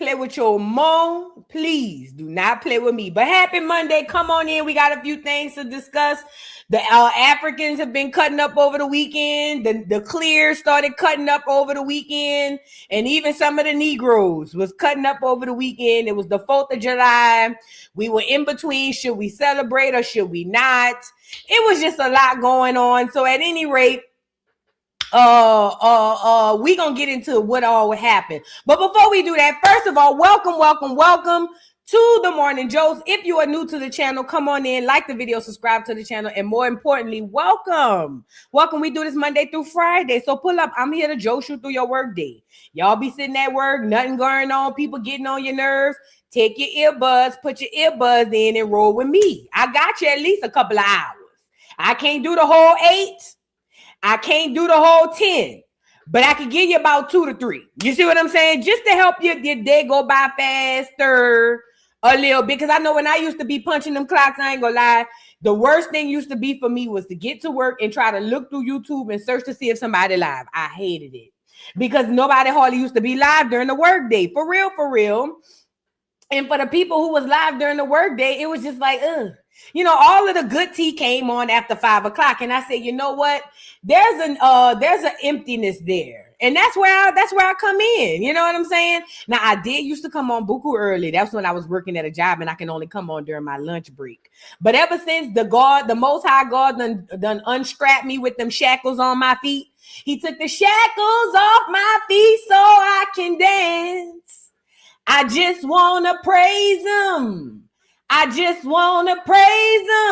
play with your mom. Please do not play with me. But happy Monday. Come on in. We got a few things to discuss. The Africans have been cutting up over the weekend. The Clear started cutting up over the weekend. And even some of the Negroes was cutting up over the weekend. It was the 4th of July. We were in between. Should we celebrate or should we not? It was just a lot going on. So at any rate, we gonna get into what all happened. But before we do that, first of all, welcome to the Morning Joce. If you are new to the channel, come on in, like the video, subscribe to the channel, and more importantly, welcome. We do this Monday through Friday, so pull up. I'm here to Joce you through your work day. Y'all be sitting at work, nothing going on, people getting on your nerves. Take your earbuds, put your earbuds in, and roll with me. I got you at least a couple of hours. I can't do the whole 8. I can't do the whole 10, but I can give you about 2 to 3. You see what I'm saying? Just to help your day go by faster a little bit. Because I know when I used to be punching them clocks, I ain't gonna lie, the worst thing used to be for me was to get to work and try to look through YouTube and search to see if somebody live. I hated it because nobody hardly used to be live during the work day. For real. And for the people who was live during the work day, it was just like, ugh. You know, all of the good tea came on after 5 o'clock. And I said, you know what? There's an emptiness there. And that's where I come in. You know what I'm saying? Now, I did used to come on buku early. That's when I was working at a job and I can only come on during my lunch break. But ever since the Most High God done unstrapped me with them shackles on my feet, he took the shackles off my feet so I can dance. I just want to praise him.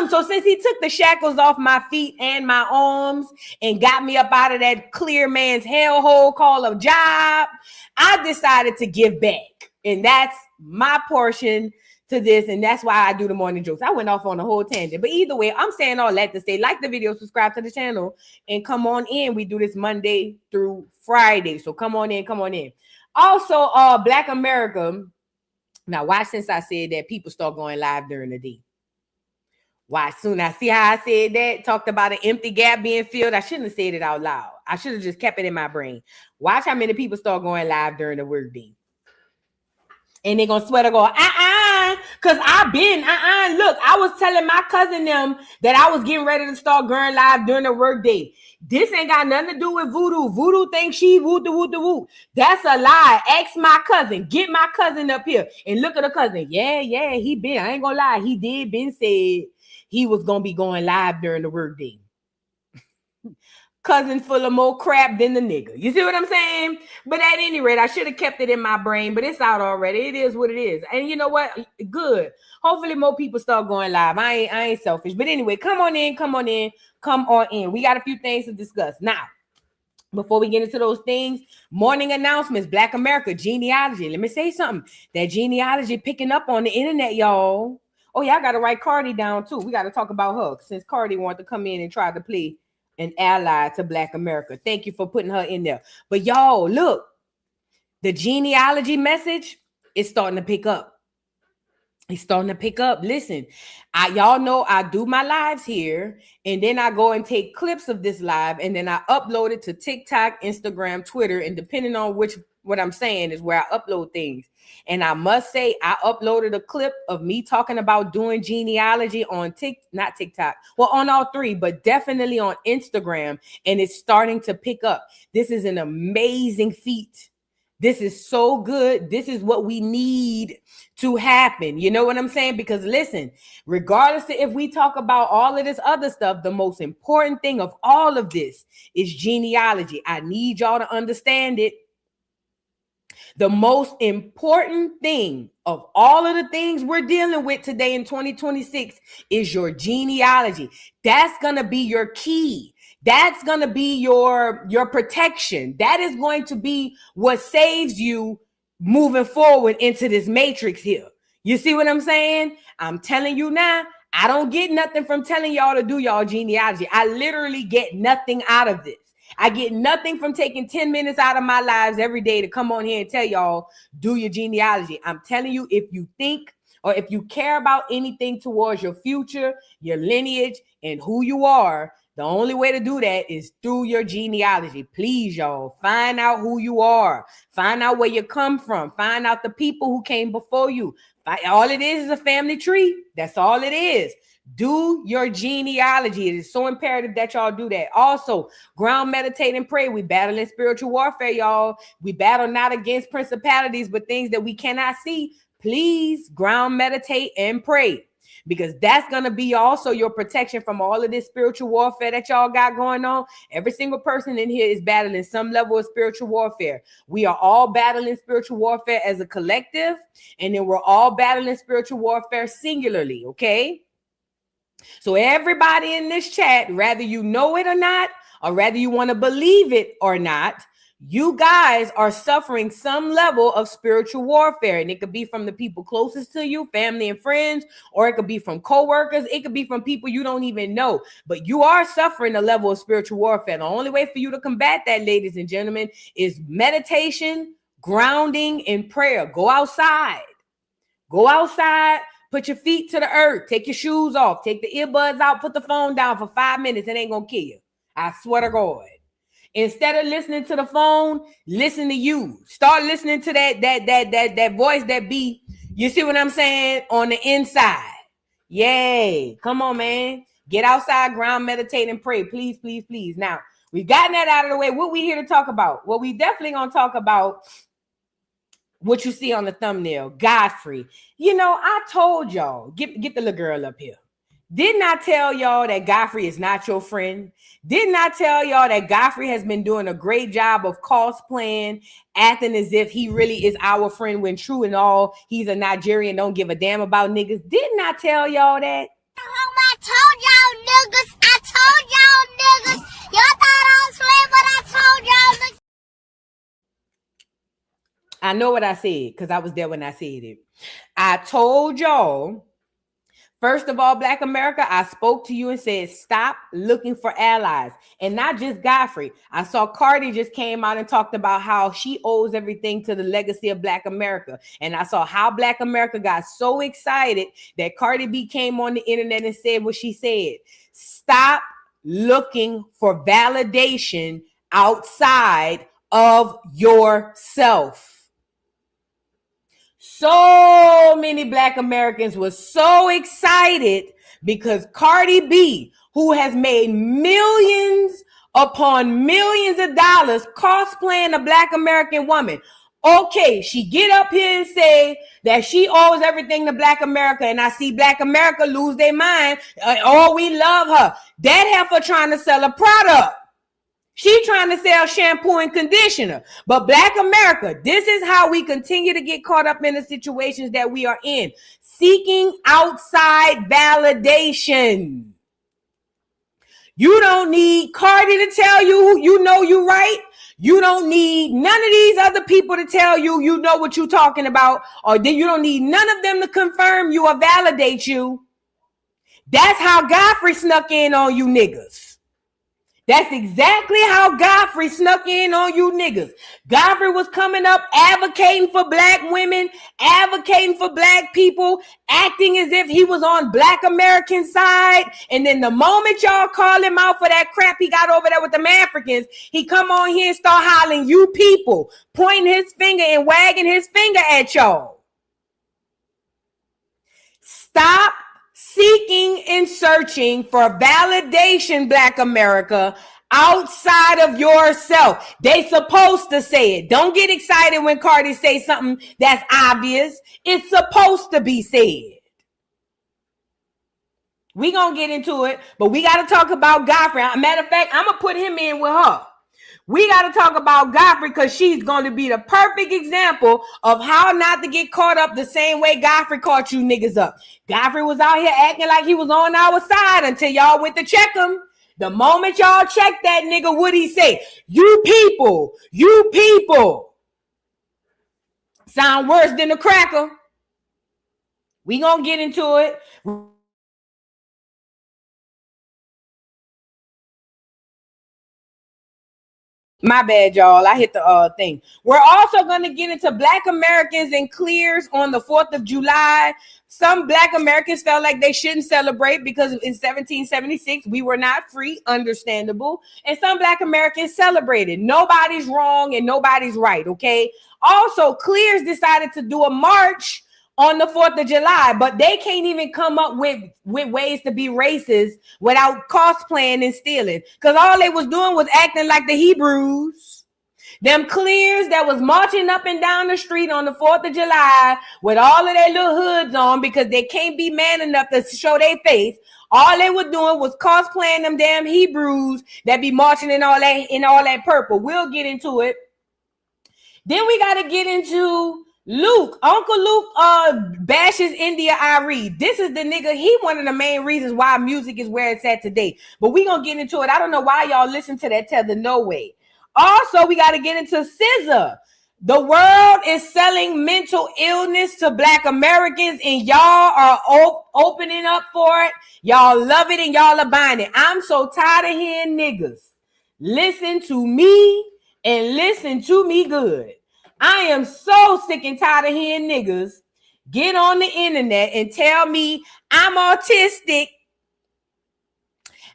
So since he took the shackles off my feet and my arms and got me up out of that clear man's hellhole called a job, I decided to give back. And that's my portion to this. And that's why I do the Morning Joce. I went off on a whole tangent. But either way, I'm saying all that to say, like the video, subscribe to the channel, and come on in. We do this Monday through Friday. So come on in. Also, Black America. Now, why since I said that, people start going live during the day? Why soon? I see how I said that, talked about an empty gap being filled. I shouldn't have said it out loud. I should have just kept it in my brain. Watch how many people start going live during the work day. And they're going to swear to go, because I've been, look, I was telling my cousin them that I was getting ready to start going live during the work day. This ain't got nothing to do with voodoo. Voodoo thinks she woo. That's a lie. Ask my cousin. Get my cousin up here and look at the cousin. Yeah, he been. I ain't gonna lie. He did been said he was gonna be going live during the work day. Cousin full of more crap than the nigga. You see what I'm saying? But at any rate, I should have kept it in my brain, but it's out already. It is what it is. And you know what? Good. Hopefully more people start going live. I ain't selfish. But anyway, come on in. We got a few things to discuss. Now, before we get into those things, morning announcements, Black America, genealogy. Let me say something. That genealogy picking up on the internet, y'all. Oh, yeah, I got to write Cardi down, too. We got to talk about her since Cardi wanted to come in and try to play an ally to Black America. Thank you for putting her in there. But y'all, look, the genealogy message is starting to pick up. It's starting to pick up. Listen, y'all know I do my lives here, and then I go and take clips of this live, and then I upload it to TikTok, Instagram, Twitter, and depending on what I'm saying is where I upload things. And I must say, I uploaded a clip of me talking about doing genealogy on not TikTok, well, on all 3, but definitely on Instagram, and it's starting to pick up. This is an amazing feat. This is so good. This is what we need to happen. You know what I'm saying? Because listen, regardless of if we talk about all of this other stuff, the most important thing of all of this is genealogy. I need y'all to understand it. The most important thing of all of the things we're dealing with today in 2026 is your genealogy. That's going to be your key. That's going to be your protection. That is going to be what saves you moving forward into this matrix here. You see what I'm saying? I'm telling you now, I don't get nothing from telling y'all to do y'all genealogy. I literally get nothing out of this. I get nothing from taking 10 minutes out of my lives every day to come on here and tell y'all, do your genealogy. I'm telling you, if you think or if you care about anything towards your future, your lineage, and who you are, The only way to do that is through your genealogy. Please, y'all, find out who you are. Find out where you come from. Find out the people who came before you. All it is a family tree. That's all it is. Do your genealogy. It is so imperative that y'all do that. Also, ground, meditate, and pray. We battle in spiritual warfare, y'all. We battle not against principalities, but things that we cannot see. Please ground, meditate, and pray. Because that's going to be also your protection from all of this spiritual warfare that y'all got going on. Every single person in here is battling some level of spiritual warfare. We are all battling spiritual warfare as a collective, and then we're all battling spiritual warfare singularly, okay? So everybody in this chat, whether you know it or not, or whether you want to believe it or not, you guys are suffering some level of spiritual warfare. And it could be from the people closest to you, family and friends, or it could be from coworkers. It could be from people you don't even know. But you are suffering a level of spiritual warfare. The only way for you to combat that, ladies and gentlemen, is meditation, grounding, and prayer. Go outside. Go outside. Put your feet to the earth. Take your shoes off. Take the earbuds out. Put the phone down for 5 minutes. It ain't going to kill you. I swear to God. Instead of listening to the phone, listen to you. Start listening to that voice that be, you see what I'm saying, on the inside. Yay. Come on, man. Get outside, ground, meditate, and pray. Please, please, please. Now, we've gotten that out of the way. What we here to talk about? Well, we definitely going to talk about what you see on the thumbnail, Godfrey. You know, I told y'all, get the little girl up here. Didn't I tell y'all that Godfrey is not your friend? Didn't I tell y'all that Godfrey has been doing a great job of cosplaying, acting as if he really is our friend when true and all, he's a Nigerian, don't give a damn about niggas? Didn't I tell y'all that? I told y'all niggas. Y'all thought I was playing, but I told y'all niggas. I know what I said because I was there when I said it. I told y'all, first of all, Black America, I spoke to you and said, stop looking for allies. And not just Godfrey. I saw Cardi just came out and talked about how she owes everything to the legacy of Black America. And I saw how Black America got so excited that Cardi B came on the internet and said what she said. Stop looking for validation outside of yourself. So many Black Americans were so excited because Cardi B, who has made millions upon millions of dollars cosplaying a Black American woman. Okay, she get up here and say that she owes everything to Black America, and I see Black America lose their mind. Oh, we love her. That heifer trying to sell a product. She trying to sell shampoo and conditioner. But Black America, this is how we continue to get caught up in the situations that we are in. Seeking outside validation. You don't need Cardi to tell you you know you right. You don't need none of these other people to tell you you know what you're talking about. Or you don't need none of them to confirm you or validate you. That's how Godfrey snuck in on you niggas. That's exactly how Godfrey snuck in on you niggas. Godfrey was coming up advocating for Black women, advocating for Black people, acting as if he was on Black American side. And then the moment y'all call him out for that crap he got over there with them Africans, he come on here and start hollering, you people, pointing his finger and wagging his finger at y'all. Stop seeking and searching for validation, Black America, outside of yourself. They supposed to say it. Don't get excited when Cardi say something that's obvious. It's supposed to be said. We gonna get into it, but we got to talk about Godfrey. Matter of fact, I'm gonna put him in with her. We got to talk about Godfrey because she's going to be the perfect example of how not to get caught up the same way Godfrey caught you niggas up. Godfrey was out here acting like he was on our side until y'all went to check him. The moment y'all checked that nigga, what'd he say? You people. Sound worse than the cracker. We gonna get into it. My bad, y'all. I hit the thing. We're also going to get into Black Americans and clears on the 4th of July. Some Black Americans felt like they shouldn't celebrate because in 1776, we were not free, understandable. And some Black Americans celebrated. Nobody's wrong and nobody's right, okay? Also, clears decided to do a march on the 4th of July, but they can't even come up with ways to be racist without cosplaying and stealing, because all they was doing was acting like the Hebrews. Them clears that was marching up and down the street on the 4th of July with all of their little hoods on because they can't be man enough to show their face. All they were doing was cosplaying them damn Hebrews that be marching in all that purple. We'll get into it. Then we got to get into Luke. Uncle Luke bashes India Arie. This is the nigga. He one of the main reasons why music is where it's at today. But we gonna get into it. I don't know why y'all listen to that tether. No way. Also, we got to get into SZA. The world is selling mental illness to Black Americans, and y'all are opening up for it. Y'all love it, and y'all are buying it. I'm so tired of hearing niggas listen to me and listen to me good. I am so sick and tired of hearing niggas get on the internet and tell me I'm autistic,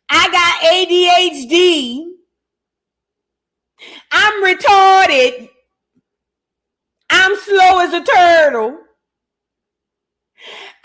I got ADHD, I'm retarded, I'm slow as a turtle,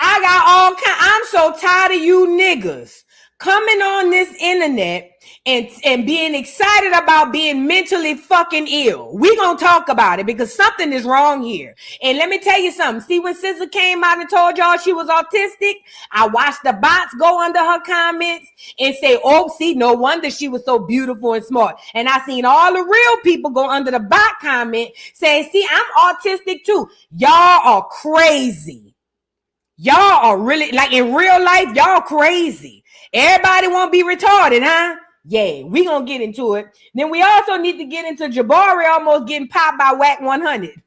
I got all kinds. I'm so tired of you niggas coming on this internet and being excited about being mentally fucking ill. We gonna talk about it because something is wrong here. And let me tell you something. See, when SZA came out and told y'all she was autistic, I watched the bots go under her comments and say, oh, see, no wonder she was so beautiful and smart. And I seen all the real people go under the bot comment saying, see, I'm autistic too. Y'all are crazy. Y'all are really, like in real life, y'all crazy. Everybody want to be retarded, huh? Yeah, we gonna get into it. Then we also need to get into Jabari almost getting popped by Wack 100.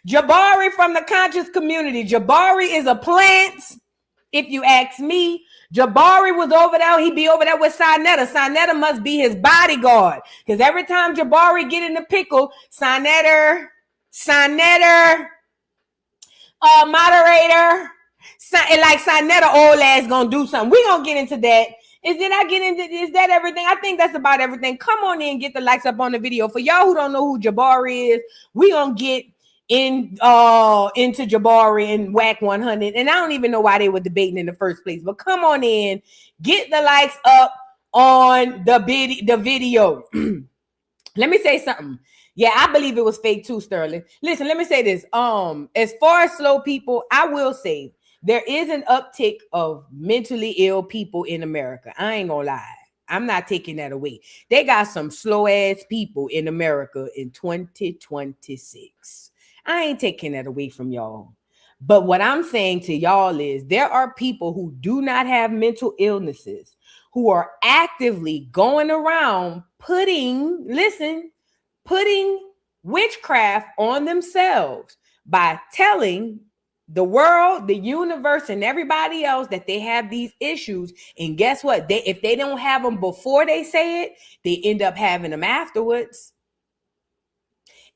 Jabari from the conscious community. Jabari is a plant, if you ask me. Jabari was over there. He be over there with Sinetta. Sinetta must be his bodyguard. Because every time Jabari get in the pickle, Sinetta, moderator, like Sinetta old ass gonna do something. We gonna get into that. Is that everything? I think that's about everything. Come on in and get the likes up on the video. For y'all who don't know who Jabari is, we gonna get into Jabari and Wack 100. And I don't even know why they were debating in the first place. But come on in, get the likes up on the video. Let me say something. Yeah, I believe it was fake too, Sterling. Listen, let me say this. As far as slow people, I will say there is an uptick of mentally ill people in America. I ain't gonna lie. I'm not taking that away. They got some slow ass people in America in 2026. I ain't taking that away from y'all. But what I'm saying to y'all is there are people who do not have mental illnesses who are actively going around putting witchcraft on themselves by telling the world, the universe, and everybody else that they have these issues. And guess what? If they don't have them before they say it, they end up having them afterwards.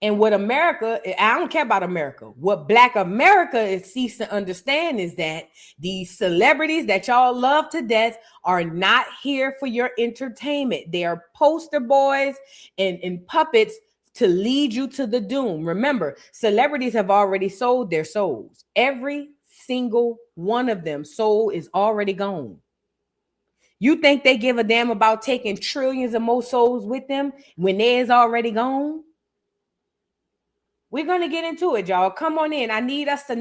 And what America, I don't care about America. What Black America is ceased to understand is that these celebrities that y'all love to death are not here for your entertainment. They are poster boys and puppets to lead you to the doom. Remember, celebrities have already sold their souls. Every single one of them soul is already gone. You think they give a damn about taking trillions of more souls with them when theirs already gone? We're going to get into it, y'all. Come on in. I need us to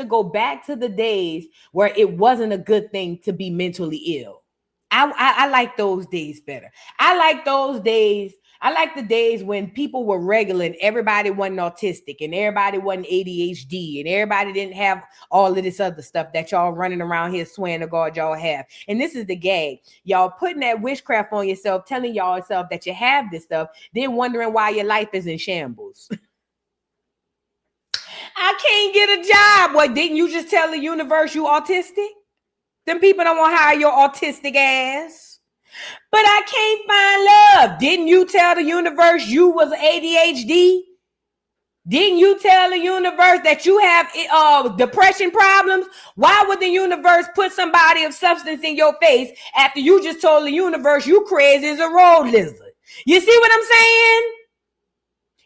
go back to the days where it wasn't a good thing to be mentally ill. I like those days better. I like the days when people were regular and everybody wasn't autistic and everybody wasn't ADHD and everybody didn't have all of this other stuff that y'all running around here swearing to God y'all have. And this is the gag. Y'all putting that witchcraft on yourself, telling y'all yourself that you have this stuff, then wondering why your life is in shambles. I can't get a job. What, didn't you just tell the universe you autistic? Them people don't want to hire your autistic ass. But I can't find love. Didn't you tell the universe you was ADHD? Didn't you tell the universe that you have depression problems? Why would the universe put somebody of substance in your face after you just told the universe you crazy as a road lizard? You see what I'm saying?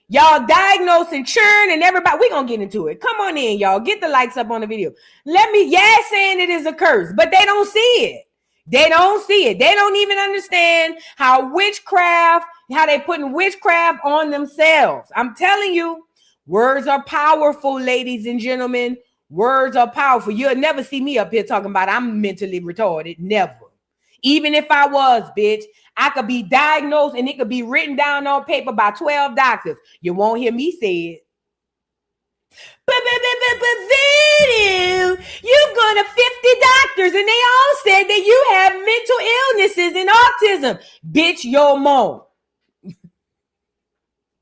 Y'all diagnose and churn and everybody, we gonna get into it. Come on in, y'all. Get the likes up on the video. Saying it is a curse, but they don't see it. They don't see it. They don't even understand how they putting witchcraft on themselves. I'm telling you, words are powerful, ladies and gentlemen. Words are powerful. You'll never see me up here talking about I'm mentally retarded. Never. Even if I was, bitch, I could be diagnosed and it could be written down on paper by 12 doctors. You won't hear me say it. But you've gone to 50 doctors and they all said that you have mental illnesses and autism. Bitch, your mom.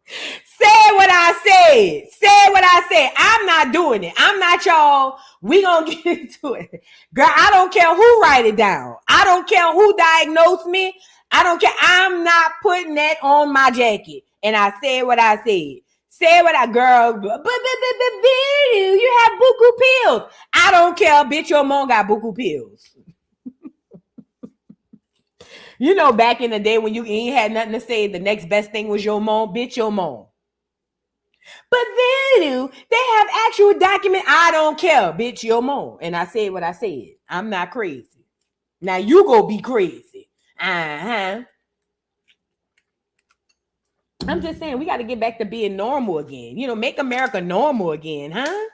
Say what I said. Say what I said. I'm not doing it. I'm not y'all. We gonna get into it. Girl, I don't care who write it down. I don't care who diagnosed me. I don't care. I'm not putting that on my jacket. And I said what I said. Say what I, girl, but you have buku pills. I don't care, bitch, your mom got buku pills. You know, back in the day when you ain't had nothing to say, the next best thing was your mom, bitch, your mom. But they have actual document. I don't care, bitch, your mom. And I said what I said. I'm not crazy. Now you go be crazy. I'm just saying we got to get back to being normal again. You know, make America normal again, huh?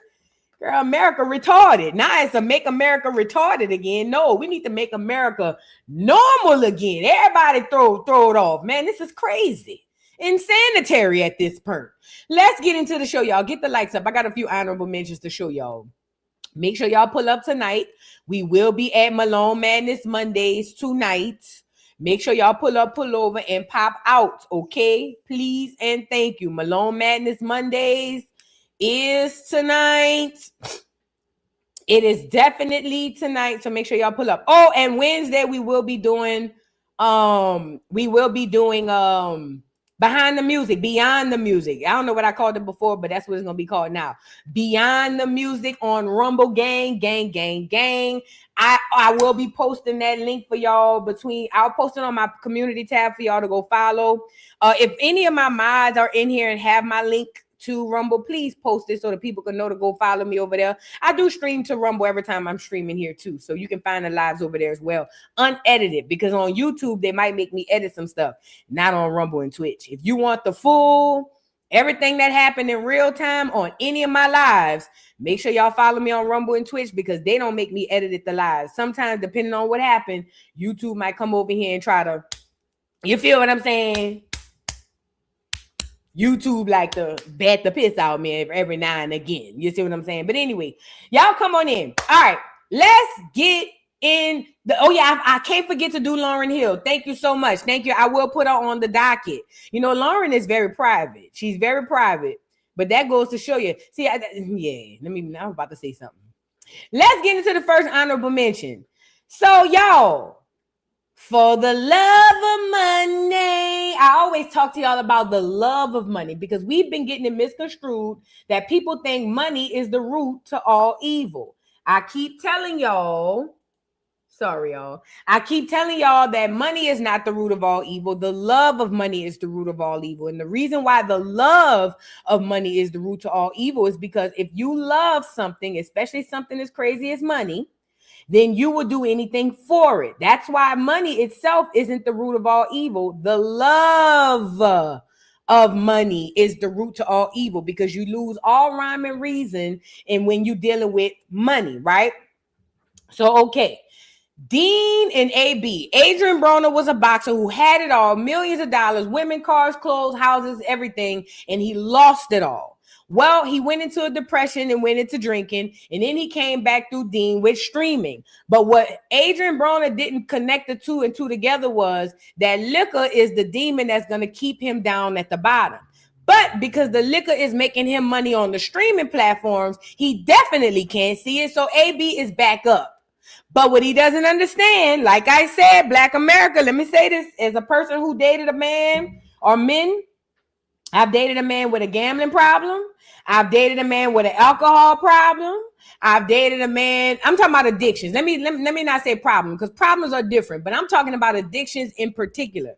Girl, America retarded. Now it's a make America retarded again. No, we need to make America normal again. Everybody throw it off. Man, this is crazy. Insanitary at this point. Let's get into the show, y'all. Get the likes up. I got a few honorable mentions to show y'all. Make sure y'all pull up tonight. We will be at Malone Madness Mondays tonight. Make sure y'all pull over, and pop out, okay? Please and thank you. Malone Madness Mondays is tonight. It is definitely tonight, so make sure y'all pull up. Oh, and Wednesday we will be doing Behind the Music, Beyond the Music. I don't know what I called it before, but that's what it's going to be called now. Beyond the Music on Rumble Gang. I will be posting that link for y'all I'll post it on my community tab for y'all to go follow. If any of my mods are in here and have my link to Rumble, please post it so that people can know to go follow me over there. I do stream to Rumble every time I'm streaming here too, so you can find the lives over there as well, unedited, because on YouTube they might make me edit some stuff, not on Rumble and Twitch. If you want the full everything that happened in real time on any of my lives, make sure y'all follow me on Rumble and Twitch, because they don't make me edit the lives. Sometimes, depending on what happened, YouTube might come over here and try to, you feel what I'm saying? YouTube like to bat the piss out of me every now and again. You see what I'm saying? But anyway, y'all come on in. All right, let's get in. I can't forget to do Lauren Hill. Thank you so much. Thank you. I will put her on the docket. You know, Lauren is very private. She's very private. But that goes to show you. See, I'm about to say something. Let's get into the first honorable mention. So, y'all, for the love of money, I always talk to y'all about the love of money, because we've been getting it misconstrued that people think money is the root to all evil. I keep telling y'all that money is not the root of all evil. The love of money is the root of all evil. And the reason why the love of money is the root to all evil is because if you love something, especially something as crazy as money, then you will do anything for it. That's why money itself isn't the root of all evil. The love of money is the root to all evil, because you lose all rhyme and reason and when you're dealing with money, right? So, okay. Dean and AB. Adrian Broner was a boxer who had it all, millions of dollars, women, cars, clothes, houses, everything, and he lost it all. Well, he went into a depression and went into drinking, and then he came back through Dean with streaming. But what Adrian Broner didn't connect the two and two together was that liquor is the demon that's going to keep him down at the bottom. But because the liquor is making him money on the streaming platforms, he definitely can't see it. So AB is back up. But what he doesn't understand, like I said, Black America, let me say this, as a person who dated a man or men, I've dated a man with a gambling problem. I've dated a man with an alcohol problem. I've dated a man. I'm talking about addictions. Let me not say problem, because problems are different, but I'm talking about addictions in particular.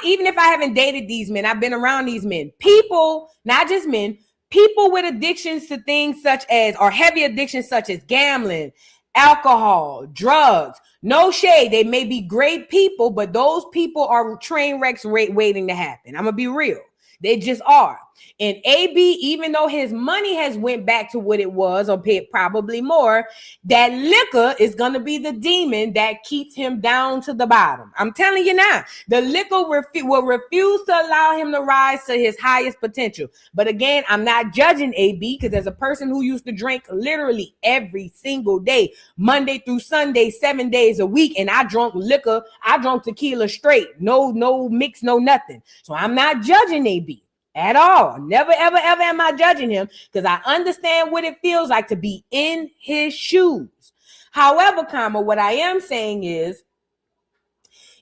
Even if I haven't dated these men, I've been around these men. People, not just men, people with addictions to things such as, or heavy addictions such as gambling, alcohol, drugs. No shade. They may be great people, but those people are train wrecks waiting to happen. I'm going to be real. They just are. And AB, even though his money has went back to what it was, or paid probably more, that liquor is going to be the demon that keeps him down to the bottom. I'm telling you now, the liquor will refuse to allow him to rise to his highest potential. But again, I'm not judging AB, because as a person who used to drink literally every single day, Monday through Sunday, 7 days a week, and I drank liquor, I drank tequila straight, no mix, no nothing. So I'm not judging AB at all. Never, ever, ever am I judging him, because I understand what it feels like to be in his shoes. However, what I am saying is,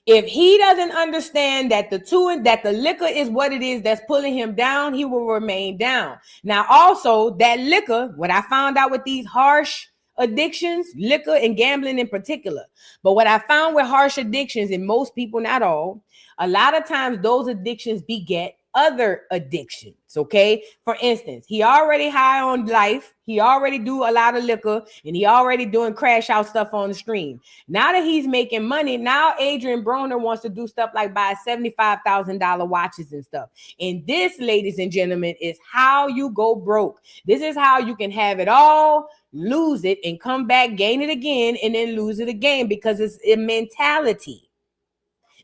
if he doesn't understand that the liquor is what it is that's pulling him down, he will remain down. Now, also, that liquor, what I found out with these harsh addictions, liquor and gambling in particular, but what I found with harsh addictions, and most people, not all, a lot of times those addictions beget other addictions. Okay, for instance, he already high on life, he already do a lot of liquor, and he already doing crash out stuff on the stream. Now that he's making money, now Adrian Broner wants to do stuff like buy $75,000 watches and stuff. And this, ladies and gentlemen, is how you go broke. This is how you can have it all, lose it, and come back, gain it again, and then lose it again, because it's a mentality.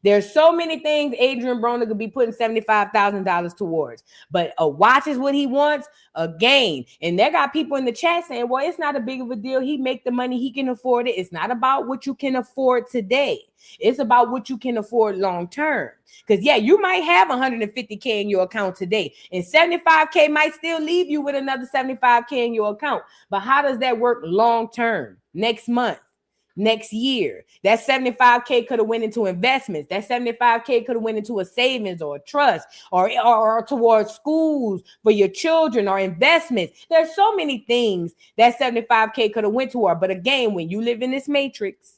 There's so many things Adrian Broner could be putting $75,000 towards, but a watch is what he wants, a game. And there got people in the chat saying, well, it's not a big of a deal. He make the money, he can afford it. It's not about what you can afford today. It's about what you can afford long term. Because yeah, you might have 150K in your account today, and 75K might still leave you with another 75K in your account. But how does that work long term? Next month, next year, that 75K could have went into investments. That 75K could have went into a savings or a trust, or towards schools for your children, or investments. There's so many things that 75K could have went toward. But again, when you live in this matrix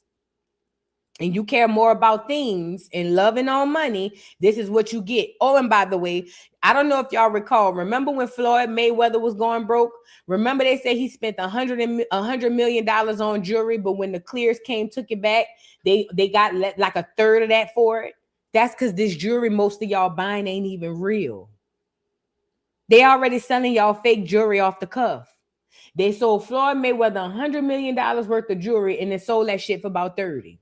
and you care more about things and loving on money, this is what you get. Oh, and by the way, I don't know if y'all recall, remember when Floyd Mayweather was going broke? Remember they said he spent $100 million on jewelry, but when the clears came, took it back, they got like a third of that for it. That's because this jewelry most of y'all buying ain't even real. They already selling y'all fake jewelry off the cuff. They sold Floyd Mayweather $100 million worth of jewelry, and they sold that shit for about 30.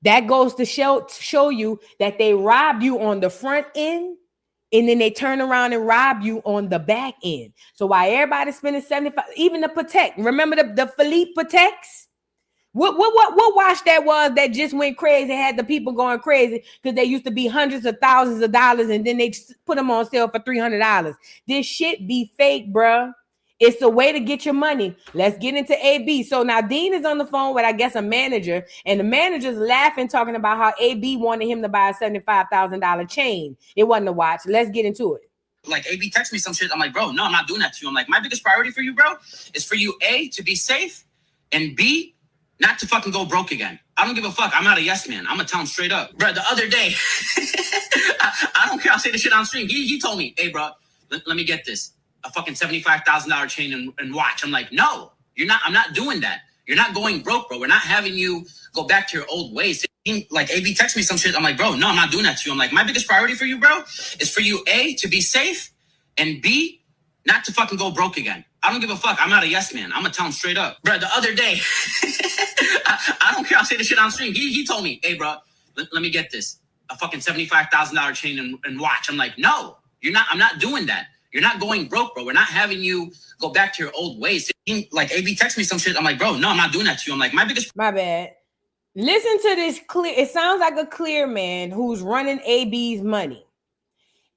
That goes to show you that they robbed you on the front end, and then they turn around and rob you on the back end. So while everybody's spending 75, even the Patek, remember the Philippe Pateks? What watch that was that just went crazy, had the people going crazy because they used to be hundreds of thousands of dollars, and then they put them on sale for $300. This shit be fake, bruh. It's a way to get your money. Let's get into AB. So now Dean is on the phone with, I guess, a manager, and the manager's laughing, talking about how AB wanted him to buy a $75,000 chain. It wasn't a watch. Let's get into it. Like, AB texts me some shit. I'm like, bro, no, I'm not doing that to you. I'm like, my biggest priority for you, bro, is for you, A, to be safe, and B, not to fucking go broke again. I don't give a fuck. I'm not a yes man. I'm gonna tell him straight up. Bro, the other day, I don't care. I'll say this shit on stream. He told me, hey, bro, let me get this. A fucking $75,000 chain and watch. I'm like, no, you're not. I'm not doing that. You're not going broke, bro. We're not having you go back to your old ways. Like, AB texts me some shit. I'm like, bro, no, I'm not doing that to you. I'm like, my biggest priority for you, bro, is for you, A, to be safe, and B, not to fucking go broke again. I don't give a fuck. I'm not a yes man. I'm gonna tell him straight up. Bro, the other day, I don't care. I'll say this shit on stream. He told me, hey, bro, let me get this. A fucking $75,000 chain and watch. I'm like, no, you're not. I'm not doing that. You're not going broke, bro. We're not having you go back to your old ways. Like, AB texts me some shit. I'm like, bro, no, I'm not doing that to you. I'm like, my bad. Listen to this clear. It sounds like a clear man who's running AB's money.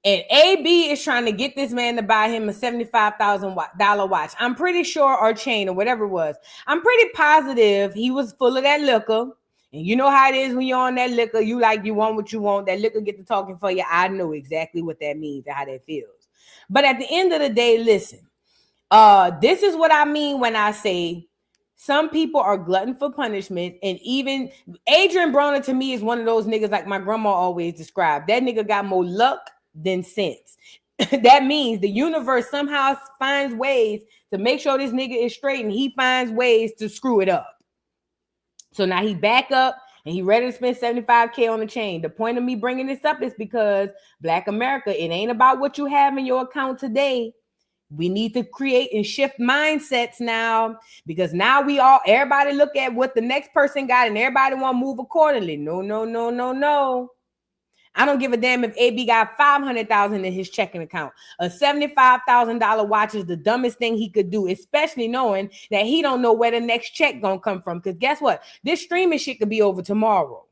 And AB is trying to get this man to buy him a $75,000 watch. I'm pretty sure, or chain, or whatever it was. I'm pretty positive he was full of that liquor. And you know how it is when you're on that liquor. You want what you want. That liquor get to talking for you. I know exactly what that means and how that feels. But at the end of the day, listen. This is what I mean when I say some people are glutton for punishment. And even Adrian Broner to me is one of those niggas like my grandma always described. That nigga got more luck than sense. That means the universe somehow finds ways to make sure this nigga is straight, and he finds ways to screw it up. So now he back up and he ready to spend $75K on the chain. The point of me bringing this up is because Black America, it ain't about what you have in your account today. We need to create and shift mindsets now, because now everybody look at what the next person got and everybody want to move accordingly. No. I don't give a damn if AB got $500,000 in his checking account. A $75,000 watch is the dumbest thing he could do, especially knowing that he don't know where the next check gonna come from. Because guess what? This streaming shit could be over tomorrow.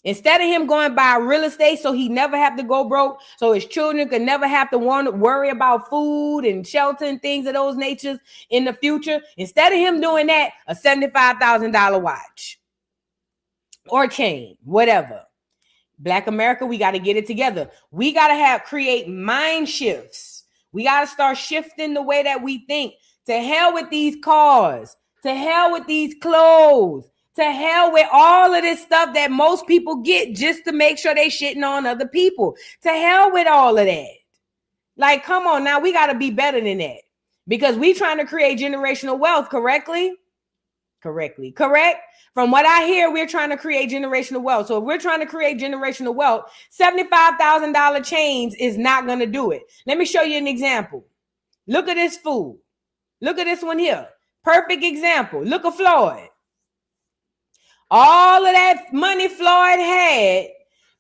Instead of him going buy real estate so he never have to go broke, so his children could never have to worry about food and shelter and things of those natures in the future, instead of him doing that, a $75,000 watch or chain, whatever. Black America, we got to get it together. We got to create mind shifts. We got to start shifting the way that we think. To hell with these cars. To hell with these clothes. To hell with all of this stuff that most people get just to make sure they shitting on other people. To hell with all of that. Like, come on now, we got to be better than that. Because we trying to create generational wealth, correct? From what I hear, we're trying to create generational wealth. So if we're trying to create generational wealth, $75,000 chains is not going to do it. Let me show you an example. Look at this fool. Look at this one here. Perfect example. Look at Floyd. All of that money Floyd had,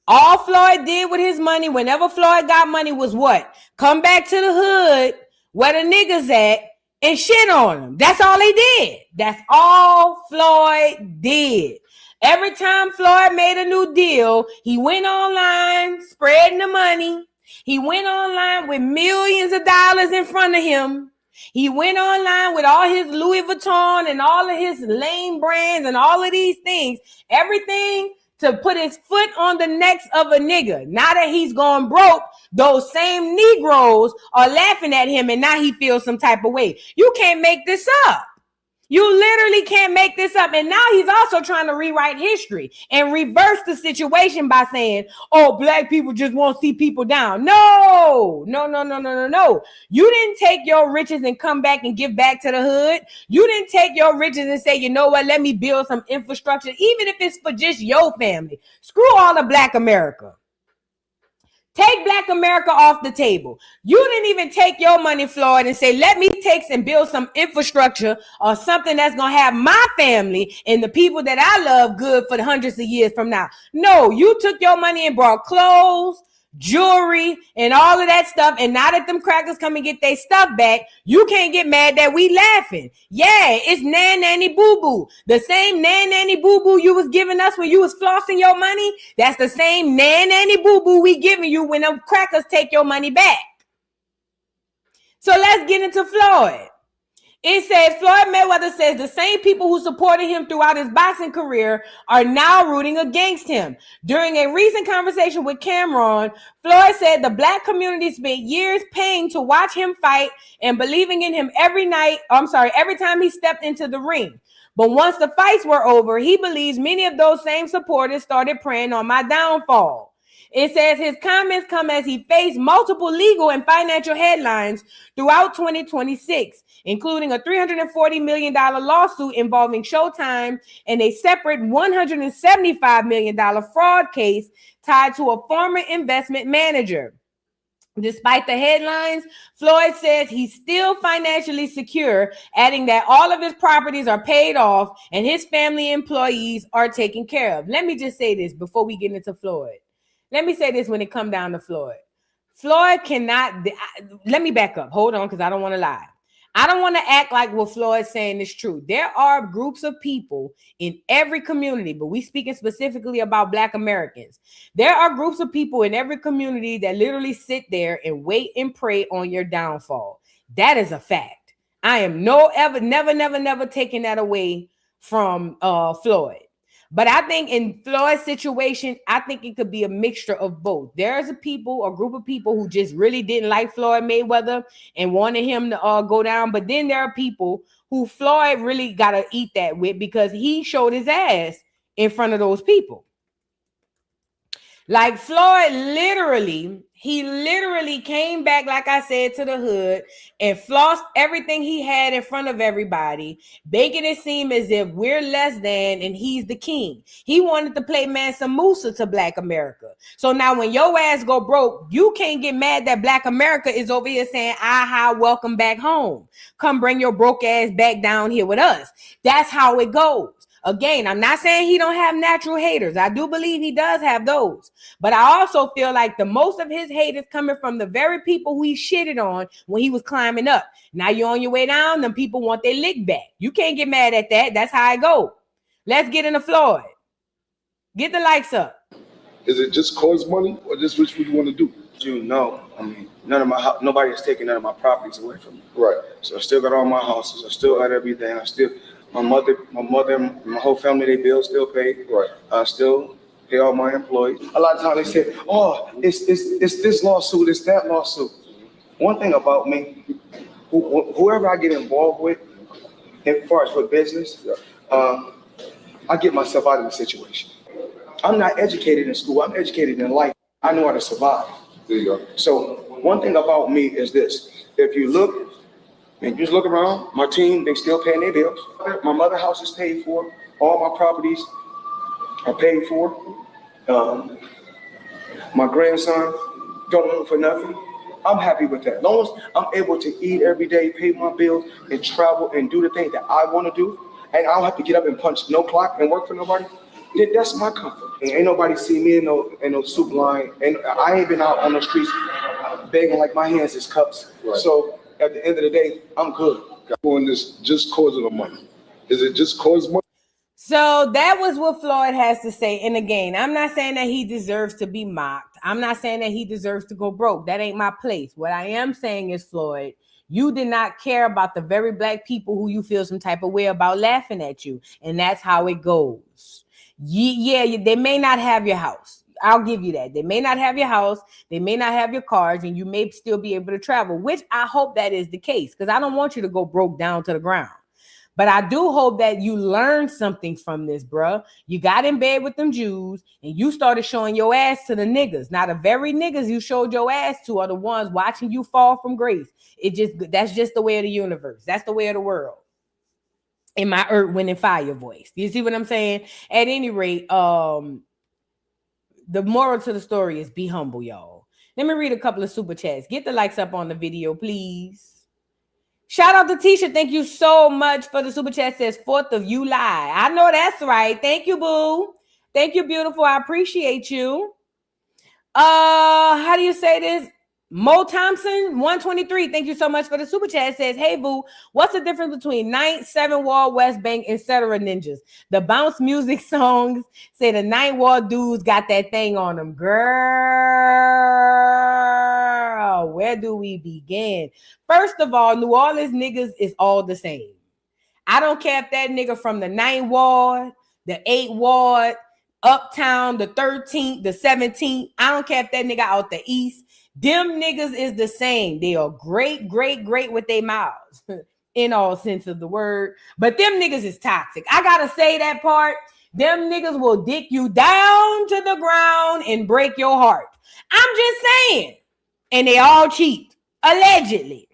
all Floyd did with his money, whenever Floyd got money, was what? Come back to the hood where the niggas at and shit on him. That's all he did. That's all Floyd did. Every time Floyd made a new deal, he went online spreading the money. He went online with millions of dollars in front of him. He went online with all his Louis Vuitton and all of his lame brands and all of these things. Everything to put his foot on the necks of a nigga. Now that he's gone broke, those same Negroes are laughing at him, and now he feels some type of way. You can't make this up. You literally can't make this up. And now he's also trying to rewrite history and reverse the situation by saying, oh, Black people just won't see people down. No. You didn't take your riches and come back and give back to the hood. You didn't take your riches and say, you know what, let me build some infrastructure, even if it's for just your family. Screw all of Black America. Take Black America off the table. You didn't even take your money, Floyd, and say, let me take and build some infrastructure or something that's going to have my family and the people that I love good for the hundreds of years from now. No, you took your money and brought clothes, jewelry, and all of that stuff. And now that them crackers come and get their stuff back, you can't get mad that we laughing. Yeah, it's nan nanny boo boo. The same nan nanny boo boo you was giving us when you was flossing your money, that's the same nan nanny boo boo we giving you when them crackers take your money back. So let's get into Floyd. It says Floyd Mayweather says the same people who supported him throughout his boxing career are now rooting against him. During a recent conversation with Cameron, Floyd said the Black community spent years paying to watch him fight and believing in him every time he stepped into the ring. But once the fights were over, he believes many of those same supporters started preying on my downfall. It says his comments come as he faced multiple legal and financial headlines throughout 2026, including a $340 million lawsuit involving Showtime and a separate $175 million fraud case tied to a former investment manager. Despite the headlines, Floyd says he's still financially secure, adding that all of his properties are paid off and his family employees are taken care of. Let me just say this before we get into Floyd. Let me say this when it comes down to Floyd. Floyd cannot, let me back up. Hold on, because I don't want to lie. I don't want to act like what Floyd's saying is true. There are groups of people in every community, but we speaking specifically about Black Americans. There are groups of people in every community that literally sit there and wait and pray on your downfall. That is a fact. I am never taking that away from Floyd. But I think in Floyd's situation, I think it could be a mixture of both. There's a group of people who just really didn't like Floyd Mayweather and wanted him to go down. But then there are people who Floyd really got to eat that with because he showed his ass in front of those people. Like Floyd literally came back, like I said, to the hood and flossed everything he had in front of everybody, making it seem as if we're less than and he's the king. He wanted to play Mansa Musa to Black America. So now when your ass go broke, you can't get mad that Black America is over here saying, aha, welcome back home. Come bring your broke ass back down here with us. That's how it goes. Again, I'm not saying he don't have natural haters. I do believe he does have those. But I also feel like the most of his hate is coming from the very people who he shitted on when he was climbing up. Now you're on your way down, them people want their lick back. You can't get mad at that. That's how I go. Let's get into Floyd. Get the likes up. Is it just cause money or just what you want to do? You know, I mean, nobody has taken none of my properties away from me. Right. So I still got all my houses. I still got everything. My mother, my whole family, they bills still paid. Right. I still pay all my employees. A lot of times they say, oh, it's this lawsuit, it's that lawsuit. One thing about me, whoever I get involved with, as far as with business, I get myself out of the situation. I'm not educated in school. I'm educated in life. I know how to survive. There you go. So one thing about me is this. If you look, and you just look around, my team, they still paying their bills. My mother's house is paid for. All my properties are paid for. My grandson don't want for nothing. I'm happy with that. As long as I'm able to eat every day, pay my bills, and travel and do the things that I want to do, and I don't have to get up and punch no clock and work for nobody, then that's my comfort. And ain't nobody see me in no soup line. And I ain't been out on the streets begging like my hands is cups. Right. So at the end of the day, I'm good. On this just cause of the money. Is it just cause money? So that was what Floyd has to say. And again, I'm not saying that he deserves to be mocked. I'm not saying that he deserves to go broke. That ain't my place. What I am saying is, Floyd, you did not care about the very Black people who you feel some type of way about laughing at you. And that's how it goes. Yeah, they may not have your house. I'll give you that. They may not have your house. They may not have your cars, and you may still be able to travel, which I hope that is the case, because I don't want you to go broke down to the ground. But I do hope that you learned something from this, bruh. You got in bed with them Jews, and you started showing your ass to the niggas. Now, the very niggas you showed your ass to are the ones watching you fall from grace. That's just the way of the universe. That's the way of the world. In my Earth, Wind, and Fire voice. You see what I'm saying? At any rate, the moral to the story is be humble, y'all. Let me read a couple of super chats. Get the likes up on the video, please. Shout out to Tisha. Thank you so much for the super chat. Says 4th of July. I know that's right. Thank you, boo. Thank you, beautiful. I appreciate you. How do you say this? Mo Thompson 123. Thank you so much for the super chat. Says, hey, boo, what's the difference between Ninth, 7 Wall, West Bank, etc. ninjas? The bounce music songs say the 9 Wall dudes got that thing on them. Girl, where do we begin? First of all, New Orleans niggas is all the same. I don't care if that nigga from the 9th Ward, the 8th Ward, Uptown, the 13th, the 17th. I don't care if that nigga out the East. Them niggas is the same. They are great with their mouths in all sense of the word. But them niggas is toxic. I gotta say that part. Them niggas will dick you down to the ground and break your heart. I'm just saying. And they all cheat. Allegedly.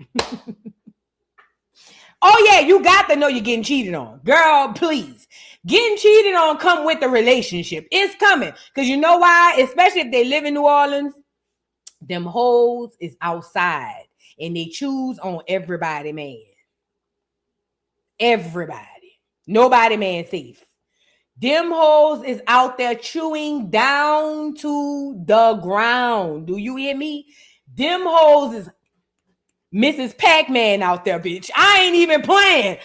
Oh yeah, you got to know you're getting cheated on. Girl, please. Getting cheated on come with the relationship. It's coming. Because you know why? Especially if they live in New Orleans. Them hoes is outside and they choose on everybody, man. Everybody. Nobody, man, safe. Them hoes is out there chewing down to the ground. Do you hear me? Them hoes is Mrs. Pac-Man out there, bitch. I ain't even playing.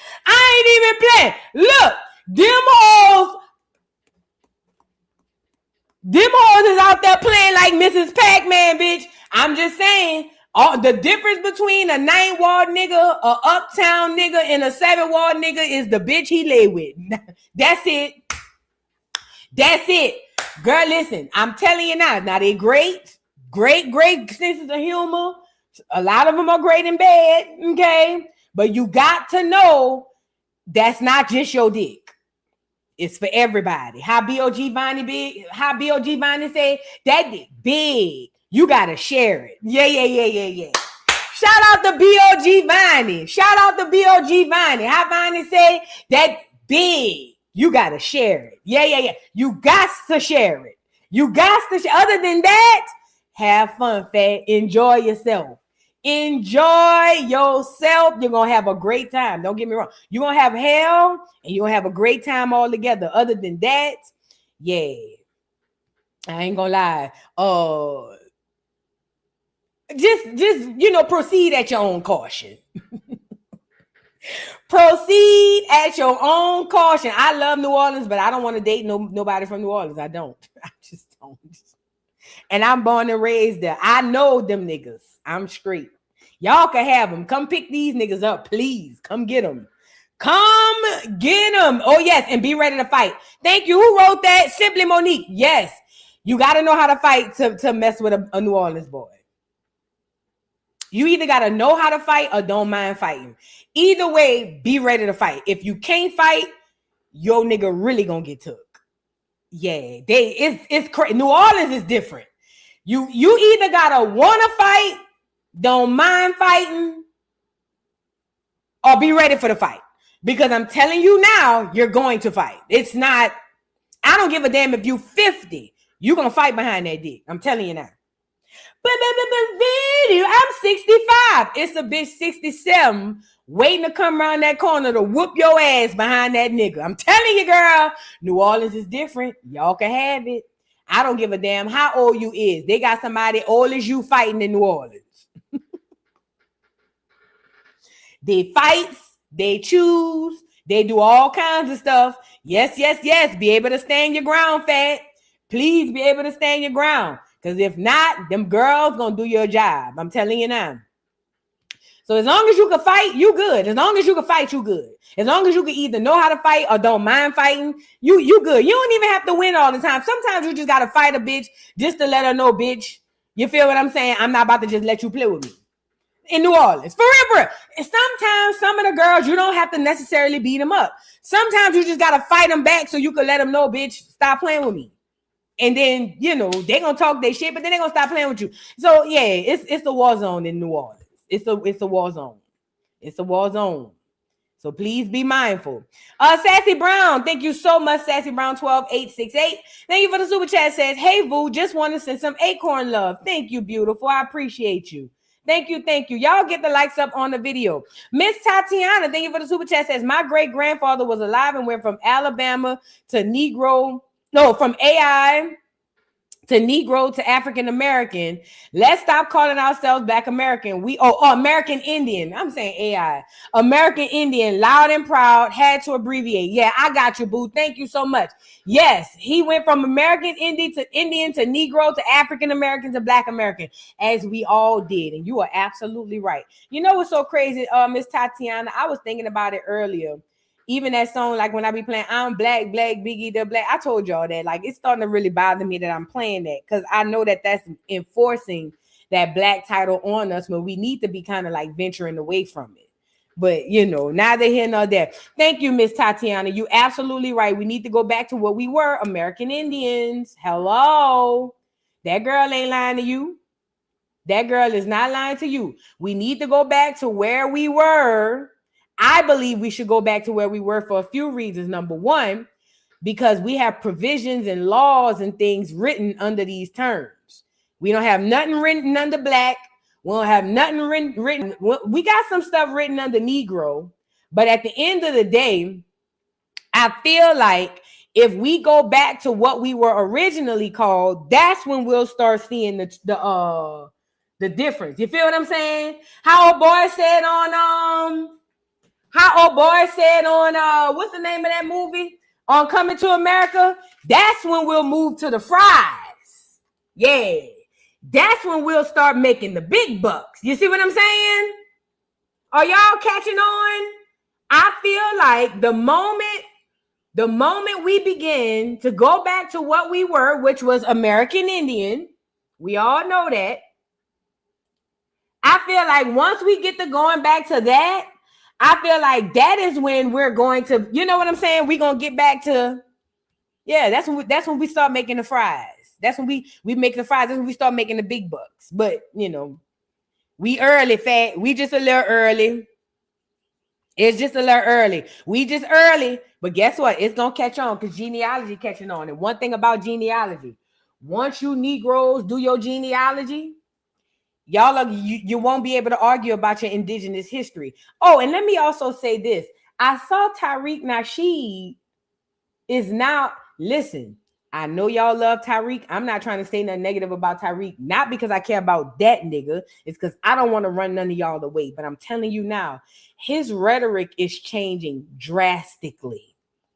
Look, them hoes is out there playing like Mrs. Pac-Man, bitch. I'm just saying, the difference between a 9-wall nigga, a uptown nigga, and a 7-wall nigga is the bitch he lay with. That's it. Girl, listen, I'm telling you now they great senses of humor. A lot of them are great in bed, okay? But you got to know that's not just your dick. It's for everybody. How B.O.G. Bonnie say, that dick big. You got to share it. Yeah. Shout out to B.O.G. Bonnie. How Bonnie say, that big. You got to share it. Yeah. You got to share it. Other than that, have fun, fat. Enjoy yourself. You're going to have a great time. Don't get me wrong. You're going to have hell and you're going to have a great time all together. Other than that, yeah. I ain't going to lie. Just proceed at your own caution. Proceed at your own caution. I love New Orleans, but I don't want to date nobody from New Orleans. I don't. I just don't. And I'm born and raised there. I know them niggas. I'm straight. Y'all can have them. Come pick these niggas up, please. Come get them. Oh, yes. And be ready to fight. Thank you. Who wrote that? Simply Monique. Yes. You got to know how to fight to mess with a New Orleans boy. You either got to know how to fight or don't mind fighting. Either way, be ready to fight. If you can't fight, your nigga really gonna get took. Yeah, it's crazy. New Orleans is different. You either gotta wanna fight, don't mind fighting, or be ready for the fight. Because I'm telling you now, you're going to fight. It's not, I don't give a damn if you 50. You gonna fight behind that dick. I'm telling you now. But I'm 65. It's a bitch 67 waiting to come around that corner to whoop your ass behind that nigga. I'm telling you, girl, New Orleans is different. Y'all can have it. I don't give a damn how old you is. They got somebody old as you fighting in New Orleans. They fight, they choose, they do all kinds of stuff. Yes. Be able to stand your ground, fat. Please be able to stand your ground. Because if not, them girls gonna do your job. I'm telling you now. So as long as you can fight, you good. As long as you can fight, you good. As long as you can either know how to fight or don't mind fighting, you good. You don't even have to win all the time. Sometimes you just gotta fight a bitch just to let her know, bitch. You feel what I'm saying? I'm not about to just let you play with me. In New Orleans, for real. And sometimes some of the girls, you don't have to necessarily beat them up. Sometimes you just gotta fight them back so you can let them know, bitch, stop playing with me. And then, they gonna talk their shit, but then they gonna stop playing with you. So yeah, it's a war zone in New Orleans. It's a war zone. It's a war zone. So please be mindful. Sassy Brown, thank you so much, Sassy Brown 12868. Thank you for the super chat. Says, hey Boo, just want to send some acorn love. Thank you, beautiful. I appreciate you. Thank you. Y'all get the likes up on the video. Miss Tatiana, thank you for the super chat. Says, my great grandfather was alive and went from Alabama to from AI to Negro to African American. Let's stop calling ourselves Black American. American Indian. I'm saying AI. American Indian, loud and proud, had to abbreviate. Yeah, I got you, boo. Thank you so much. Yes, he went from American Indian to Negro to African American to Black American, as we all did. And you are absolutely right. You know what's so crazy, Miss Tatiana? I was thinking about it earlier. Even that song, like when I be playing, I'm black, Biggie, the black. I told y'all that, like, it's starting to really bother me that I'm playing that, because I know that that's enforcing that black title on us when we need to be kind of like venturing away from it. But, neither here nor there. Thank you, Miss Tatiana. You absolutely right. We need to go back to what we were, American Indians. Hello. That girl ain't lying to you. That girl is not lying to you. We need to go back to where we were. I believe we should go back to where we were for a few reasons. Number one, because we have provisions and laws and things written under these terms. We don't have nothing written under black. We don't have nothing written. We got some stuff written under Negro. But at the end of the day, I feel like if we go back to what we were originally called, that's when we'll start seeing the The difference. You feel what I'm saying? How old boy said on what's the name of that movie? On Coming to America? That's when we'll move to the fries. Yeah. That's when we'll start making the big bucks. You see what I'm saying? Are y'all catching on? I feel like the moment we begin to go back to what we were, which was American Indian, we all know that. I feel like once we get to going back to that, I feel like that is when we're going to, you know what I'm saying? We're going to get back to, yeah, that's when we start making the fries. That's when we make the fries. That's when we start making the big bucks. But, you know, we early, fat. We just a little early. It's just a little early. We just early. But guess what? It's going to catch on because genealogy catching on. And one thing about genealogy, once you Negroes do your genealogy, you won't be able to argue about your indigenous history. Oh, and let me also say this. I saw Tariq Nasheed is now, listen, I know y'all love Tariq. I'm not trying to say nothing negative about Tariq, not because I care about that nigga. It's because I don't want to run none of y'all away. But I'm telling you now, his rhetoric is changing drastically.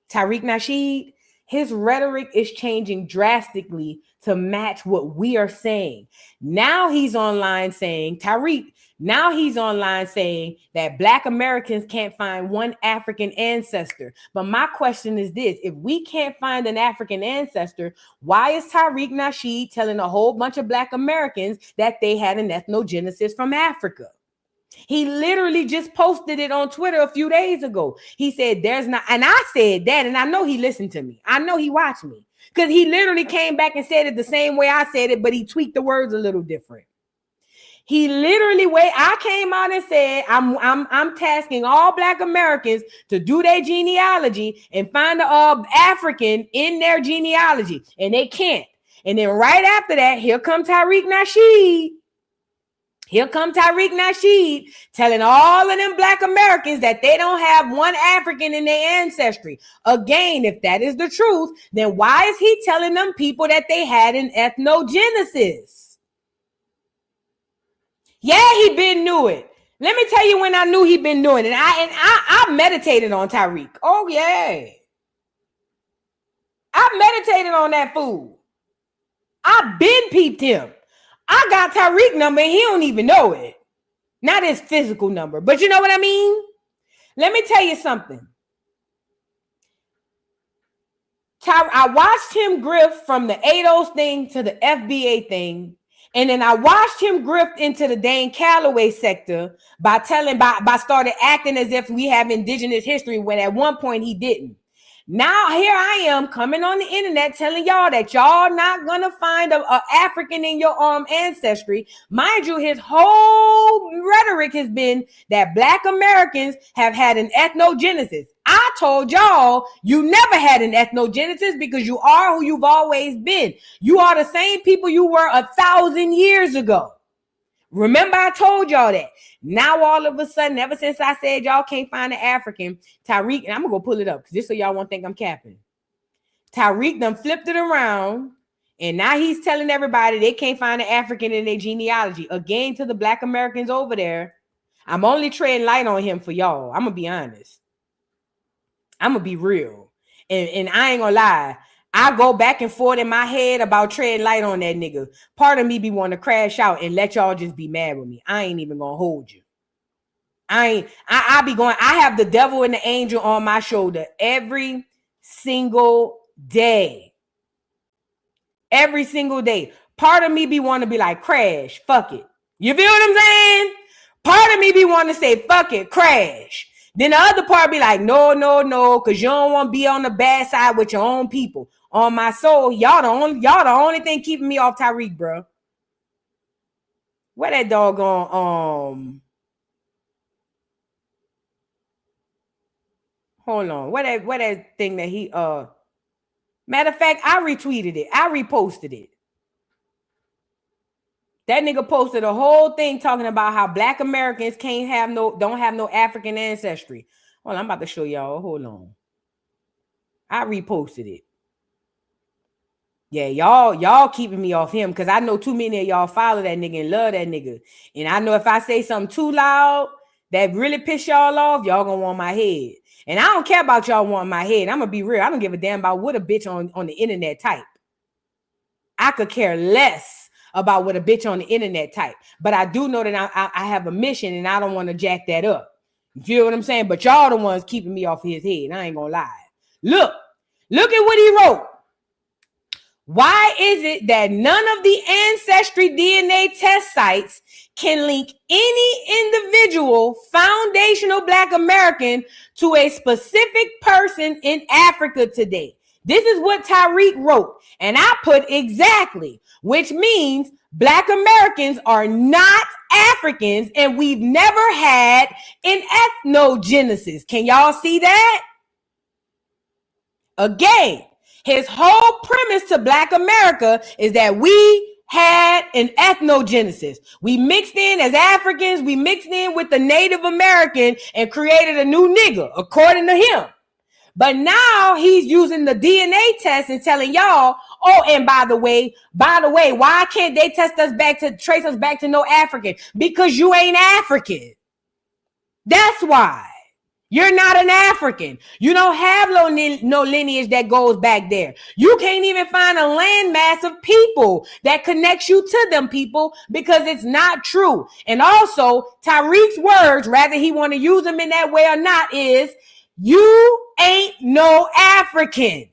Tariq Nasheed, his rhetoric is changing drastically to match what we are saying. Now he's online saying, Tariq, now he's online saying that Black Americans can't find one African ancestor. But my question is this: if we can't find an African ancestor, why is Tariq Nasheed telling a whole bunch of Black Americans that they had an ethnogenesis from Africa? He literally just posted it on Twitter a few days ago. He said there's not, and I said that, and I know he listened to me. I know he watched me because he literally came back and said it the same way I said it, but he tweaked the words a little different. He literally, I came out and said, I'm tasking all Black Americans to do their genealogy and find the African in their genealogy, and they can't. And then right after that, here come Tariq Nasheed. Here come Tariq Nasheed telling all of them Black Americans that they don't have one African in their ancestry. Again, if that is the truth, then why is he telling them people that they had an ethnogenesis? Yeah, he been knew it. Let me tell you when I knew he been doing it. And I meditated on Tariq. Oh yeah. I meditated on that fool. I been peeped him. I got Tariq number and he don't even know it. Not his physical number, but you know what I mean? Let me tell you something. I watched him grift from the ADOS thing to the FBA thing. And then I watched him grift into the Dane Calloway sector by started acting as if we have indigenous history when at one point he didn't. Now here I am coming on the internet telling y'all that y'all not gonna find a African in your ancestry. Mind you, his whole rhetoric has been that Black Americans have had an ethnogenesis. I told y'all you never had an ethnogenesis because you are who you've always been. You are the same people you were 1,000 years ago. Remember, I told y'all that. Now, all of a sudden, ever since I said y'all can't find an African, Tariq, and I'm going to go pull it up because just so y'all won't think I'm capping. Tariq done flipped it around, and now he's telling everybody they can't find an African in their genealogy. Again, to the Black Americans over there, I'm only treading light on him for y'all. I'm going to be honest. I'm going to be real. And I ain't going to lie. I go back and forth in my head about treading light on that nigga. Part of me be wanting to crash out and let y'all just be mad with me. I ain't even gonna hold you. I be going, I have the devil and the angel on my shoulder every single day. Every single day. Part of me be wanting to be like, crash, fuck it. You feel what I'm saying? Part of me be wanting to say, fuck it, crash. Then the other part be like, no, because you don't want to be on the bad side with your own people. On my soul, y'all the only thing keeping me off Tariq, bro. Where that doggone hold on. Where that thing that he matter of fact, I retweeted it. I reposted it. That nigga posted a whole thing talking about how Black Americans don't have no African ancestry. Well, I'm about to show y'all. Hold on. I reposted it. Yeah, y'all keeping me off him because I know too many of y'all follow that nigga and love that nigga. And I know if I say something too loud that really piss y'all off, y'all gonna want my head. And I don't care about y'all wanting my head. I'm gonna be real. I don't give a damn about what a bitch on the internet type. I could care less about what a bitch on the internet type. But I do know that I have a mission and I don't want to jack that up. You feel what I'm saying? But y'all the ones keeping me off his head. I ain't gonna lie. Look at what he wrote. Why is it that none of the ancestry DNA test sites can link any individual foundational Black American to a specific person in Africa today? This is what Tariq wrote, and I put exactly, which means Black Americans are not Africans, and we've never had an ethnogenesis. Can y'all see that? Again, his whole premise to Black America is that we had an ethnogenesis. We mixed in as Africans, we mixed in with the Native American and created a new nigga, according to him. But now he's using the DNA test and telling y'all, oh, and by the way, why can't they trace us back to no African? Because you ain't African. That's why. You're not an African. You don't have no lineage that goes back there. You can't even find a landmass of people that connects you to them people because it's not true. And also, Tariq's words, rather he want to use them in that way or not, is you ain't no African.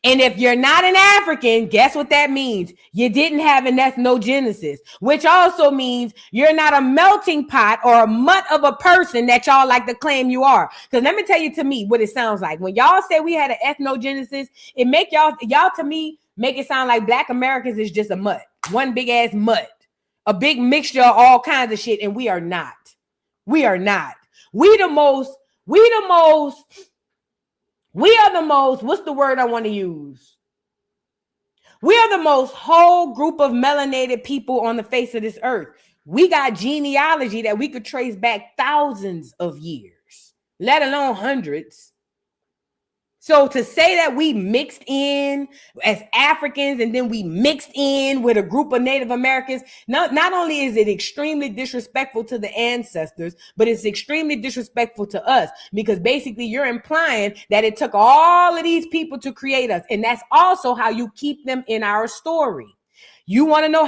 And if you're not an African, guess what that means? You didn't have an ethnogenesis, which also means you're not a melting pot or a mutt of a person that y'all like to claim you are. Because let me tell you to me what it sounds like. When y'all say we had an ethnogenesis, it make y'all to me make it sound like Black Americans is just a mutt, one big ass mutt, a big mixture of all kinds of shit. And we are not. We are not. We are the most, what's the word I want to use? We are the most whole group of melanated people on the face of this earth. We got genealogy that we could trace back thousands of years, let alone hundreds. So to say that we mixed in as Africans and then we mixed in with a group of Native Americans, not only is it extremely disrespectful to the ancestors, but it's extremely disrespectful to us because basically you're implying that it took all of these people to create us. And that's also how you keep them in our story. You want to know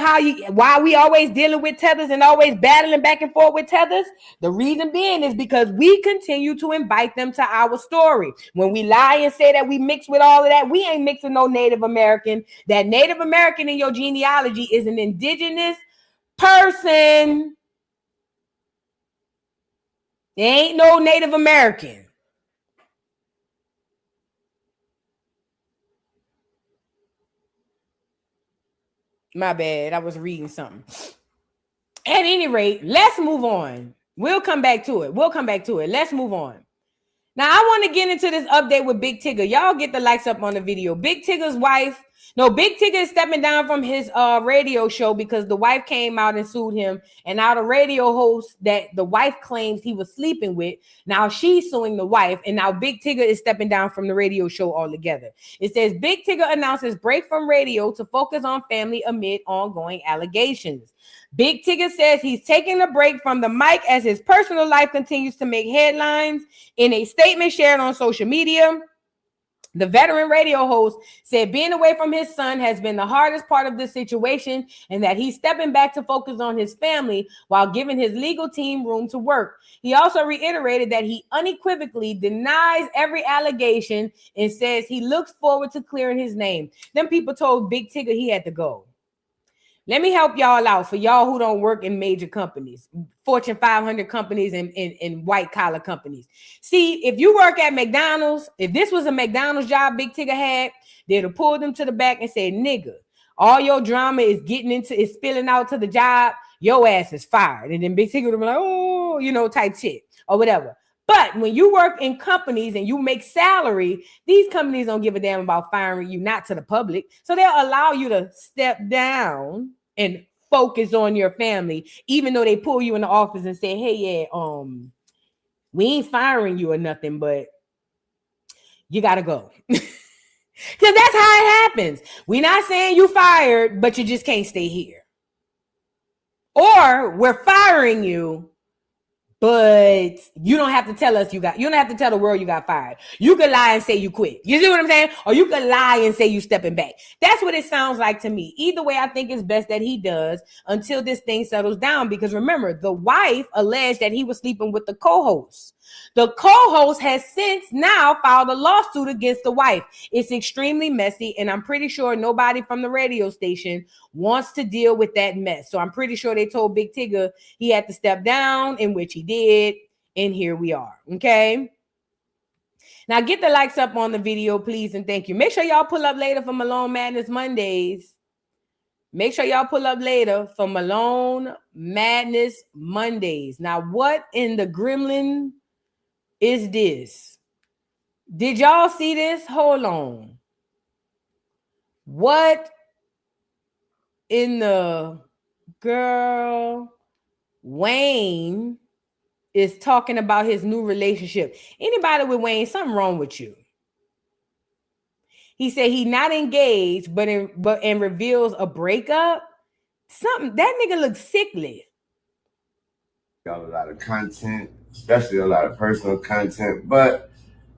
why we always dealing with tethers and always battling back and forth with tethers? The reason being is because we continue to invite them to our story. When we lie and say that we mix with all of that, we ain't mixing no Native American. That Native American in your genealogy is an indigenous person. There ain't no Native American. My bad. I was reading something. At any rate, let's move on. We'll come back to it. Let's move on. Now, I want to get into this update with Big Tigger. Y'all get the likes up on the video. Big Tigger's wife. No, Big Tigger is stepping down from his radio show because the wife came out and sued him. And now the radio host that the wife claims he was sleeping with, now she's suing the wife. And now Big Tigger is stepping down from the radio show altogether. It says Big Tigger announces break from radio to focus on family amid ongoing allegations. Big Tigger says he's taking a break from the mic as his personal life continues to make headlines. In a statement shared on social media, the veteran radio host said being away from his son has been the hardest part of this situation and that he's stepping back to focus on his family while giving his legal team room to work. He also reiterated that he unequivocally denies every allegation and says he looks forward to clearing his name. Them people told Big Tigger he had to go. Let me help y'all out for y'all who don't work in major companies, Fortune 500 companies and white collar companies. See, if you work at McDonald's, if this was a McDonald's job Big Tigger had, they'd have pulled him to the back and said, nigga, all your drama is spilling out to the job. Your ass is fired. And then Big Tigger would be like, oh, type shit or whatever. But when you work in companies and you make salary, these companies don't give a damn about firing you, not to the public. So they'll allow you to step down and focus on your family, even though they pull you in the office and say, hey, yeah, we ain't firing you or nothing, but you got to go. Because that's how it happens. We're not saying you fired, but you just can't stay here. Or we're firing you, but you don't have to tell us you don't have to tell the world you got fired. You could lie and say you quit. You see what I'm saying? Or you could lie and say you stepping back. That's what it sounds like to me. Either way, I think it's best that he does until this thing settles down. Because remember, the wife alleged that he was sleeping with the co-host. The co-host has since now filed a lawsuit against the wife. It's extremely messy, and I'm pretty sure nobody from the radio station wants to deal with that mess. So I'm pretty sure they told Big Tigger he had to step down, in which he did, and here we are, okay? Now get the likes up on the video, please, and thank you. Make sure y'all pull up later for Malone Madness Mondays. Make sure y'all pull up later for Malone Madness Mondays. Now, what in the gremlin is this? Did y'all see this? Hold on. What in the girl? Wayne is talking about his new relationship. Anybody with Wayne, something wrong with you. He said he not engaged, but reveals a breakup. Something that nigga looks sickly. Got a lot of content, especially a lot of personal content, but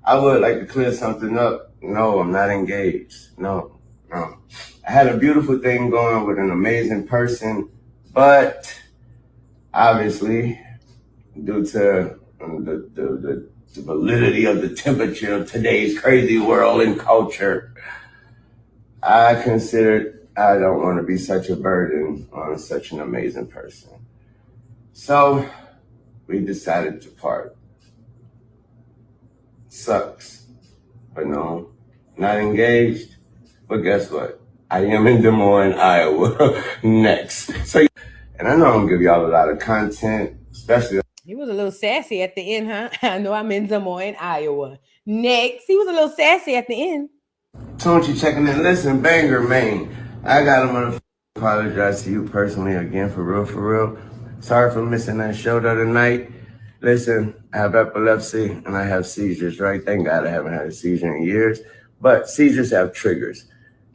I would like to clear something up. No, I'm not engaged. No. I had a beautiful thing going with an amazing person, but obviously, due to the validity of the temperature of today's crazy world and culture, I considered I don't want to be such a burden on such an amazing person. So we decided to part. Sucks, but no, not engaged. But guess what? I am in Des Moines, Iowa next. So, and I know I'm gonna give y'all a lot of content, especially. He was a little sassy at the end, huh? I know I'm in Des Moines, Iowa. Next, he was a little sassy at the end. Don't you checking in? Listen, Banger Man, I got him on the apologize to you personally again, for real. Sorry for missing that show the other night. Listen, I have epilepsy and I have seizures, right? Thank God I haven't had a seizure in years, but seizures have triggers.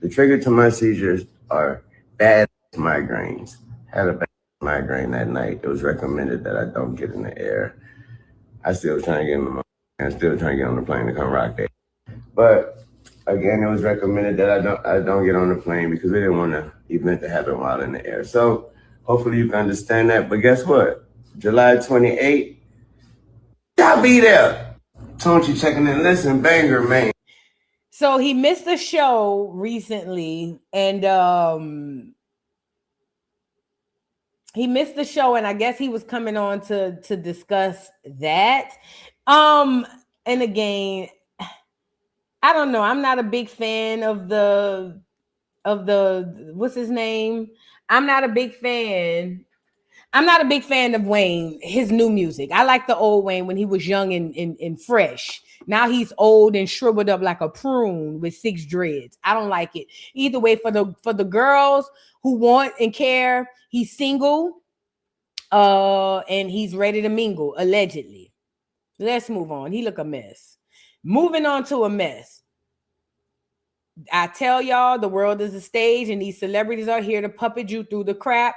The trigger to my seizures are bad migraines. Had a bad migraine that night. It was recommended that I don't get in the air. I still trying to get in the I'm still trying to get on the plane to come rock that. But again, it was recommended that I don't get on the plane because we didn't want the event to happen while in the air. So hopefully you can understand that. But guess what? July 28th, I'll be there. Don't you checking in? Listen, Banger Man. So he missed a show recently, and he missed the show, and I guess he was coming on to discuss that. And again, I don't know. I'm not a big fan of the what's his name? I'm not a big fan of Wayne, his new music. I like the old Wayne when he was young and fresh. Now he's old and shriveled up like a prune with 6 dreads. I don't like it. Either way, for the girls who want and care, he's single, and he's ready to mingle, allegedly. Let's move on. He look a mess. Moving on to a mess. I tell y'all, the world is a stage, and these celebrities are here to puppet you through the crap.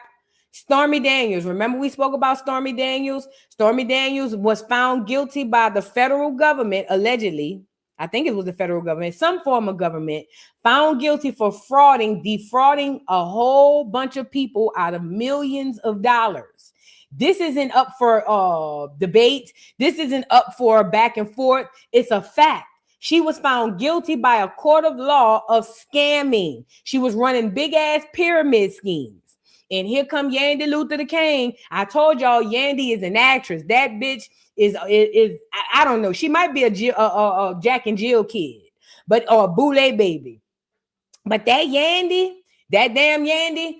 Stormy Daniels. Remember we spoke about Stormy Daniels? Stormy Daniels was found guilty by the federal government, allegedly. I think it was the federal government, some form of government, found guilty for defrauding a whole bunch of people out of millions of dollars. This isn't up for debate. This isn't up for back and forth. It's a fact. She was found guilty by a court of law of scamming. She was running big ass pyramid schemes. And here come Yandy Luther the King. I told y'all Yandy is an actress. That bitch is I don't know. She might be a Jack and Jill kid, or a Boulay baby. But that Yandy, that damn Yandy,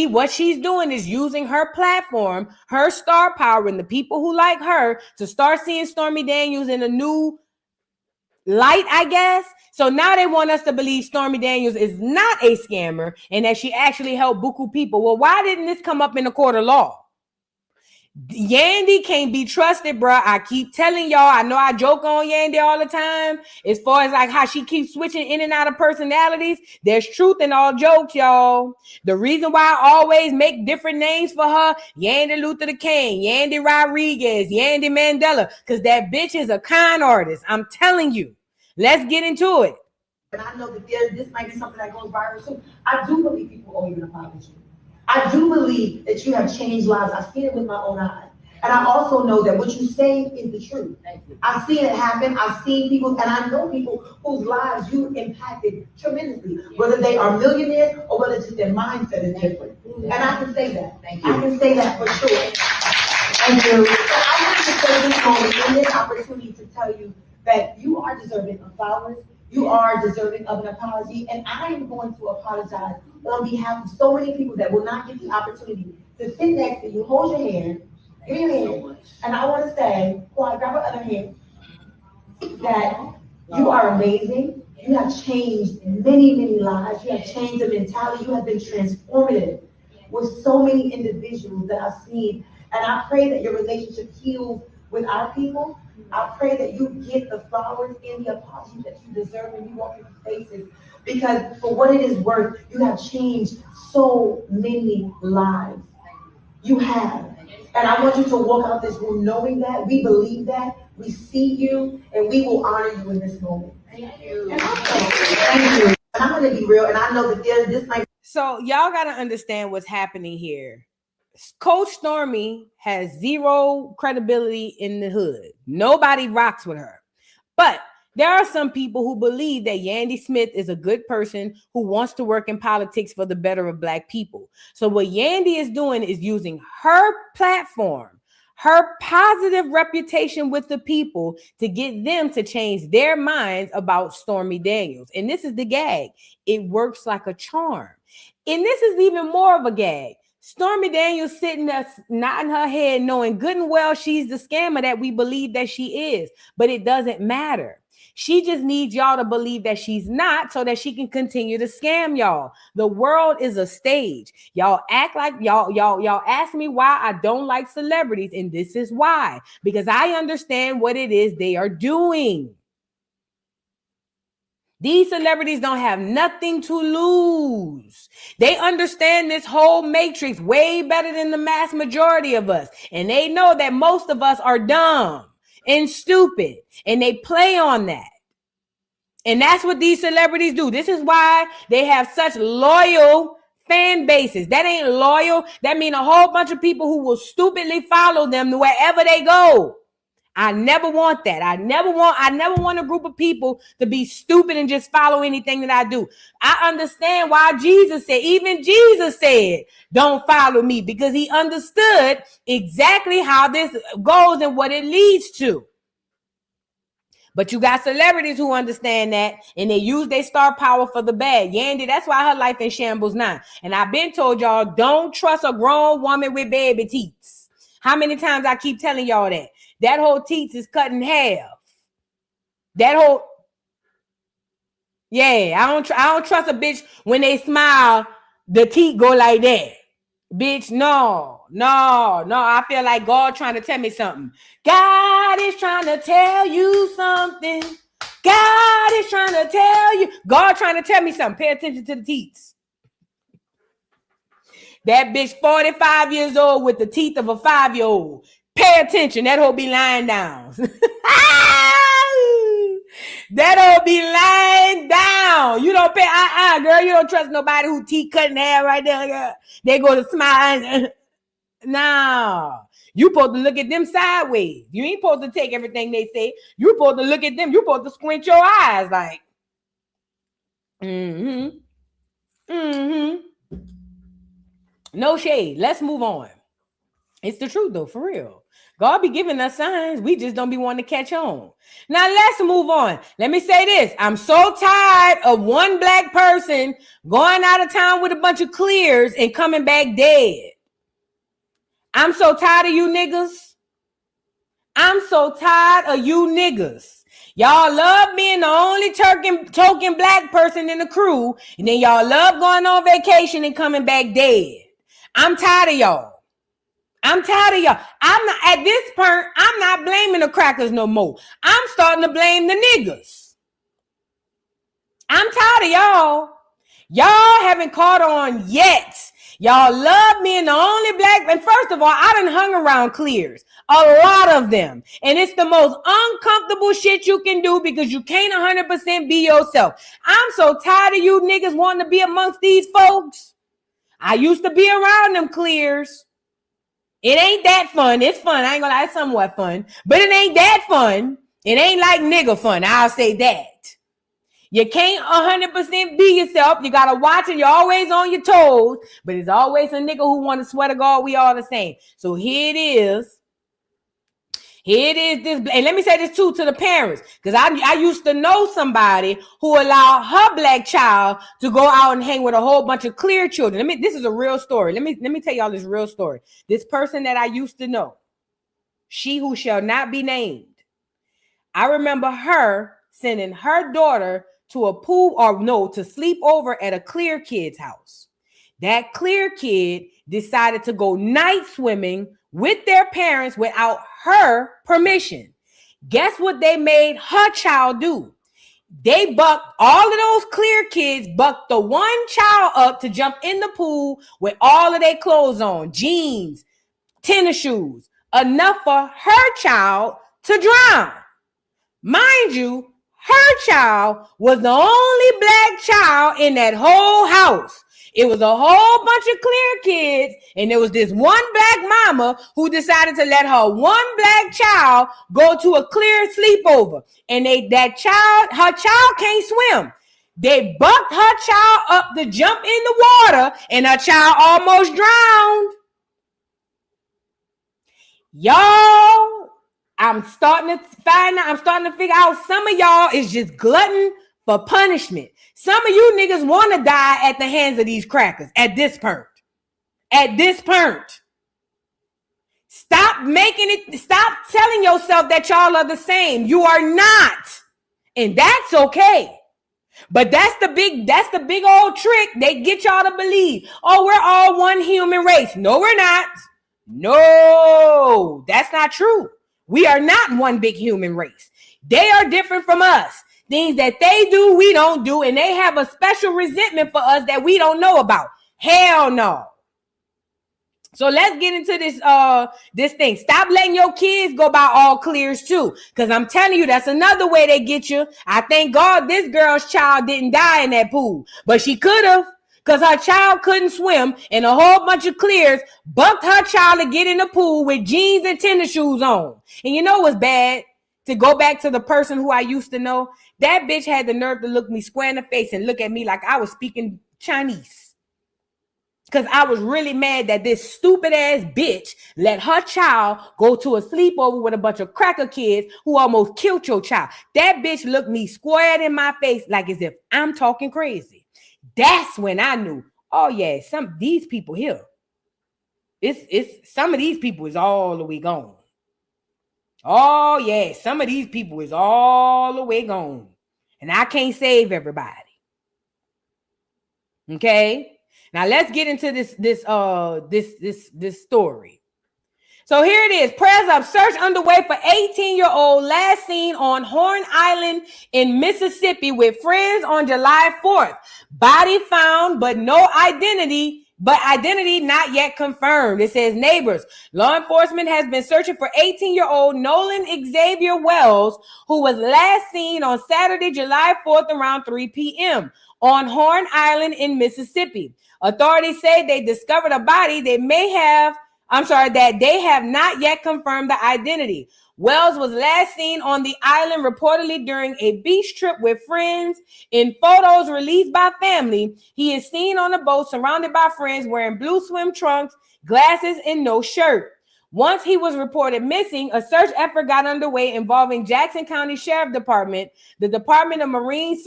what she's doing is using her platform, her star power, and the people who like her to start seeing Stormy Daniels in a new light, I guess. So now they want us to believe Stormy Daniels is not a scammer and that she actually helped buku people. Well, why didn't this come up in the court of law? Yandy can't be trusted, bro. I keep telling y'all. I know I joke on Yandy all the time. As far as like how she keeps switching in and out of personalities, there's truth in all jokes, y'all. The reason why I always make different names for her, Yandy Luther the King, Yandy Rodriguez, Yandy Mandela, because that bitch is a con artist. I'm telling you. Let's get into it. And I know that this might be something that goes viral soon. I do believe people owe you an apology. I do believe that you have changed lives. I've seen it with my own eyes. And I also know that what you say is the truth. I've seen it happen. I've seen people, and I know people whose lives you impacted tremendously, whether they are millionaires or whether just their mindset is different. And I can say that. I can say that for sure. Thank you. So I want to take this moment and this opportunity to tell you that you are deserving of flowers. You are deserving of an apology, and I am going to apologize on behalf of so many people that will not get the opportunity to sit next to you, hold your hand, give me your hand, and I want to say, while I grab her other hand, that you are amazing. You have changed many, many lives. You have changed the mentality. You have been transformative with so many individuals that I've seen, and I pray that your relationship heals with our people. I pray that you get the flowers and the apology that you deserve when you walk in spaces, because for what it is worth, you have changed so many lives. You have. And I want you to walk out this room knowing that, we believe that, we see you, and we will honor you in this moment. Thank you. Thank you. And I'm going to be real, and I know that this might. So y'all got to understand what's happening here. Coach Stormy has zero credibility in the hood. Nobody rocks with her. But there are some people who believe that Yandy Smith is a good person who wants to work in politics for the better of Black people. So what Yandy is doing is using her platform, her positive reputation with the people to get them to change their minds about Stormy Daniels. And this is the gag. It works like a charm. And this is even more of a gag. Stormy Daniels sitting there nodding her head, knowing good and well she's the scammer that we believe that she is. But it doesn't matter. She just needs y'all to believe that she's not so that she can continue to scam y'all. The world is a stage. Y'all act like y'all ask me why I don't like celebrities, and this is why. Because I understand what it is they are doing. These celebrities don't have nothing to lose. They understand this whole matrix way better than the mass majority of us. And they know that most of us are dumb and stupid. And they play on that. And that's what these celebrities do. This is why they have such loyal fan bases. That ain't loyal. That means a whole bunch of people who will stupidly follow them wherever they go. I never want that. I never want a group of people to be stupid and just follow anything that I do. I understand why even Jesus said, don't follow me, because he understood exactly how this goes and what it leads to. But you got celebrities who understand that, and they use their star power for the bad. Yandy, that's why her life in shambles now. And I've been told y'all, don't trust a grown woman with baby teeth. How many times I keep telling y'all that? That whole teeth is cut in half. I don't trust a bitch when they smile, the teeth go like that. Bitch, no. I feel like God trying to tell me something. God is trying to tell you something. God trying to tell me something. Pay attention to the teeth. That bitch 45 years old with the teeth of a 5-year-old. Pay attention. That hoe be lying down. That hoe be lying down. You don't pay, girl, you don't trust nobody who teeth cutting hair right there. Girl. They go to smile. No. You supposed to look at them sideways. You ain't supposed to take everything they say. You supposed to look at them. You supposed to squint your eyes like, No shade. Let's move on. It's the truth though, for real. God be giving us signs. We just don't be wanting to catch on. Now let's move on. Let me say this. I'm so tired of one Black person going out of town with a bunch of clears and coming back dead. I'm so tired of you niggas. Y'all love being the only token Black person in the crew, and then y'all love going on vacation and coming back dead. I'm tired of y'all. I'm tired of y'all. I'm not at this point. I'm not blaming the crackers no more. I'm starting to blame the niggas. I'm tired of y'all. Y'all haven't caught on yet. Y'all love me and the only black. And first of all, I done hung around clears. A lot of them. And it's the most uncomfortable shit you can do because you can't 100% be yourself. I'm so tired of you niggas wanting to be amongst these folks. I used to be around them clears. It ain't that fun. It's fun. I ain't gonna lie, it's somewhat fun. But it ain't that fun. It ain't like nigga fun. I'll say that. You can't 100% be yourself. You gotta watch it. You're always on your toes. But it's always a nigga who want to swear to God we all the same. So here it is. Here it is. This, and let me say this too to the parents, because I used to know somebody who allowed her black child to go out and hang with a whole bunch of clear children. This is a real story. Let me tell y'all this real story. This person that I used to know, she who shall not be named. I remember her sending her daughter to a pool to sleep over at a clear kid's house. That clear kid decided to go night swimming with their parents without her permission. Guess what they made her child do? They bucked all of those clear kids, bucked the one child up to jump in the pool with all of their clothes on, jeans, tennis shoes, enough for her child to drown. Mind you, her child was the only black child in that whole house. It was a whole bunch of clear kids, and there was this one black mama who decided to let her one black child go to a clear sleepover. And her child can't swim. They bucked her child up to jump in the water, and her child almost drowned. Y'all, I'm starting to figure out some of y'all is just glutton for punishment. Some of you niggas want to die at the hands of these crackers at this point. At this point. Stop telling yourself that y'all are the same. You are not. And that's okay. But that's the big old trick they get y'all to believe. Oh, we're all one human race. No, we're not. No, that's not true. We are not one big human race. They are different from us. Things that they do, we don't do, and they have a special resentment for us that we don't know about. Hell no. So let's get into this thing. Stop letting your kids go by all clears too, because I'm telling you, that's another way they get you. I thank God this girl's child didn't die in that pool, but she could have, because her child couldn't swim, and a whole bunch of clears bucked her child to get in the pool with jeans and tennis shoes on. And you know what's bad? To go back to the person who I used to know, that bitch had the nerve to look me square in the face and look at me like I was speaking Chinese. Because I was really mad that this stupid ass bitch let her child go to a sleepover with a bunch of cracker kids who almost killed your child. That bitch looked me squared in my face like as if I'm talking crazy. That's when I knew, oh yeah, these people here. Some of these people is all the way gone. Oh, yeah, some of these people is all the way gone. And I can't save everybody. Okay? Now let's get into this story. So here it is. Prayers up. Search underway for 18-year-old last seen on Horn Island in Mississippi with friends on July 4th. Body found, but identity not yet confirmed. It says neighbors. Law enforcement has been searching for 18-year-old Nolan Xavier Wells, who was last seen on Saturday, July 4th around 3 p.m. on Horn Island in Mississippi. Authorities say they discovered a body that they have not yet confirmed the identity. Wells was last seen on the island reportedly during a beach trip with friends. In photos released by family, he is seen on a boat surrounded by friends wearing blue swim trunks, glasses, and no shirt. Once he was reported missing, a search effort got underway involving Jackson County Sheriff Department, the Department of Marine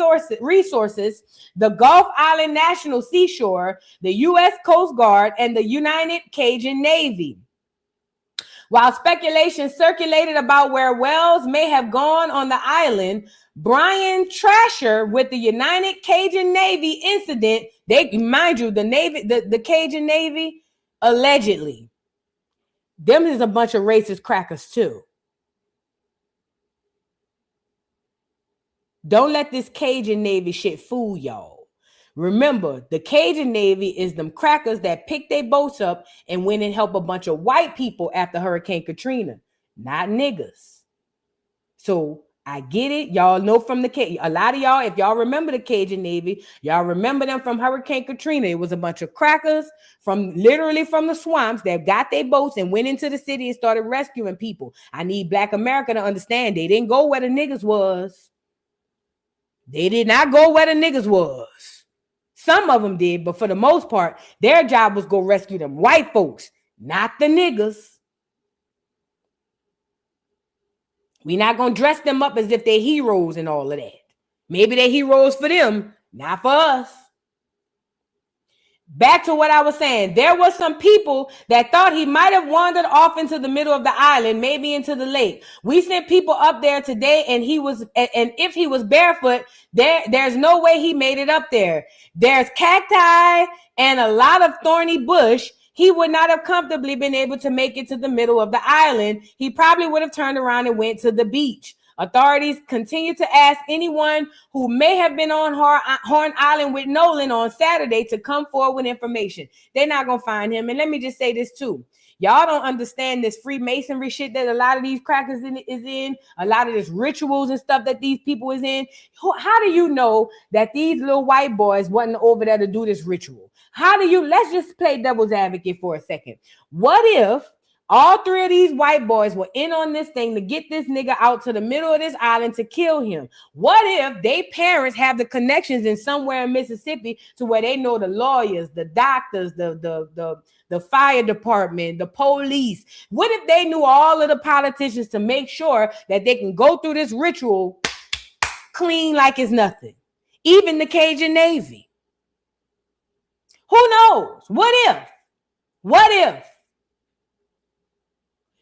Resources, the Gulf Island National Seashore, the U.S. Coast Guard, and the United Cajun Navy. While speculation circulated about where Wells may have gone on the island, Brian Trasher with the United Cajun Navy incident, the Cajun Navy allegedly Them is a bunch of racist crackers too. Don't let this Cajun Navy shit fool y'all. Remember, the Cajun Navy is them crackers that picked their boats up and went and helped a bunch of white people after Hurricane Katrina, not niggas. So I get it. Y'all know from a lot of y'all, if y'all remember the Cajun Navy, y'all remember them from Hurricane Katrina. It was a bunch of crackers literally from the swamps that got their boats and went into the city and started rescuing people. I need Black America to understand they didn't go where the niggas was. They did not go where the niggas was. Some of them did, but for the most part, their job was go rescue them white folks, not the niggas. We're not going to dress them up as if they're heroes and all of that. Maybe they're heroes for them, not for us. Back to what I was saying. There were some people that thought he might have wandered off into the middle of the island, maybe into the lake. We sent people up there today, and if he was barefoot, there's no way he made it up there. There's cacti and a lot of thorny bush. He would not have comfortably been able to make it to the middle of the island. He probably would have turned around and went to the beach. Authorities continue to ask anyone who may have been on Horn Island with Nolan on Saturday to come forward with information. They're not going to find him. And let me just say this too. Y'all don't understand this Freemasonry shit that a lot of these crackers is in, a lot of this rituals and stuff that these people is in. How do you know that these little white boys wasn't over there to do this ritual? Let's just play devil's advocate for a second. What if all three of these white boys were in on this thing to get this nigga out to the middle of this island to kill him? What if they parents have the connections in somewhere in Mississippi to where they know the lawyers, the doctors, the fire department, the police? What if they knew all of the politicians to make sure that they can go through this ritual clean like it's nothing? Even the Cajun Navy. Who knows? What if?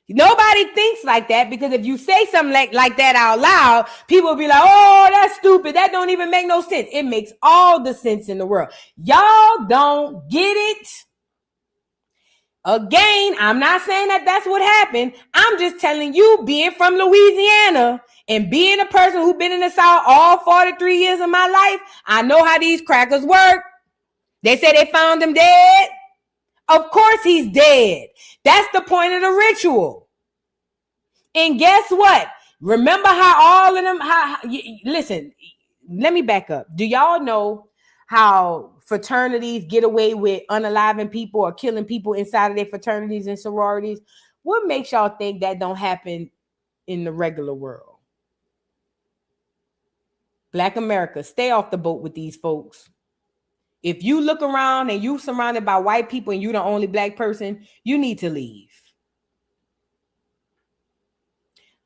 Nobody thinks like that, because if you say something like that out loud, people will be like, oh, that's stupid. That don't even make no sense. It makes all the sense in the world. Y'all don't get it. Again, I'm not saying that that's what happened. I'm just telling you, being from Louisiana and being a person who's been in the South all 43 years of my life, I know how these crackers work. They say they found him dead. Of course he's dead. That's the point of the ritual. And guess what? Remember how all of them, listen, let me back up. Do y'all know how fraternities get away with unaliving people or killing people inside of their fraternities and sororities? What makes y'all think that don't happen in the regular world? Black America, stay off the boat with these folks. If you look around and you surrounded by white people and you're the only black person, you need to leave.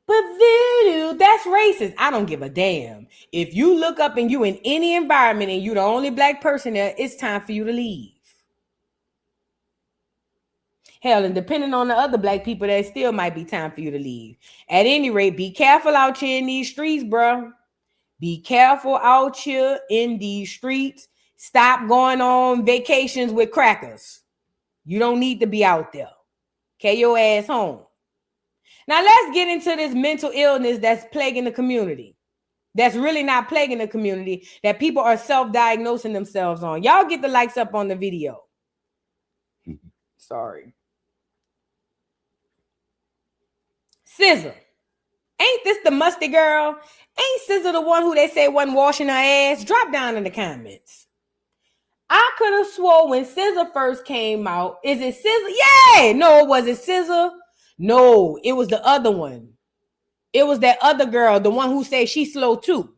But voodoo, that's racist. I don't give a damn. If you look up and you in any environment and you're the only black person there, it's time for you to leave. Hell, and depending on the other black people, there still might be time for you to leave. At any rate, be careful out here in these streets, bro. Be careful out here in these streets. Stop going on vacations with crackers. You don't need to be out there. Carry your ass home. Now let's get into this mental illness that's plaguing the community. That's really not plaguing the community, that people are self-diagnosing themselves on. Y'all get the likes up on the video. Sorry. SZA. Ain't this the musty girl? Ain't SZA the one who they say wasn't washing her ass? Drop down in the comments. I could have swore when SZA first came out, is it SZA? Yeah! No, was it SZA? No, it was the other one. It was that other girl, the one who said she's slow too.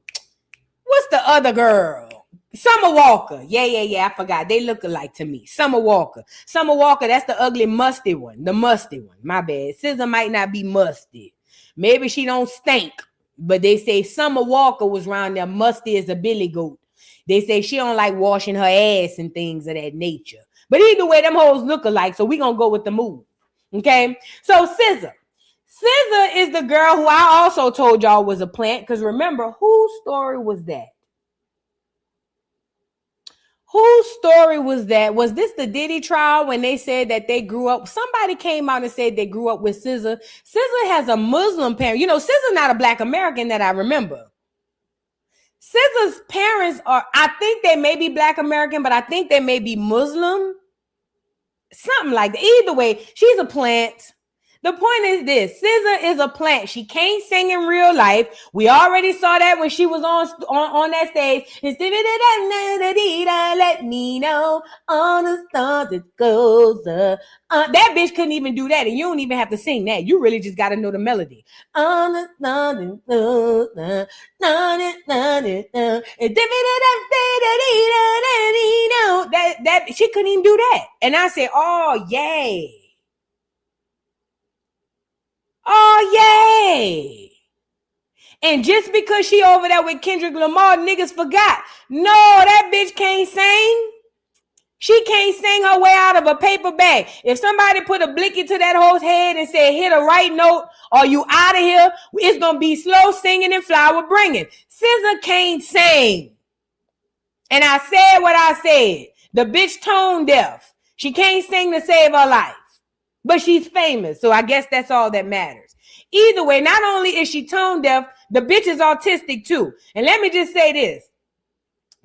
What's the other girl? Summer Walker. Yeah, I forgot. They look alike to me. Summer Walker, that's the ugly, musty one. The musty one. My bad. SZA might not be musty. Maybe she don't stink. But they say Summer Walker was around there musty as a billy goat. They say she don't like washing her ass and things of that nature. But either way, them hoes look alike. So we going to go with the move. Okay, so SZA is the girl who I also told y'all was a plant, because remember, whose story was that? Whose story was that? Was this the Diddy trial when they said that they grew up? Somebody came out and said they grew up with SZA. SZA has a Muslim parent. You know, SZA's not a Black American that I remember. SZA's parents are, I think they may be Black American, but I think they may be Muslim. Something like that. Either way, she's a plant. The point is this: SZA is a plant. She can't sing in real life. We already saw that when she was on that stage. Let me know on the stars it goes. That bitch couldn't even do that, and you don't even have to sing that. You really just got to know the melody. On the stars it goes. That she couldn't even do that, and I said, "Oh yay." Oh, yay. And just because she over there with Kendrick Lamar, niggas forgot. No, that bitch can't sing. She can't sing her way out of a paper bag. If somebody put a blicky to that hoe's head and said, hit a right note or you out of here, it's going to be slow singing and flower bringing. SZA can't sing. And I said what I said. The bitch tone deaf. She can't sing to save her life. But she's famous, so I guess that's all that matters. Either way, not only is she tone deaf, the bitch is autistic too. And let me just say this.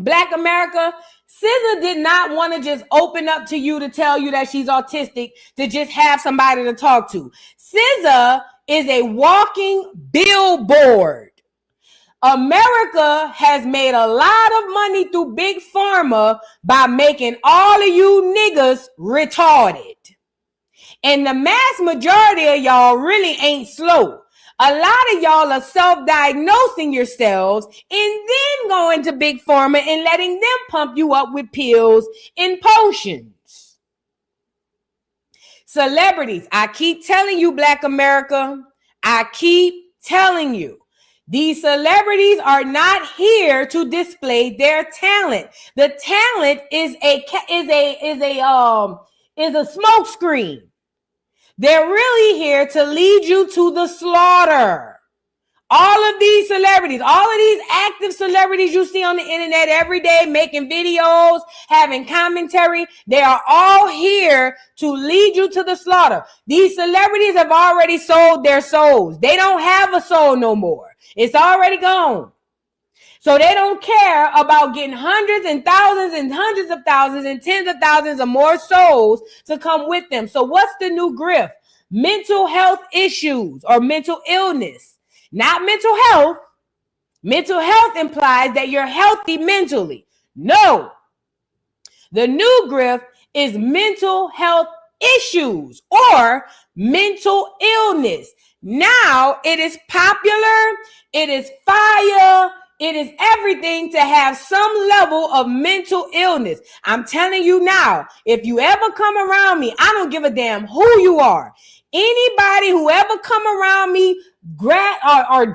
Black America, SZA did not want to just open up to you to tell you that she's autistic, to just have somebody to talk to. SZA is a walking billboard. America has made a lot of money through Big Pharma by making all of you niggas retarded. And the mass majority of y'all really ain't slow. A lot of y'all are self-diagnosing yourselves and then going to Big Pharma and letting them pump you up with pills and potions. Celebrities, I keep telling you, Black America, I keep telling you, these celebrities are not here to display their talent. The talent is a smoke screen. They're really here to lead you to the slaughter. All of these celebrities, all of these active celebrities you see on the internet every day, making videos, having commentary, they are all here to lead you to the slaughter. These celebrities have already sold their souls. They don't have a soul no more. It's already gone. So they don't care about getting hundreds and thousands and hundreds of thousands and tens of thousands of more souls to come with them. So what's the new grift? Mental health issues or mental illness. Not mental health. Mental health implies that you're healthy mentally. No. The new grift is mental health issues or mental illness. Now it is popular. It is fire. It is everything to have some level of mental illness. I'm telling you now, if you ever come around me, I don't give a damn who you are. Anybody who ever come around me or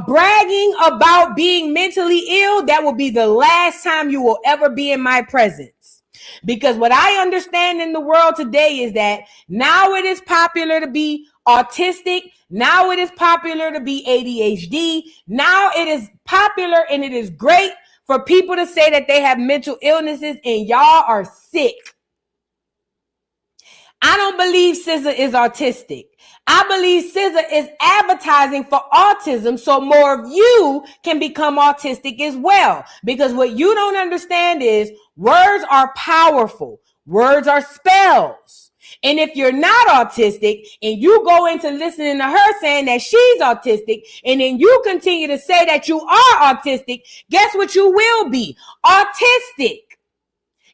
bragging about being mentally ill, that will be the last time you will ever be in my presence. Because what I understand in the world today is that now it is popular to be autistic. Now it is popular to be ADHD. Now it is popular and it is great for people to say that they have mental illnesses, and y'all are sick. I don't believe SZA is autistic. I believe SZA is advertising for autism so more of you can become autistic as well. Because what you don't understand is words are powerful. Words are spells. And if you're not autistic and you go into listening to her saying that she's autistic, and then you continue to say that you are autistic, guess what you will be? Autistic.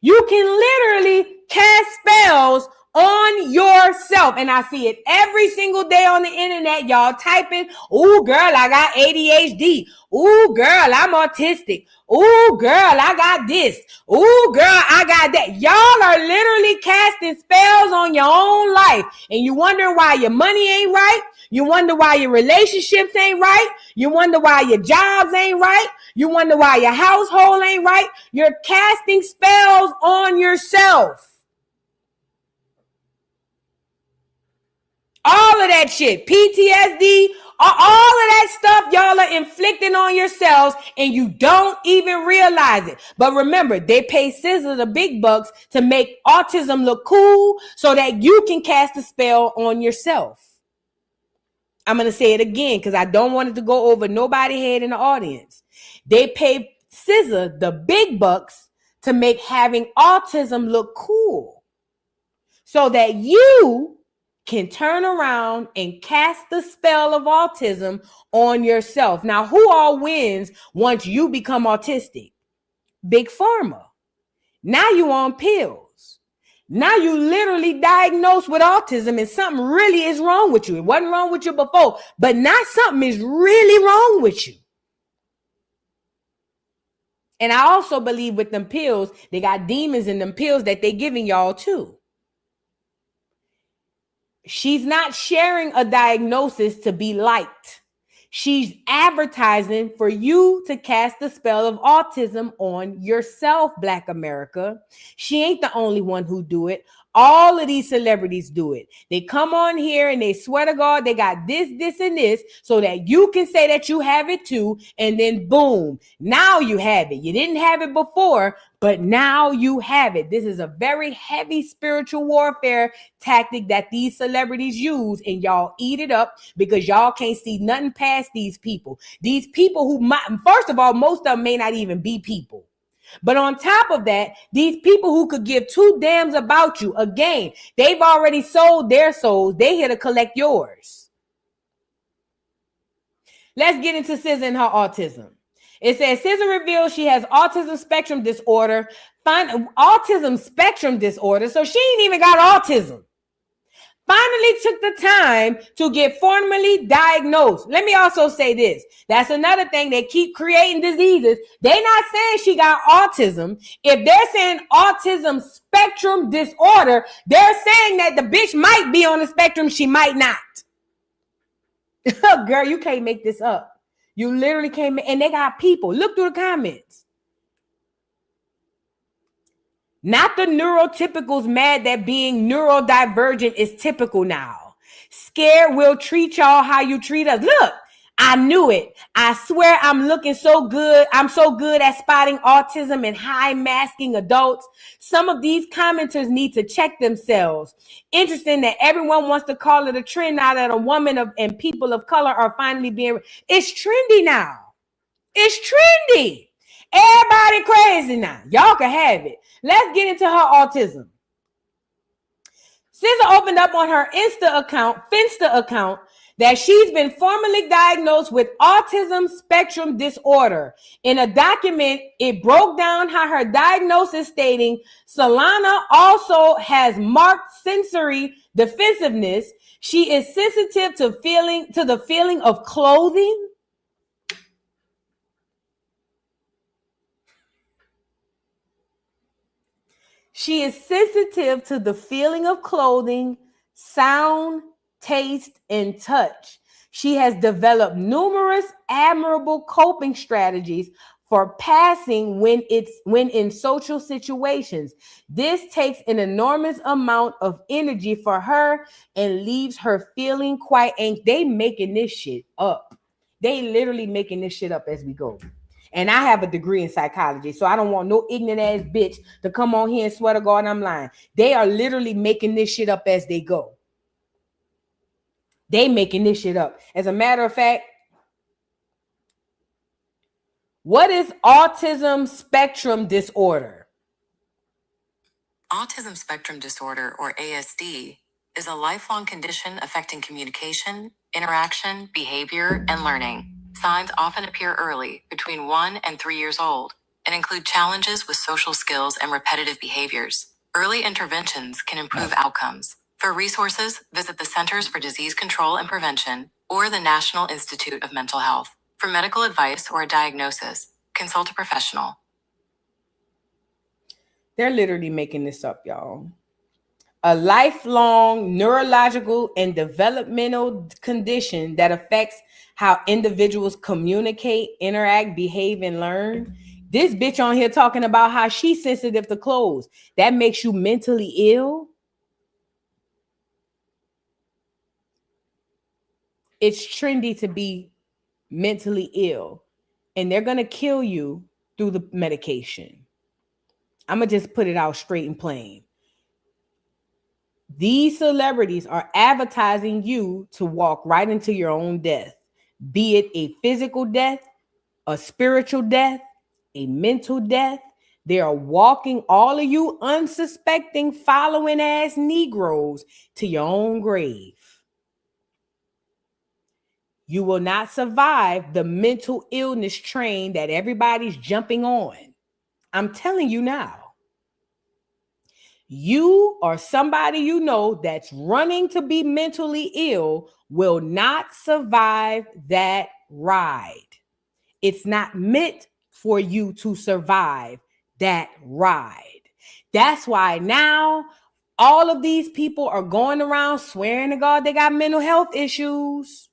You can literally cast spells on yourself. And I see it every single day on the internet. Y'all typing, "Ooh, girl, I got ADHD. Ooh, girl, I'm autistic. Ooh, girl, I got this. Ooh, girl, I got that." Y'all are literally casting spells on your own life. And you wonder why your money ain't right. You wonder why your relationships ain't right. You wonder why your jobs ain't right. You wonder why your household ain't right. You're casting spells on yourself. All of that shit, PTSD, all of that stuff y'all are inflicting on yourselves and you don't even realize it. But remember, they pay SZA the big bucks to make autism look cool so that you can cast a spell on yourself. I'm going to say it again because I don't want it to go over nobody's head in the audience. They pay SZA the big bucks to make having autism look cool so that you can turn around and cast the spell of autism on yourself. Now, who all wins once you become autistic? Big Pharma. Now you on pills. Now you literally diagnosed with autism and something really is wrong with you. It wasn't wrong with you before, but now something is really wrong with you. And I also believe with them pills, they got demons in them pills that they giving y'all too. She's not sharing a diagnosis to be liked. She's advertising for you to cast the spell of autism on yourself, Black America. She ain't the only one who do it. All of these celebrities do it. They come on here and they swear to God they got this, this, and this so that you can say that you have it too. And then boom, now you have it. You didn't have it before, but now you have it. This is a very heavy spiritual warfare tactic that these celebrities use, and y'all eat it up because y'all can't see nothing past these people. These people who might, first of all, most of them may not even be people. But on top of that, these people who could give two damns about you, again, they've already sold their souls. They here to collect yours. Let's get into SZA and her autism. It says SZA reveals she has autism spectrum disorder. Autism spectrum disorder. So she ain't even got autism. Finally took the time to get formally diagnosed. Let me also say this. That's another thing. They keep creating diseases. They're not saying she got autism. If they're saying autism spectrum disorder, they're saying that the bitch might be on the spectrum. She might not. Girl, you can't make this up. You literally can't make, and they got people. Look through the comments. Not the neurotypicals mad that being neurodivergent is typical now. Scared we'll treat y'all how you treat us. Look, I knew it. I swear I'm looking so good. I'm so good at spotting autism and high masking adults. Some of these commenters need to check themselves. Interesting that everyone wants to call it a trend now that a woman and people of color are finally being. It's trendy now. It's trendy. Everybody crazy now. Y'all can have it. Let's get into her autism. SZA opened up on her Finsta account, that she's been formally diagnosed with autism spectrum disorder. In a document, it broke down how her diagnosis stating Solana also has marked sensory defensiveness. She is sensitive to the feeling of clothing. She is sensitive to the feeling of clothing, sound, taste, and touch. She has developed numerous admirable coping strategies for passing when in social situations. This takes an enormous amount of energy for her and leaves her feeling quite anxious. They making this shit up. They literally making this shit up as we go. And I have a degree in psychology, so I don't want no ignorant ass bitch to come on here and swear to God I'm lying. They are literally making this shit up as they go. They making this shit up. As a matter of fact, what is autism spectrum disorder? Autism spectrum disorder, or ASD, is a lifelong condition affecting communication, interaction, behavior, and learning. Signs often appear early, between 1 and 3 years old, and include challenges with social skills and repetitive behaviors. Early interventions can improve outcomes. For resources, visit the Centers for Disease Control and Prevention or the National Institute of Mental Health. For medical advice or a diagnosis, consult a professional. They're literally making this up, y'all. A lifelong neurological and developmental condition that affects how individuals communicate, interact, behave, and learn. This bitch on here talking about how she's sensitive to clothes. That makes you mentally ill. It's trendy to be mentally ill, and they're going to kill you through the medication. I'm going to just put it out straight and plain. These celebrities are advertising you to walk right into your own death, be it a physical death, a spiritual death, a mental death. They are walking all of you unsuspecting, following ass Negroes to your own grave. You will not survive the mental illness train that everybody's jumping on. I'm telling you now. You or somebody you know that's running to be mentally ill will not survive that ride. It's not meant for you to survive that ride. That's why now all of these people are going around swearing to God they got mental health issues.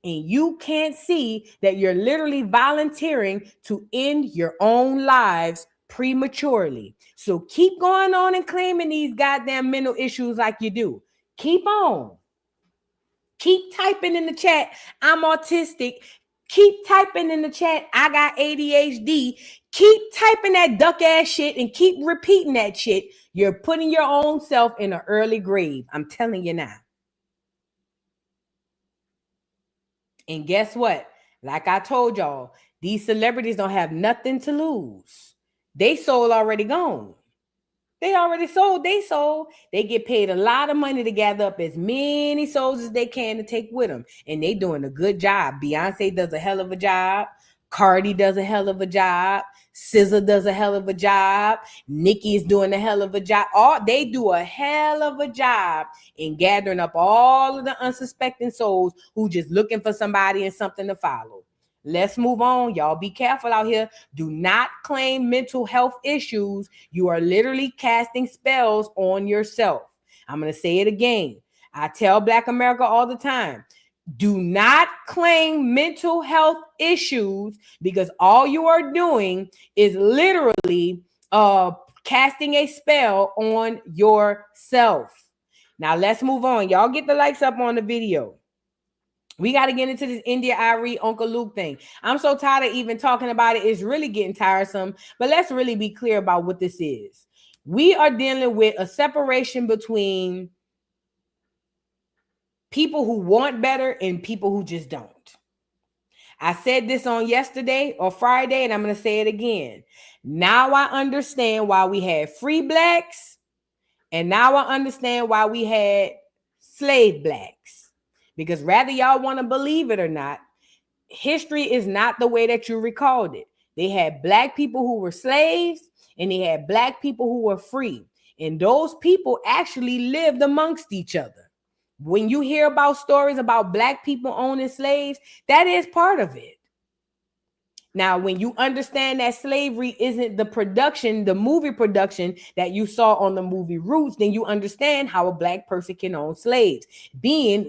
And you can't see that you're literally volunteering to end your own lives prematurely. So keep going on and claiming these goddamn mental issues like you do. Keep on. Keep typing in the chat, I'm autistic. Keep typing in the chat, I got ADHD. Keep typing that duck ass shit and keep repeating that shit. You're putting your own self in an early grave. I'm telling you now. And guess what? Like I told y'all, these celebrities don't have nothing to lose. They soul already gone. They already sold. They sold. They get paid a lot of money to gather up as many souls as they can to take with them. And they doing a good job. Beyonce does a hell of a job. Cardi does a hell of a job. SZA does a hell of a job. Nicki is doing a hell of a job. They do a hell of a job in gathering up all of the unsuspecting souls who just looking for somebody and something to follow. Let's move on. Y'all be careful out here. Do not claim mental health issues. You are literally casting spells on yourself. I'm going to say it again. I tell Black America all the time. Do not claim mental health issues because all you are doing is literally casting a spell on yourself. Now let's move on. Y'all get the likes up on the video. We got to get into this India Arie Uncle Luke thing. I'm so tired of even talking about it. It's really getting tiresome. But let's really be clear about what this is. We are dealing with a separation between people who want better and people who just don't. I said this on yesterday or Friday, and I'm going to say it again. Now I understand why we had free blacks, and now I understand why we had slave blacks. Because whether y'all want to believe it or not, history is not the way that you recalled it. They had black people who were slaves, and they had black people who were free. And those people actually lived amongst each other. When you hear about stories about black people owning slaves, that is part of it. Now, when you understand that slavery isn't the production, the movie production that you saw on the movie Roots, then you understand how a black person can own slaves.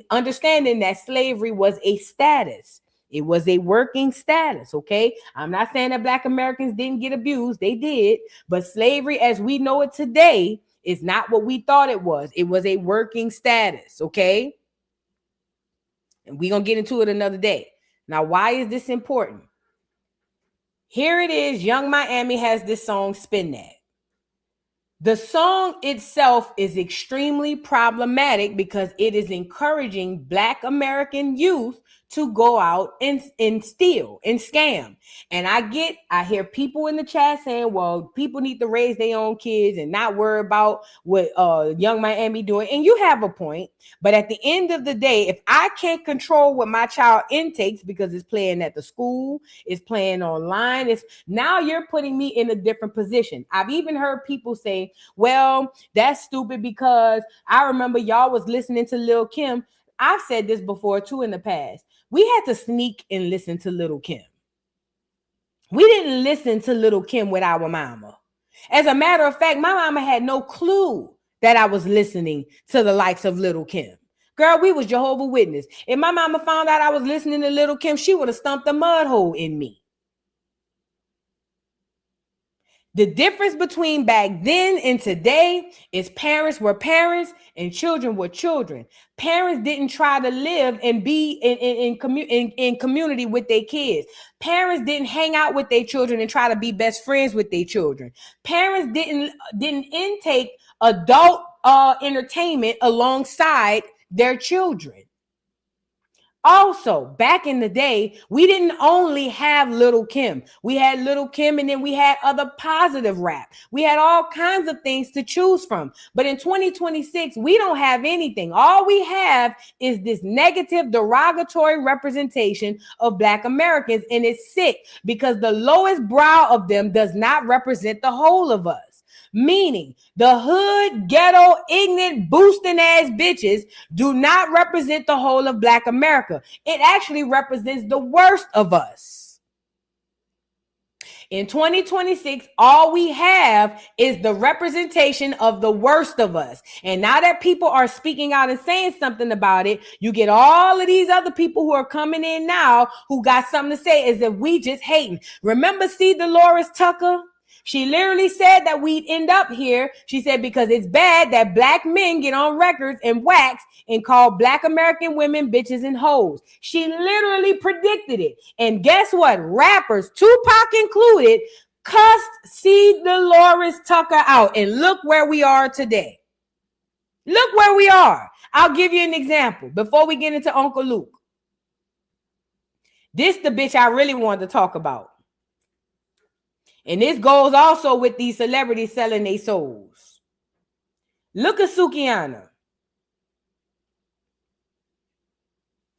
Understanding that slavery was a status. It was a working status, okay? I'm not saying that black Americans didn't get abused. They did. But slavery as we know it today is not what we thought it was. It was a working status, okay? And we're going to get into it another day. Now, why is this important? Here it is. Young Miami has this song, Spin That. The song itself is extremely problematic because it is encouraging Black American youth to go out and steal and scam. And I hear people in the chat saying, well, people need to raise their own kids and not worry about what Young Miami doing. And you have a point. But at the end of the day, if I can't control what my child intakes because it's playing at the school, it's playing online, now you're putting me in a different position. I've even heard people say, well, that's stupid because I remember y'all was listening to Lil' Kim. I've said this before too in the past. We had to sneak and listen to Lil' Kim. We didn't listen to Lil' Kim with our mama. As a matter of fact, my mama had no clue that I was listening to the likes of Lil' Kim. Girl, we was Jehovah's Witness. If my mama found out I was listening to Lil' Kim, she would have stumped a mud hole in me. The difference between back then and today is parents were parents and children were children. Parents didn't try to live and be in community with their kids. Parents didn't hang out with their children and try to be best friends with their children. Parents didn't intake adult entertainment alongside their children. Also, back in the day, we didn't only have Little Kim. We had Little Kim, and then we had other positive rap. We had all kinds of things to choose from. But in 2026, we don't have anything. All we have is this negative, derogatory representation of Black Americans, and it's sick because the lowest brow of them does not represent the whole of us. Meaning the hood, ghetto, ignorant, boosting ass bitches do not represent the whole of Black America. It actually represents the worst of us. In 2026, all we have is the representation of the worst of us. And now that people are speaking out and saying something about it, you get all of these other people who are coming in now who got something to say as if we just hating. Remember C. Dolores Tucker? She literally said that we'd end up here. She said, because it's bad that Black men get on records and wax and call Black American women bitches and hoes. She literally predicted it. And guess what? Rappers, Tupac included, cussed C. Dolores Tucker out. And look where we are today. Look where we are. I'll give you an example before we get into Uncle Luke. This the bitch I really wanted to talk about. And this goes also with these celebrities selling their souls. Look at Sukianna.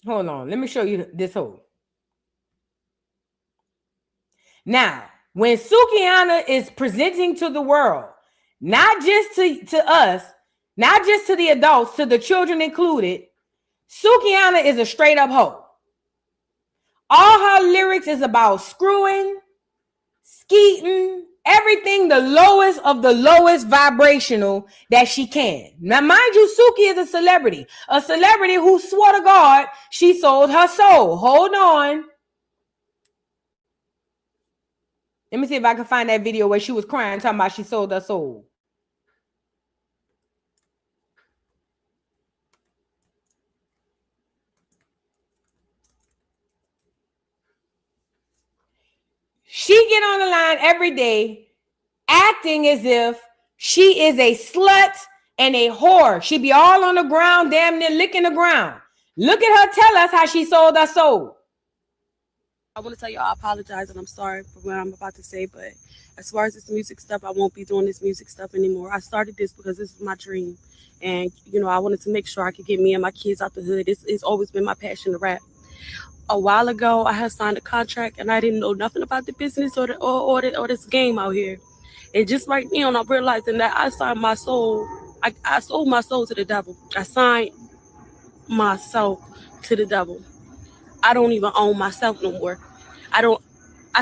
Hold on. Let me show you this hoe. Now, when Sukianna is presenting to the world, not just to us, not just to the adults, to the children included, Sukianna is a straight up hoe. All her lyrics is about screwing, skeeting, everything the lowest of the lowest vibrational that she can. Now, mind you, Suki is a celebrity who swore to God she sold her soul. Hold on. Let me see if I can find that video where she was crying, talking about she sold her soul. She get on the line every day acting as if she is a slut and a whore. She be all on the ground, damn near licking the ground. Look at her tell us how she sold her soul. I want to tell you I apologize and I'm sorry for what I'm about to say, but as far as this music stuff, I won't be doing this music stuff anymore. I started this because this is my dream. And, you know, I wanted to make sure I could get me and my kids out the hood. It's always been my passion to rap. A while ago, I had signed a contract and I didn't know nothing about the business or this game out here. And just right now, I'm realizing that I signed my soul. I sold my soul to the devil. I signed myself to the devil. I don't even own myself no more. I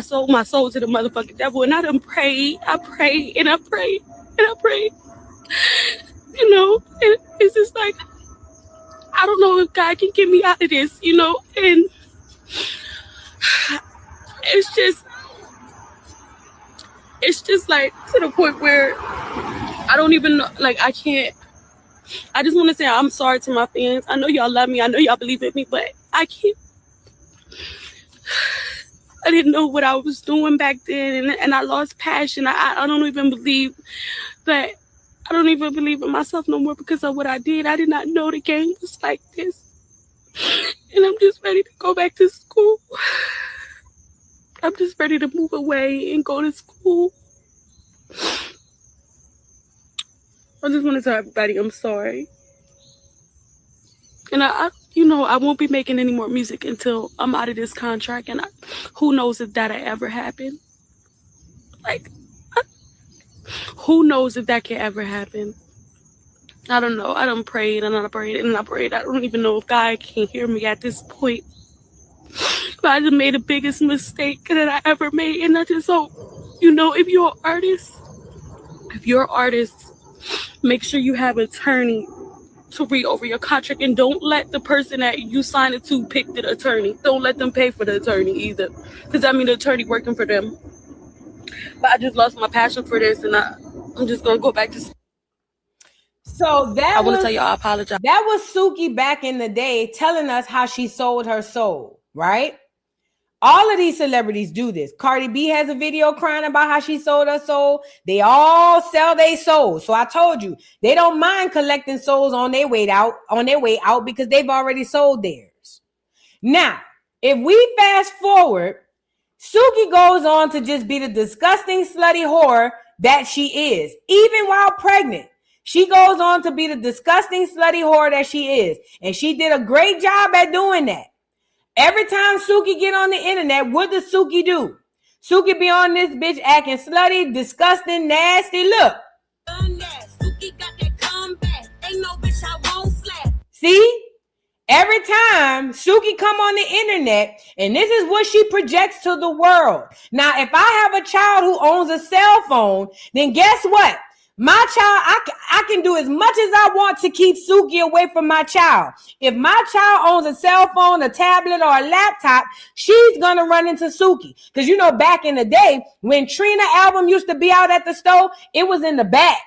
sold my soul to the motherfucking devil, and I done prayed. I prayed and I prayed and I prayed. You know, and it's just like, I don't know if God can get me out of this, you know, and it's just like to the point where I don't even know, like I can't. I just want to say I'm sorry to my fans. I know y'all love me. I know y'all believe in me, but I can't. I didn't know what I was doing back then, and I lost passion. I don't even believe that. I don't even believe in myself no more because of what I did. I did not know the game was like this. And I'm just ready to go back to school. I'm just ready to move away and go to school. I just want to tell everybody I'm sorry. And I won't be making any more music until I'm out of this contract. And who knows if that'll ever happen. Like, who knows if that can ever happen? I don't know. I done prayed and I prayed and I prayed. I don't even know if God can hear me at this point. But I just made the biggest mistake that I ever made. And I just hope, you know, if you're an artist, make sure you have an attorney to read over your contract, and don't let the person that you signed it to pick the attorney. Don't let them pay for the attorney either, because I mean the attorney working for them. But I just lost my passion for this, and I'm just gonna go back to. So I want to tell y'all I apologize. That was Suki back in the day telling us how she sold her soul, right? All of these celebrities do this. Cardi B has a video crying about how she sold her soul. They all sell their souls. So I told you, they don't mind collecting souls on their way out, because they've already sold theirs. Now, if we fast forward, Suki goes on to just be the disgusting, slutty whore that she is, even while pregnant. She goes on to be the disgusting, slutty whore that she is. And she did a great job at doing that. Every time Suki get on the internet, what does Suki do? Suki be on this bitch acting slutty, disgusting, nasty. Look. Suki got that comeback. Ain't no bitch I won't slap. See? Every time Suki come on the internet, and this is what she projects to the world. Now, if I have a child who owns a cell phone, then guess what? My child, I can do as much as I want to keep Suki away from my child. If my child owns a cell phone, a tablet, or a laptop, she's going to run into Suki. Because, you know, back in the day, when Trina album used to be out at the store, it was in the back.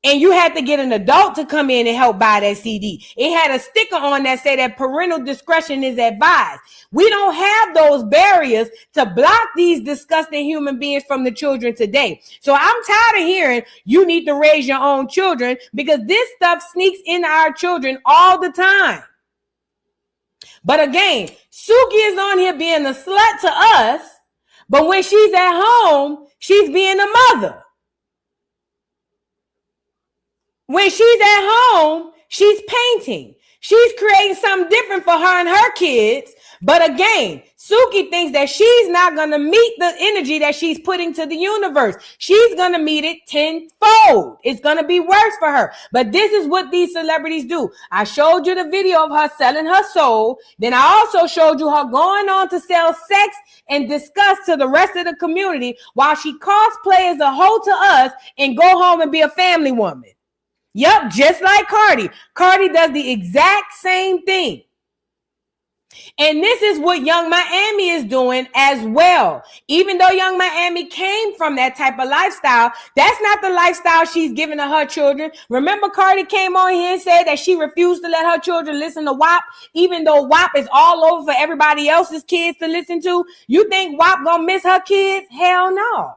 And you had to get an adult to come in and help buy that CD. It had a sticker on that said that parental discretion is advised. We don't have those barriers to block these disgusting human beings from the children today. So I'm tired of hearing you need to raise your own children, because this stuff sneaks in our children all the time. But again, Suki is on here being a slut to us, but when she's at home, she's being a mother. When she's at home, she's painting. She's creating something different for her and her kids. But again, Suki thinks that she's not going to meet the energy that she's putting to the universe. She's going to meet it tenfold. It's going to be worse for her. But this is what these celebrities do. I showed you the video of her selling her soul. Then I also showed you her going on to sell sex and disgust to the rest of the community while she cosplays a hoe to us and go home and be a family woman. Yep, just like Cardi. Cardi does the exact same thing. And this is what Young Miami is doing as well. Even though Young Miami came from that type of lifestyle, that's not the lifestyle she's giving to her children. Remember, Cardi came on here and said that she refused to let her children listen to WAP, even though WAP is all over for everybody else's kids to listen to. You think WAP gonna miss her kids? Hell no.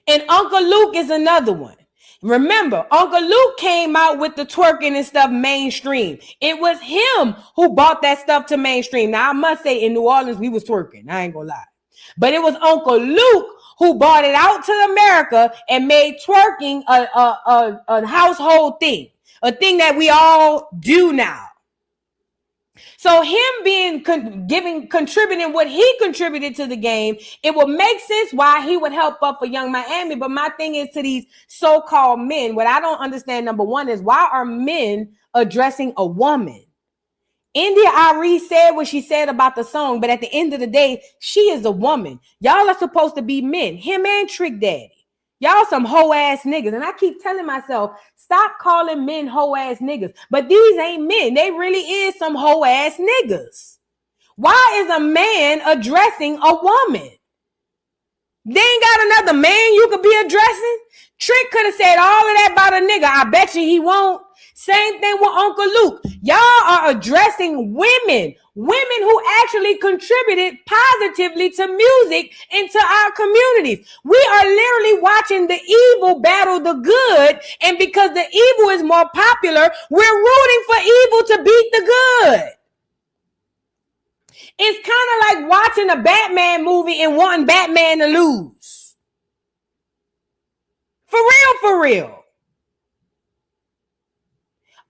And Uncle Luke is another one. Remember, Uncle Luke came out with the twerking and stuff mainstream. It was him who brought that stuff to mainstream. Now, I must say, in New Orleans, we was twerking. I ain't gonna lie. But it was Uncle Luke who brought it out to America and made twerking a household thing. A thing that we all do now. So him being contributing what he contributed to the game, it would make sense why he would help up for Young Miami. But my thing is to these so-called men, what I don't understand, number one, is why are men addressing a woman? India Arie said what she said about the song, but at the end of the day, she is a woman. Y'all are supposed to be men, him and Trick Daddy. Y'all some hoe-ass niggas. And I keep telling myself, stop calling men hoe-ass niggas. But these ain't men. They really is some hoe-ass niggas. Why is a man addressing a woman? They ain't got another man you could be addressing? Trick could have said all of that about a nigga. I bet you he won't. Same thing with Uncle Luke. Y'all are addressing women who actually contributed positively to music and to our communities. We are literally watching the evil battle the good, and because the evil is more popular, we're rooting for evil to beat the good. It's kind of like watching a Batman movie and wanting Batman to lose. For real, for real.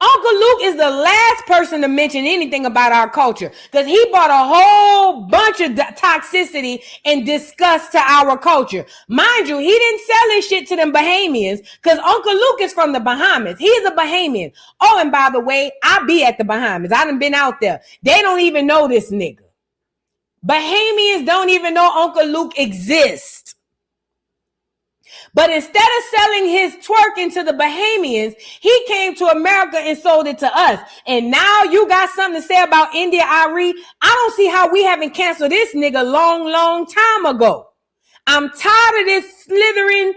Uncle Luke is the last person to mention anything about our culture because he brought a whole bunch of toxicity and disgust to our culture. Mind you, he didn't sell his shit to them Bahamians because Uncle Luke is from the Bahamas. He is a Bahamian. Oh, and by the way, I be at the Bahamas. I done been out there. They don't even know this nigga. Bahamians don't even know Uncle Luke exists. But instead of selling his twerk into the Bahamians, he came to America and sold it to us. And now you got something to say about India Arie? I don't see how we haven't canceled this nigga long time ago. I'm tired of this slithering,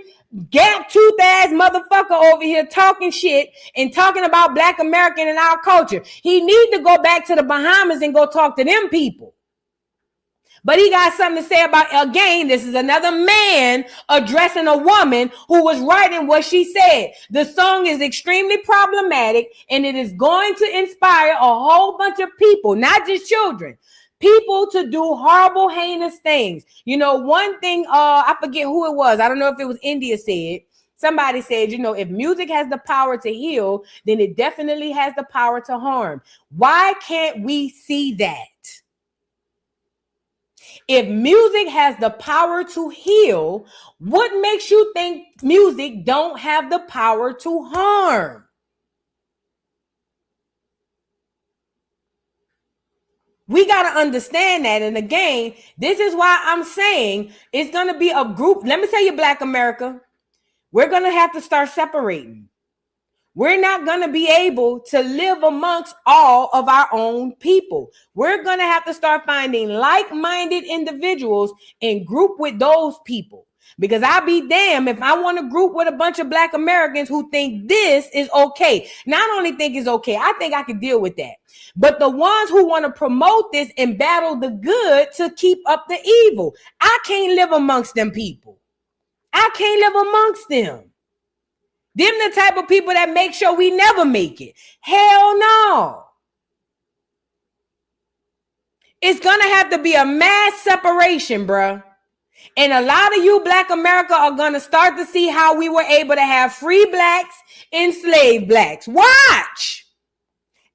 gap-toothed ass motherfucker over here talking shit and talking about Black American and our culture. He need to go back to the Bahamas and go talk to them people. But he got something to say about, again, this is another man addressing a woman who was writing what she said. The song is extremely problematic, and it is going to inspire a whole bunch of people, not just children, people to do horrible, heinous things. You know, one thing, I forget who it was. I don't know if it was India said. Somebody said, you know, if music has the power to heal, then it definitely has the power to harm. Why can't we see that? If music has the power to heal, what makes you think music don't have the power to harm? We got to understand that. And again, this is why I'm saying it's going to be a group. Let me tell you, Black America, we're going to have to start separating. We're not going to be able to live amongst all of our own people. We're going to have to start finding like-minded individuals and group with those people. Because I'll be damned if I want to group with a bunch of Black Americans who think this is okay. Not only think it's okay, I think I can deal with that. But the ones who want to promote this and battle the good to keep up the evil, I can't live amongst them people. I can't live amongst them. Them the type of people that make sure we never make it. Hell no. It's going to have to be a mass separation, bruh. And a lot of you Black America are going to start to see how we were able to have free Blacks, enslaved Blacks. Watch.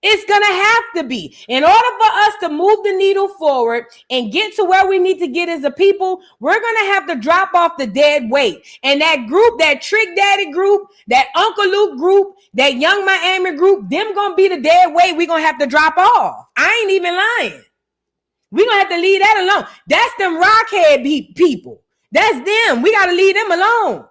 It's going to have to be. In order for us to move the needle forward and get to where we need to get as a people, we're going to have to drop off the dead weight. And that group, that Trick Daddy group, that Uncle Luke group, that Young Miami group, them going to be the dead weight we're going to have to drop off. I ain't even lying. We're going to have to leave that alone. That's them rockhead people. That's them. We got to leave them alone.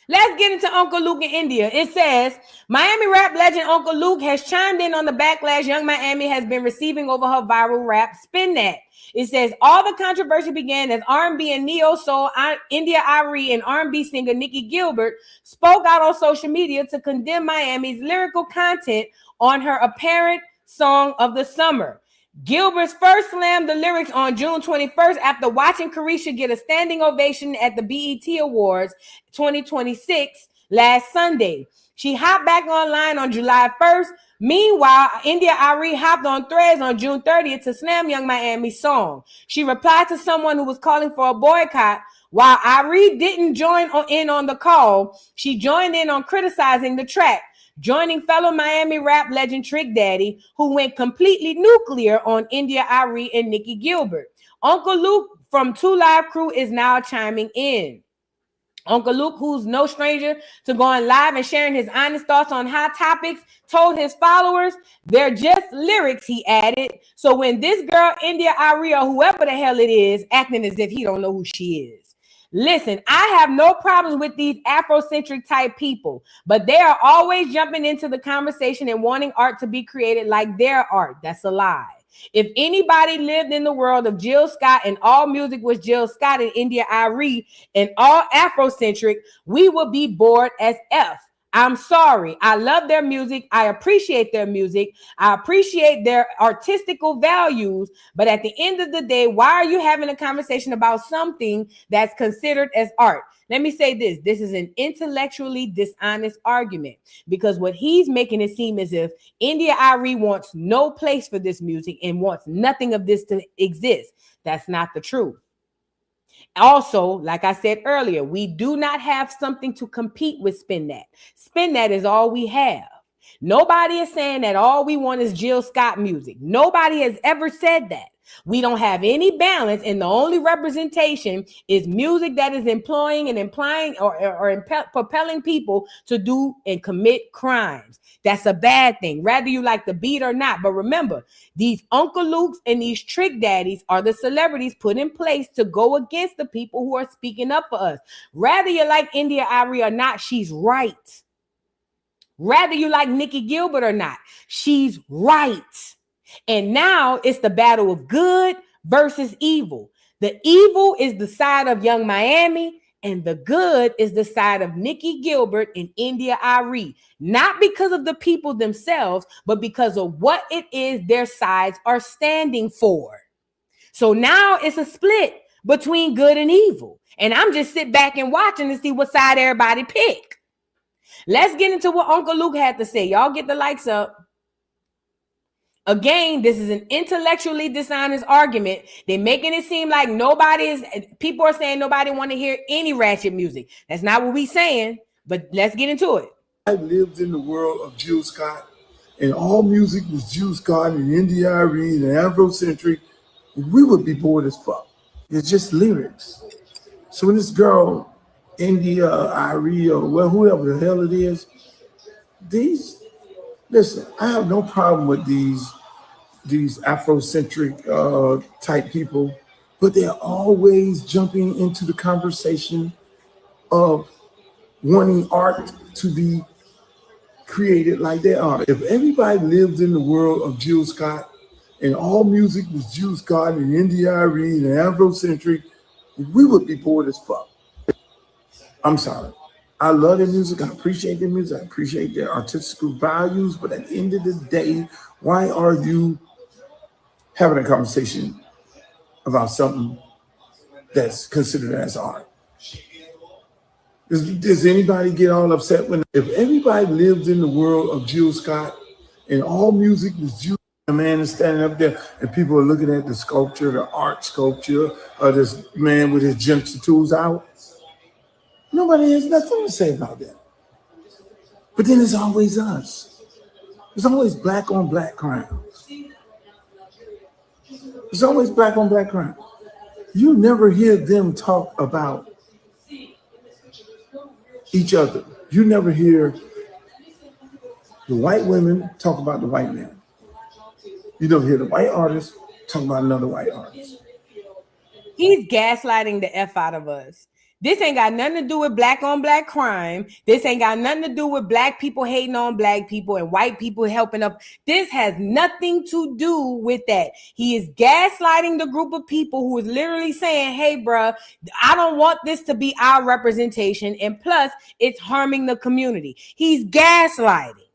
Let's get into Uncle Luke in India. It says, Miami rap legend Uncle Luke has chimed in on the backlash Young Miami has been receiving over her viral rap Spin That. It says, all the controversy began as R&B and neo-soul India Arie and R&B singer Nikki Gilbert spoke out on social media to condemn Miami's lyrical content on her apparent song of the summer. Gilbert's first slammed the lyrics on June 21st after watching Carisha get a standing ovation at the BET Awards 2026 last Sunday. She hopped back online on July 1st. Meanwhile, India Arie hopped on Threads on June 30th to slam Young Miami's song. She replied to someone who was calling for a boycott. While Arie didn't join in on the call, she joined in on criticizing the track, joining fellow Miami rap legend Trick Daddy, who went completely nuclear on India Arie and Nikki Gilbert. Uncle Luke from 2 Live Crew is now chiming in. Uncle Luke, who's no stranger to going live and sharing his honest thoughts on hot topics, told his followers, they're just lyrics, he added. So when this girl, India Arie, or whoever the hell it is, acting as if he don't know who she is. Listen, I have no problems with these Afrocentric type people, but they are always jumping into the conversation and wanting art to be created like their art. That's a lie. If anybody lived in the world of Jill Scott and all music was Jill Scott and India Arie and all Afrocentric, we would be bored as F. I'm sorry. I love their music. I appreciate their music. I appreciate their artistical values. But at the end of the day, why are you having a conversation about something that's considered as art? Let me say this. This is an intellectually dishonest argument because what he's making it seem as if India Arie wants no place for this music and wants nothing of this to exist. That's not the truth. Also, like I said earlier, we do not have something to compete with Spin That. Spin That is all we have. Nobody is saying that all we want is Jill Scott music. Nobody has ever said that. We don't have any balance, and the only representation is music that is employing and implying or propelling people to do and commit crimes. That's a bad thing, whether you like the beat or not. But remember, these Uncle Lukes and these Trick Daddies are the celebrities put in place to go against the people who are speaking up for us. Whether you like India Arie or not, she's right. Whether you like Nikki Gilbert or not, she's right. And now it's the battle of good versus evil. The evil is the side of Young Miami, and the good is the side of Nikki Gilbert and India Arie. Not because of the people themselves, but because of what it is their sides are standing for. So now it's a split between good and evil. And I'm just sitting back and watching to see what side everybody pick. Let's get into what Uncle Luke had to say. Y'all get the likes up. Again, this is an intellectually dishonest argument. They're making it seem like people are saying nobody want to hear any ratchet music. That's not what we're saying, but let's get into it. I lived in the world of Jill Scott, and all music was Jill Scott and India Arie and Afrocentric. We would be bored as fuck. It's just lyrics. So when this girl, India Arie, or whoever the hell it is, listen, I have no problem with these Afrocentric type people, but they're always jumping into the conversation of wanting art to be created like they are. If everybody lived in the world of Jill Scott and all music was Jill Scott and India Arie and Afrocentric, we would be bored as fuck. I'm sorry. I love their music. I appreciate their music. I appreciate their artistic values. But at the end of the day, why are you having a conversation about something that's considered as art? Does anybody get all upset if everybody lived in the world of Jill Scott and all music was Jill? A man is standing up there and people are looking at the sculpture, the art sculpture of this man with his Jimson tools out. Nobody has nothing to say about that. But then it's always us. It's always black on black crime. It's always black on black crime. You never hear them talk about each other. You never hear the white women talk about the white men. You don't hear the white artist talk about another white artist. He's gaslighting the F out of us. This ain't got nothing to do with black on black crime. This ain't got nothing to do with black people hating on black people and white people helping up. This has nothing to do with that. He is gaslighting the group of people who is literally saying, hey, bruh, I don't want this to be our representation. And plus, it's harming the community. He's gaslighting.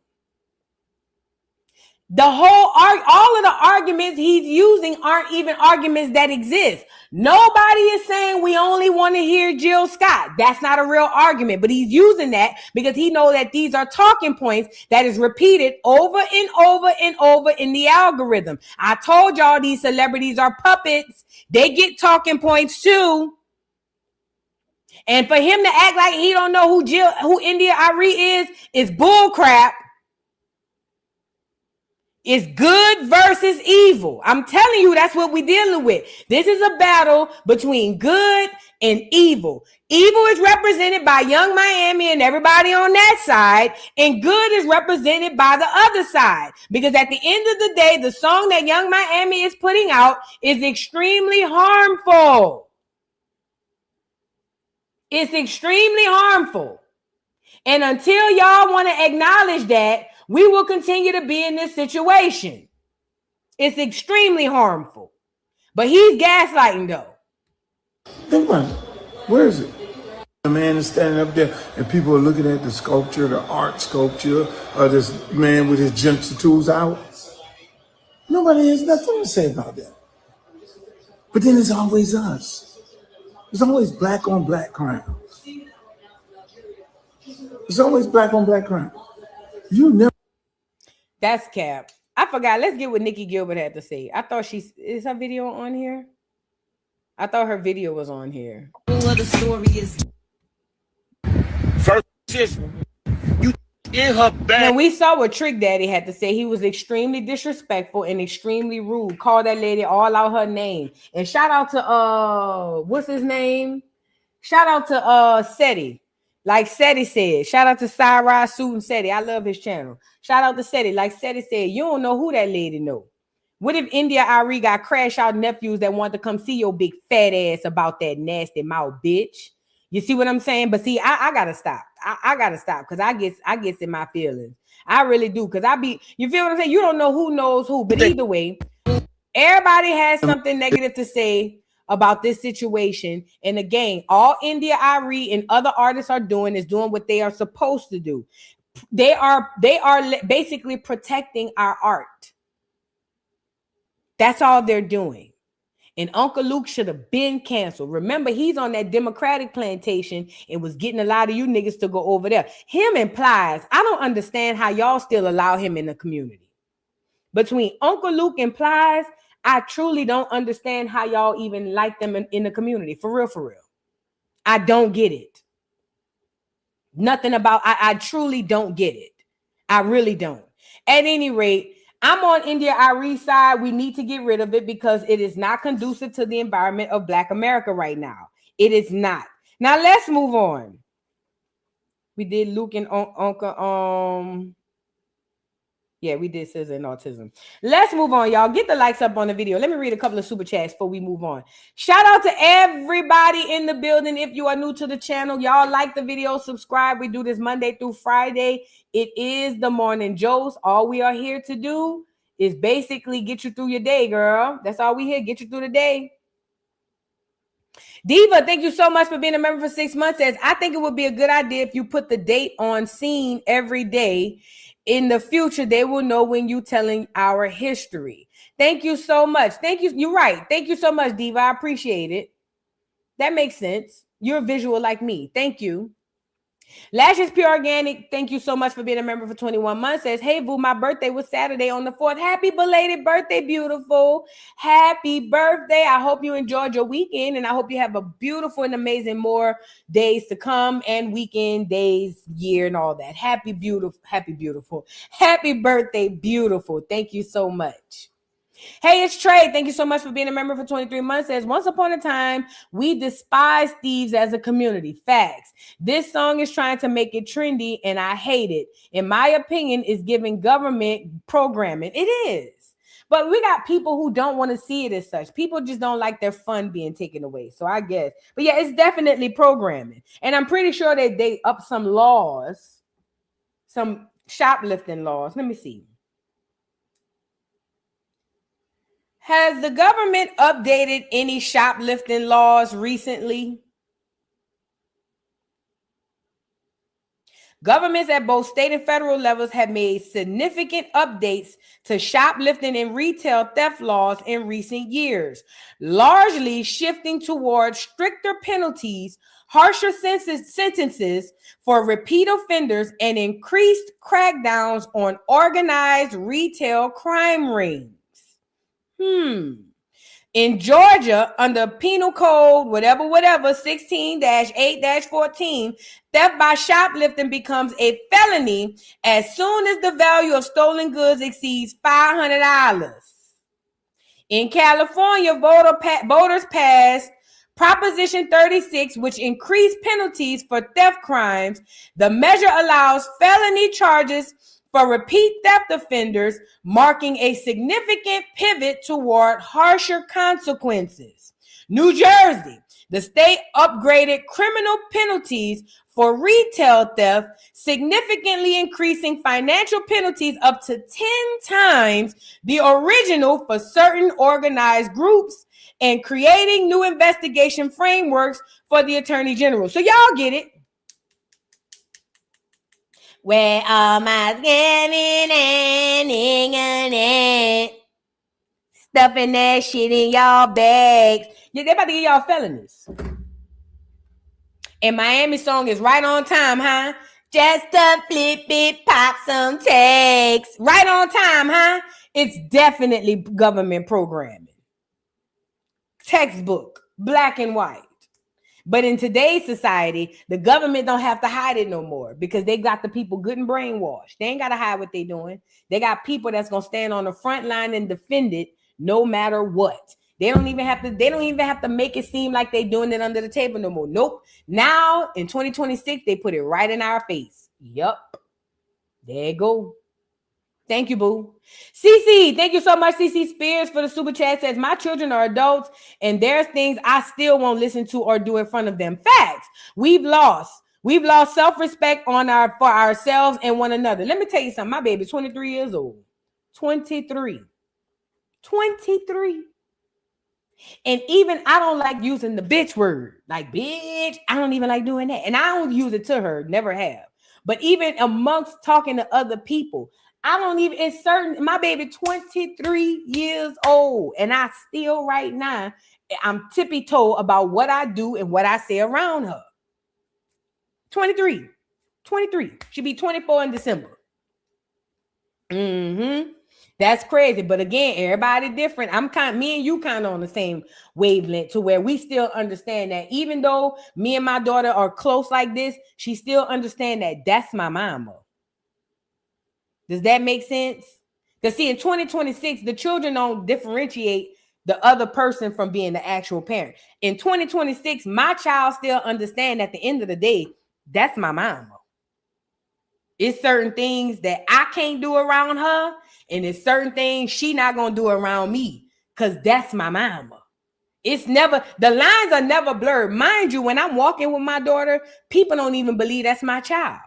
All of the arguments he's using aren't even arguments that exist. Nobody is saying we only want to hear Jill Scott. That's not a real argument, but he's using that because he knows that these are talking points that is repeated over and over and over in the algorithm. I told y'all these celebrities are puppets. They get talking points too. And for him to act like he don't know who India Arie is bull crap. It's good versus evil. I'm telling you, that's what we're dealing with. This is a battle between good and evil. Evil is represented by Young Miami and everybody on that side, and good is represented by the other side. Because at the end of the day, the song that Young Miami is putting out is extremely harmful. It's extremely harmful. And until y'all want to acknowledge that, we will continue to be in this situation. It's extremely harmful. But he's gaslighting, though. Think about it. Where is it? A man is standing up there and people are looking at the sculpture, the art sculpture of this man with his Jimson tools out. Nobody has nothing to say about that. But then it's always us. It's always black on black crime. It's always black on black crime. You never. That's cap. I forgot. Let's get what Nikki Gilbert had to say. I thought is her video on here? I thought her video was on here. What the story is. First is you in her bag. Now we saw what Trick Daddy had to say. He was extremely disrespectful and extremely rude. Called that lady all out her name. And shout out to what's his name? Shout out to Seti. Like Seti said. Shout out to Cyrus Suit and Seti. I love his channel. Shout out to Seti. Like Seti said, you don't know who that lady know. What if India Arie got crash out nephews that want to come see your big fat ass about that nasty mouth, bitch? You see what I'm saying? But see, I gotta stop. I gotta stop because I get in my feelings. I really do. Because you feel what I'm saying? You don't know who knows who. But either way, everybody has something negative to say about this situation. And again, all India Arie and other artists are doing is doing what they are supposed to do. They are basically protecting our art. That's all they're doing. And Uncle Luke should have been canceled. Remember, he's on that Democratic plantation and was getting a lot of you niggas to go over there. Him and Plies, I don't understand how y'all still allow him in the community. Between Uncle Luke and Plies, I truly don't understand how y'all even like them in the community. For real, for real. I don't get it. Nothing about, I truly don't get it. I really don't. At any rate, I'm on India Arie's side. We need to get rid of it because it is not conducive to the environment of Black America right now. It is not. Now let's move on. We did Luke and Uncle. Yeah, we did Scissor and Autism. Let's move on, y'all. Get the likes up on the video. Let me read a couple of super chats before we move on. Shout out to everybody in the building. If you are new to the channel, y'all like the video, subscribe. We do this Monday through Friday. It is the Morning Joce. All we are here to do is basically get you through your day, girl. That's all we here. Get you through the day. Diva, thank you so much for being a member for 6 months. Says, I think it would be a good idea if you put the date on scene every day. In the future, they will know when you telling our history. Thank you so much. Thank you. You're right. Thank you so much, Diva. I appreciate it. That makes sense. You're visual like me. Thank you. Lashes Pure Organic, thank you so much for being a member for 21 months. Says, hey, Boo, my birthday was Saturday on the 4th. Happy belated birthday, beautiful. Happy birthday. I hope you enjoyed your weekend, and I hope you have a beautiful and amazing more days to come and weekend, days, year, and all that. Happy, beautiful. Happy birthday, beautiful. Thank you so much. Hey, it's Trey. Thank you so much for being a member for 23 months. Says, once upon a time, we despised thieves as a community. Facts. This song is trying to make it trendy, and I hate it. In my opinion, it's giving government programming. It is. But we got people who don't want to see it as such. People just don't like their fun being taken away. So I guess. But yeah, it's definitely programming. And I'm pretty sure that they up some laws, some shoplifting laws. Let me see. Has the government updated any shoplifting laws recently? Governments at both state and federal levels have made significant updates to shoplifting and retail theft laws in recent years, largely shifting towards stricter penalties, harsher sentences for repeat offenders, and increased crackdowns on organized retail crime rings. In Georgia, under Penal Code, whatever, 16-8-14, theft by shoplifting becomes a felony as soon as the value of stolen goods exceeds $500. In California, voters passed Proposition 36, which increased penalties for theft crimes. The measure allows felony charges for repeat theft offenders, marking a significant pivot toward harsher consequences. New Jersey, the state upgraded criminal penalties for retail theft, significantly increasing financial penalties up to 10 times the original for certain organized groups and creating new investigation frameworks for the Attorney General. So y'all get it. Where all my scamming and stuffing that shit in y'all bags. Yeah, they about to get y'all felonies. And Miami song is right on time, huh? Just to flip it, pop some tags. Right on time, huh? It's definitely government programming. Textbook, black and white. But in today's society, the government don't have to hide it no more because they got the people good and brainwashed. They ain't got to hide what they doing. They got people that's going to stand on the front line and defend it no matter what. They don't even have to make it seem like they doing it under the table no more. Nope. Now in 2026, they put it right in our face. Yup. There you go. Thank you, boo. CC, thank you so much, CC Spears, for the super chat. Says, my children are adults and there's things I still won't listen to or do in front of them. Facts. We've lost self-respect for ourselves and one another. Let me tell you something. My baby's 23 years old. 23. And even I don't like using the bitch word. Like, bitch, I don't even like doing that. And I don't use it to her. Never have. But even amongst talking to other people, I don't even, it's certain, my baby 23 years old. And I still right now, I'm tippy-toe about what I do and what I say around her. 23. She'll be 24 in December. That's crazy. But again, everybody different. Me and you kind of on the same wavelength to where we still understand that even though me and my daughter are close like this, she still understand that that's my mama. Does that make sense? Because see, in 2026, the children don't differentiate the other person from being the actual parent. In 2026, my child still understand at the end of the day, that's my mama. It's certain things that I can't do around her, and it's certain things she not gonna do around me, because that's my mama. It's never, the lines are never blurred. Mind you, when I'm walking with my daughter, people don't even believe that's my child.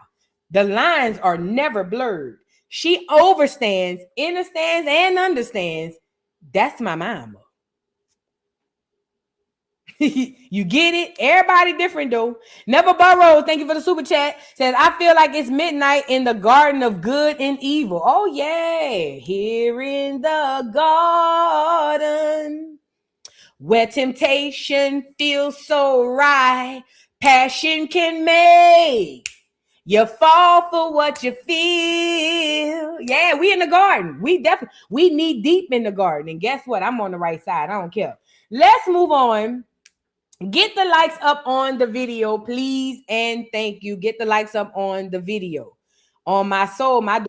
The lines are never blurred. She understands, and understands that's my mama. You get it? Everybody different though. Never Burrow, thank you for the super chat. Says, I feel like it's midnight in the garden of good and evil. Oh yeah, here in the garden where temptation feels so right, passion can make you fall for what you feel. Yeah, we in the garden. We knee deep in the garden. And guess what? I'm on the right side. I don't care. Let's move on. Get the likes up on the video, please, and thank you. Get the likes up on the video. On my soul, my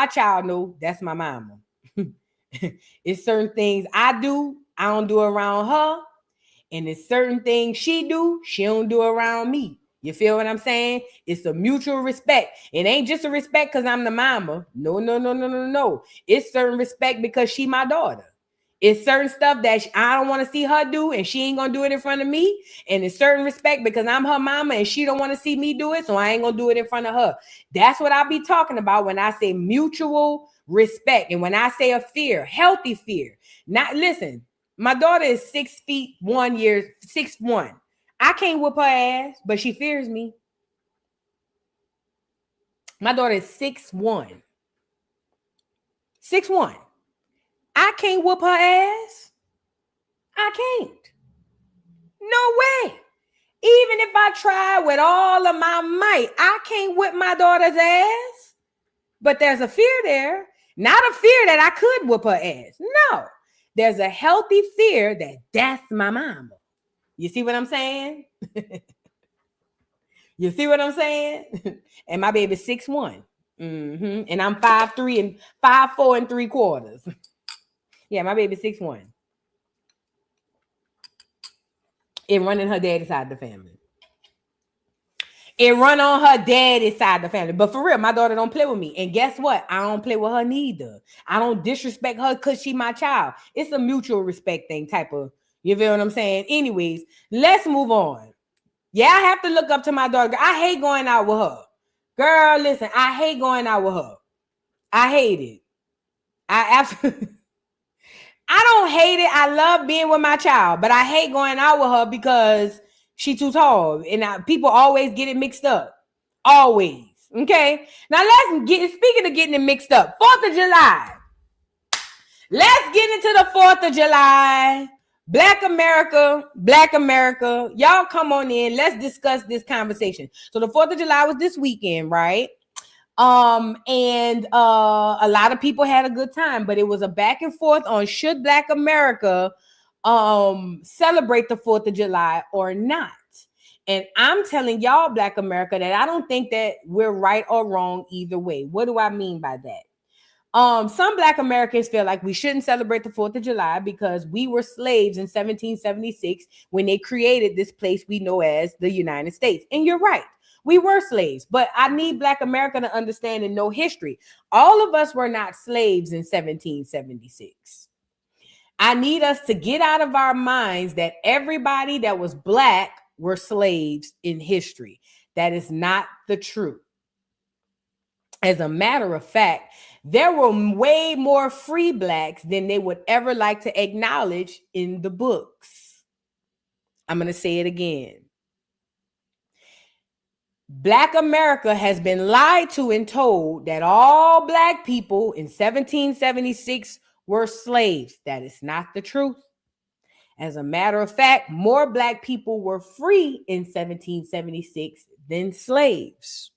child know that's my mama. It's certain things I don't do around her, and it's certain things she don't do around me. You feel what I'm saying? It's a mutual respect. It ain't just a respect because I'm the mama. No. It's certain respect because she my daughter. It's certain stuff that I don't want to see her do, and she ain't gonna do it in front of me. And it's certain respect because I'm her mama, and she don't want to see me do it, so I ain't gonna do it in front of her. That's what I be talking about when I say mutual respect, and when I say a fear, healthy fear. Not listen. My daughter is 6 feet 1 year, 6'1". I can't whoop her ass, but she fears me. My daughter is 6'1". 6'1". I can't whoop her ass. I can't. No way. Even if I try with all of my might, I can't whip my daughter's ass. But there's a fear there. Not a fear that I could whoop her ass. No. There's a healthy fear that that's my mama. You see what I'm saying? You see what I'm saying? And my baby's 6'1". And I'm 5'3" and 5'4" and 3/4. Yeah, my baby's 6'1". It run in her daddy's side of the family. It run on her daddy's side of the family. But for real, my daughter don't play with me. And guess what? I don't play with her neither. I don't disrespect her because she my child. It's a mutual respect thing type of, you feel what I'm saying? Anyways, let's move on. Yeah, I have to look up to my daughter. I hate going out with her. Girl, listen, I hate going out with her. I hate it. I absolutely... I don't hate it. I love being with my child, but I hate going out with her because she's too tall. And people always get it mixed up. Always. Okay. Now speaking of getting it mixed up, 4th of July. Let's get into the 4th of July. Black America. Y'all come on in. Let's discuss this conversation. So the 4th of July was this weekend, right? And a lot of people had a good time, but it was a back and forth on should Black America celebrate the 4th of July or not. And I'm telling y'all, Black America, that I don't think that we're right or wrong either way. What do I mean by that? Some Black Americans feel like we shouldn't celebrate the 4th of July because we were slaves in 1776 when they created this place we know as the United States. And you're right. We were slaves, but I need Black America to understand and know history. All of us were not slaves in 1776. I need us to get out of our minds that everybody that was Black were slaves in history. That is not the truth. As a matter of fact, there were way more free Blacks than they would ever like to acknowledge in the books. I'm going to say it again. Black America has been lied to and told that all Black people in 1776 were slaves. That is not the truth. As a matter of fact, more Black people were free in 1776 than slaves.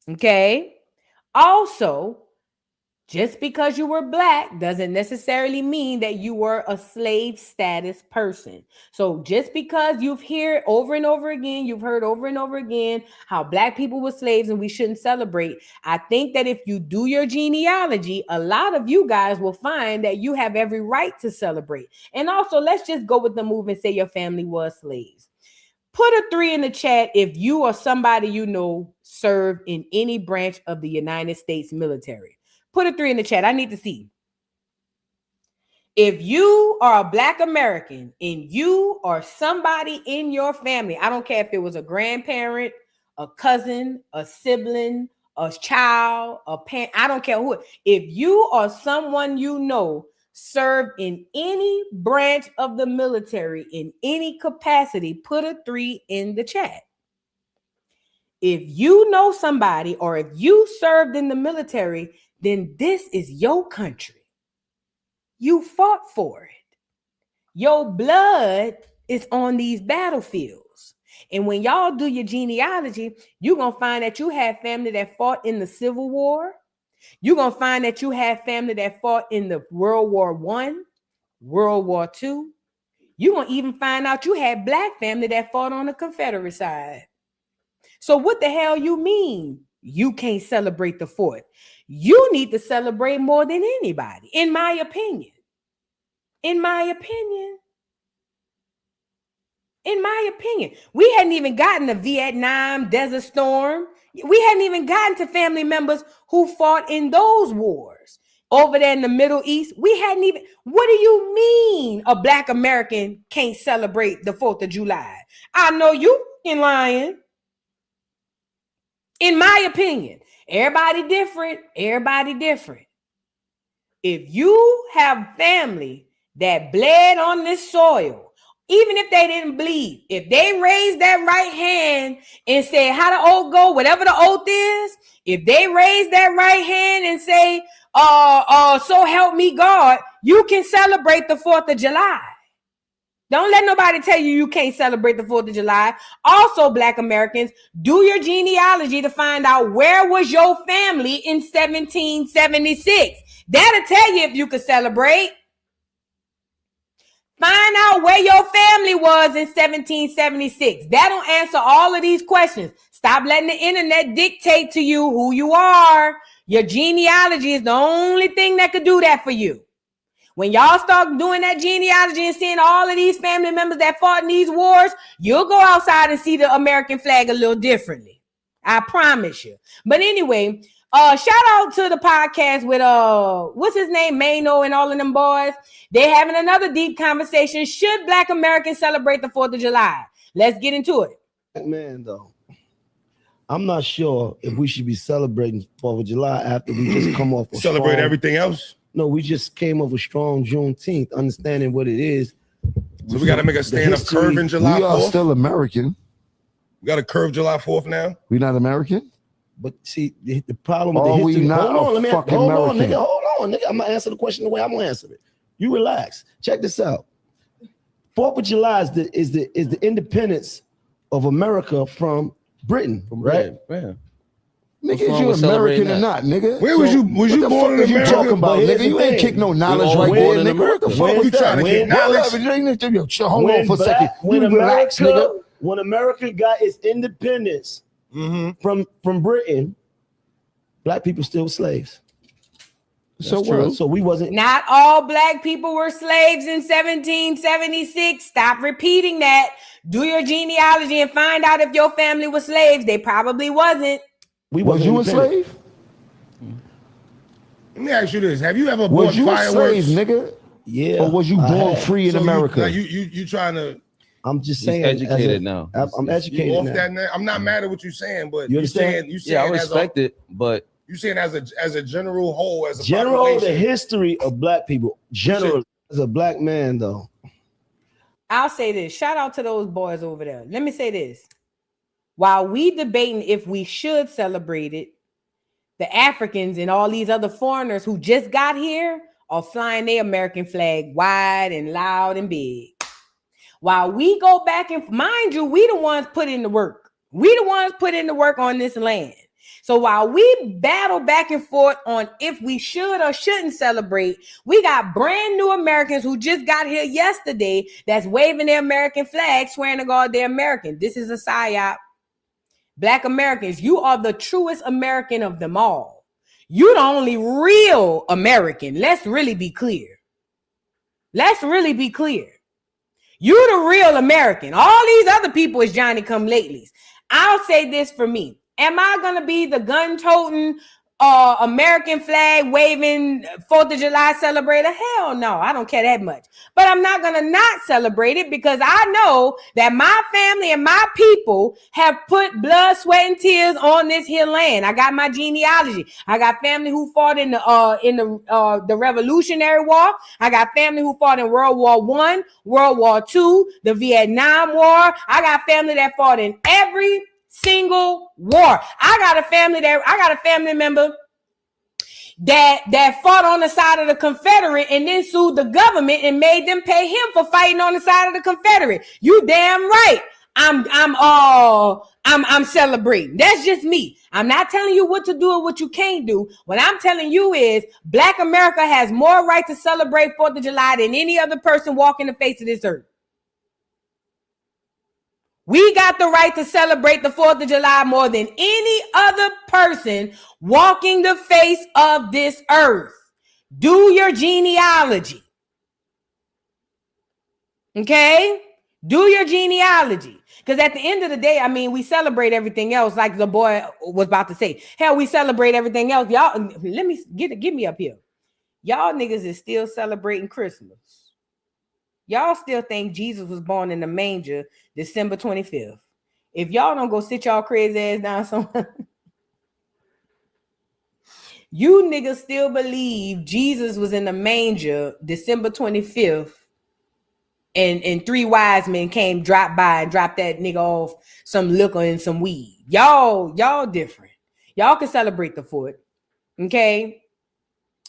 Okay? Also, just because you were Black doesn't necessarily mean that you were a slave status person. So just because you've heard over and over again how Black people were slaves and we shouldn't celebrate, I think that if you do your genealogy, a lot of you guys will find that you have every right to celebrate. And also, let's just go with the move and say your family was slaves. Put a 3 in the chat if you or somebody you know served in any branch of the United States military. Put a 3 in the chat. I need to see. If you are a Black American and you or somebody in your family, I don't care if it was a grandparent, a cousin, a sibling, a child, a parent, I don't care who. If you or someone you know served in any branch of the military in any capacity, put a 3 in the chat. If you know somebody or if you served in the military, then this is your country. You fought for it. Your blood is on these battlefields. And when y'all do your genealogy, you're going to find that you have family that fought in the Civil War. You're going to find that you have family that fought in the World War I, World War II. You're going to even find out you had Black family that fought on the Confederate side. So what the hell you mean you can't celebrate the 4th? You need to celebrate more than anybody, in my opinion. In my opinion. We hadn't even gotten to Vietnam, Desert Storm. We hadn't even gotten to family members who fought in those wars. Over there in the Middle East, we hadn't even. What do you mean a Black American can't celebrate the 4th of July? I know you fucking lying. In my opinion, everybody different. If you have family that bled on this soil, even if they didn't bleed, if they raised that right hand and say, how the oath go, whatever the oath is, if they raise that right hand and say, so help me God, you can celebrate the 4th of July. Don't let nobody tell you can't celebrate the 4th of July. Also, Black Americans, do your genealogy to find out where was your family in 1776. That'll tell you if you could celebrate. Find out where your family was in 1776. That'll answer all of these questions. Stop letting the internet dictate to you who you are. Your genealogy is the only thing that could do that for you. When y'all start doing that genealogy and seeing all of these family members that fought in these wars, you'll go outside and see the American flag a little differently. I promise you. But anyway, shout out to the podcast with what's his name, Mano and all of them boys. They're having another deep conversation. Should Black Americans celebrate the 4th of July? Let's get into it. Man, though, I'm not sure if we should be celebrating 4th of July after we just come off. Celebrate everything else? No, we just came off a strong Juneteenth, understanding what it is. So we got to make a stand-up curve in July 4th? We are still American. We got to curve July 4th now? We're not American? But see, the problem with the history... We not hold on, fucking hold American. Hold on, nigga. I'm going to answer the question the way I'm going to answer it. You relax. Check this out. 4th of July is the independence of America from Britain, right? Yeah. Nigga, is you American or not, nigga? Where was you? Was you born in America? You talking about, nigga? You ain't kick no knowledge right there, nigga. What the fuck was that? Hold on for a second. You relax, nigga. When America got its independence from Britain, black people still slaves. So what? So we wasn't. Not all black people were slaves in 1776. Stop repeating that. Do your genealogy and find out if your family was slaves. They probably wasn't. Was you a slave? Let me ask you this: have you ever Was bought you fireworks? a slave, nigga? Yeah. Or was you born free in America? You trying to? I'm just saying. Educated now. I'm educated You off now. that now? I'm not mad at what you're saying, but You understand? You saying Yeah, I respect it, but you saying as a general whole, as a General, population. the history of black people. General, as a black man, though. I'll say this. Shout out to those boys over there. Let me say this. While we debating if we should celebrate it, the Africans and all these other foreigners who just got here are flying their American flag wide and loud and big. While we go back and mind you, we the ones put in the work. We the ones put in the work on this land. So while we battle back and forth on if we should or shouldn't celebrate, we got brand new Americans who just got here yesterday that's waving their American flag, swearing to God they're American. This is a psyop. Black Americans, you are the truest American of them all. You the only real American. Let's really be clear. Let's really be clear. You the real American. All these other people is Johnny come latelys. I'll say this for me. Am I gonna be the gun-toting, American flag waving 4th of July celebrator? Hell no, I don't care that much. But I'm not gonna not celebrate it because I know that my family and my people have put blood, sweat, and tears on this here land. I got my genealogy. I got family who fought in the Revolutionary War. I got family who fought in World War I, World War II, the Vietnam War. I got family that fought in every single war. I got a family member that fought on the side of the Confederate and then sued the government and made them pay him for fighting on the side of the Confederate. You damn right. I'm celebrating. That's just me. I'm not telling you what to do or what you can't do. What I'm telling you is Black America has more right to celebrate 4th of July than any other person walking the face of this earth. We got the right to celebrate the 4th of July more than any other person walking the face of this earth. Do your genealogy. Okay? Do your genealogy. Because at the end of the day, I mean, we celebrate everything else like the boy was about to say. Hell, we celebrate everything else. Y'all, let me get me up here. Y'all niggas is still celebrating Christmas. Y'all still think Jesus was born in the manger December 25th. If y'all don't go sit y'all crazy ass down somewhere, you niggas still believe Jesus was in the manger December 25th and 3 wise men came, dropped by and dropped that nigga off some liquor and some weed. Y'all different. Y'all can celebrate the 4th, okay?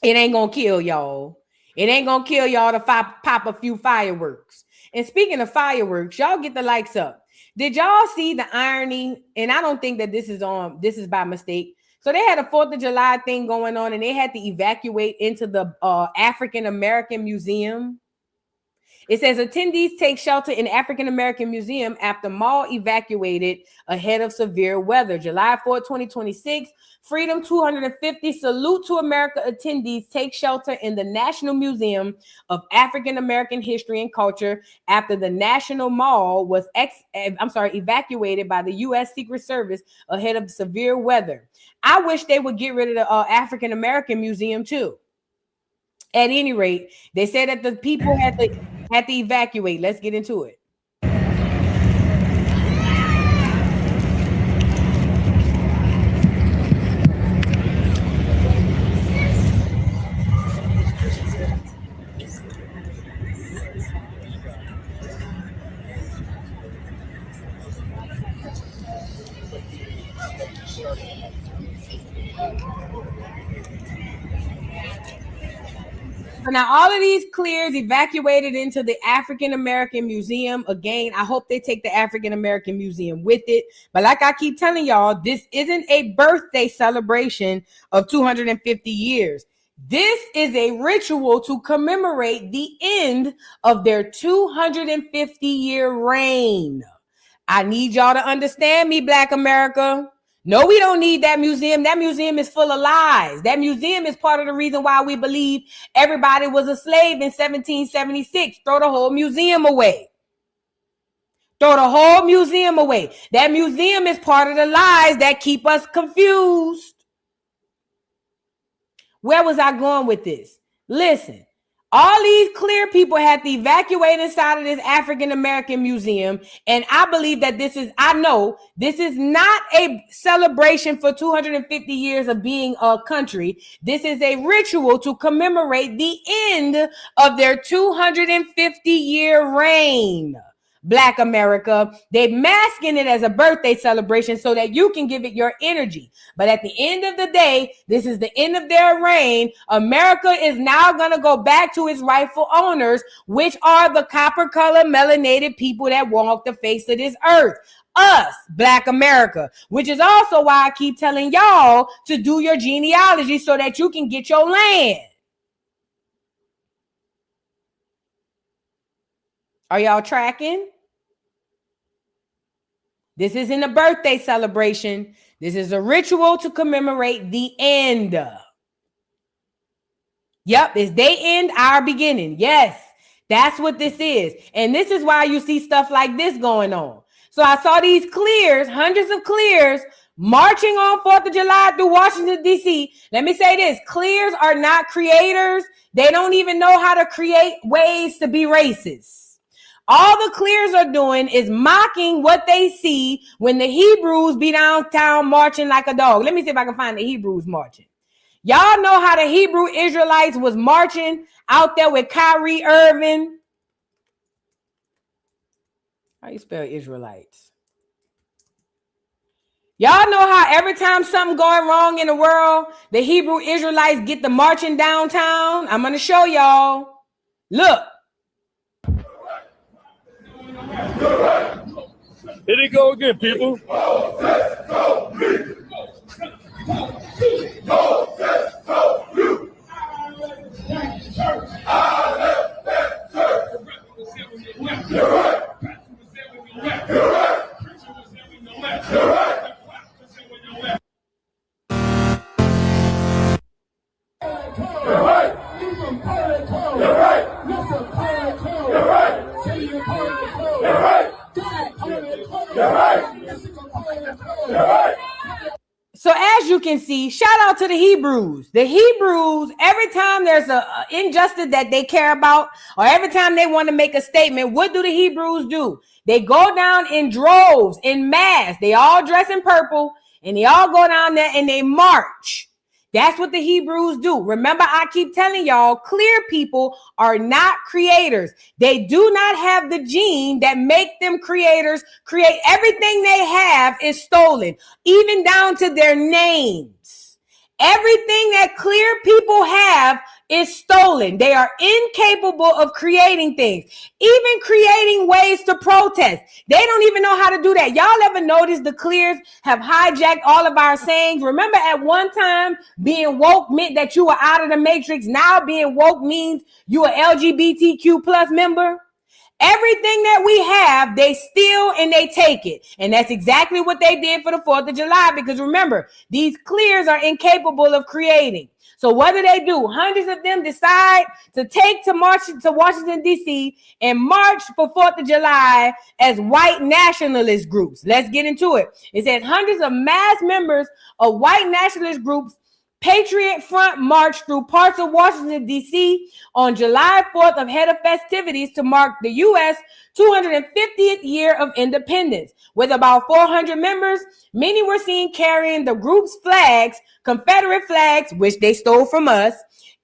It ain't gonna kill y'all. It ain't gonna kill y'all to pop a few fireworks. And speaking of fireworks, y'all get the likes up. Did y'all see the irony? And I don't think that this is by mistake. So they had a 4th of July thing going on and they had to evacuate into the African American Museum. It says attendees take shelter in African American Museum after mall evacuated ahead of severe weather. July 4, 2026, Freedom 250 Salute to America attendees take shelter in the National Museum of African American History and Culture after the National Mall was evacuated by the U.S. Secret Service ahead of severe weather. I wish they would get rid of the African American Museum too. At any rate, they said that the people had to evacuate. Let's get into it. So now all of these clears evacuated into the African American Museum. Again, I hope they take the African American Museum with it. But like I keep telling y'all, this isn't a birthday celebration of 250 years. This is a ritual to commemorate the end of their 250-year reign. I need y'all to understand me, Black America. No, we don't need that museum. That museum is full of lies. That museum is part of the reason why we believe everybody was a slave in 1776. Throw the whole museum away. Throw the whole museum away. That museum is part of the lies that keep us confused. Where was I going with this? Listen. All these clear people had to evacuate inside of this African American museum. And I believe that I know this is not a celebration for 250 years of being a country. This is a ritual to commemorate the end of their 250-year reign. Black America, they masking it as a birthday celebration so that you can give it your energy. But at the end of the day, this is the end of their reign. America is now going to go back to its rightful owners, which are the copper color melanated people that walk the face of this earth. Us, Black America, which is also why I keep telling y'all to do your genealogy so that you can get your land. Are y'all tracking? This isn't a birthday celebration. This is a ritual to commemorate the end. Yep, it's they end, our beginning. Yes, that's what this is. And this is why you see stuff like this going on. So I saw these clears, hundreds of clears, marching on 4th of July through Washington, D.C. Let me say this. Clears are not creators. They don't even know how to create ways to be racist. All the clears are doing is mocking what they see when the Hebrews be downtown marching like a dog. Let me see if I can find the Hebrews marching. Y'all know how the Hebrew Israelites was marching out there with Kyrie Irving. How you spell Israelites? Y'all know how every time something going wrong in the world, the Hebrew Israelites get the marching downtown? I'm going to show y'all. Look. Here they go again, people. So as you can see, shout out to the Hebrews. The Hebrews, every time there's an injustice that they care about, or every time they want to make a statement, what do the Hebrews do? They go down in droves, in mass. They all dress in purple, and they all go down there and they march. That's what the Hebrews do. Remember, I keep telling y'all, clear people are not creators. They do not have the gene that make them creators. Create everything they have is stolen, even down to their names. Everything that clear people have is stolen. They are incapable of creating things, even creating ways to protest. They don't even know how to do that. Y'all ever notice the clears have hijacked all of our sayings? Remember at one time being woke meant that you were out of the matrix. Now being woke means you are LGBTQ plus member. Everything that we have, they steal and they take it. And that's exactly what they did for the 4th of July. Because remember, these clears are incapable of creating. So what do? Hundreds of them decide to take to march to Washington, D.C. and march for 4th of July as white nationalist groups. Let's get into it. It says hundreds of mass members of white nationalist groups Patriot Front marched through parts of Washington, D.C. on July 4th ahead of festivities to mark the U.S. 250th year of independence. With about 400 members, many were seen carrying the group's flags, Confederate flags, which they stole from us,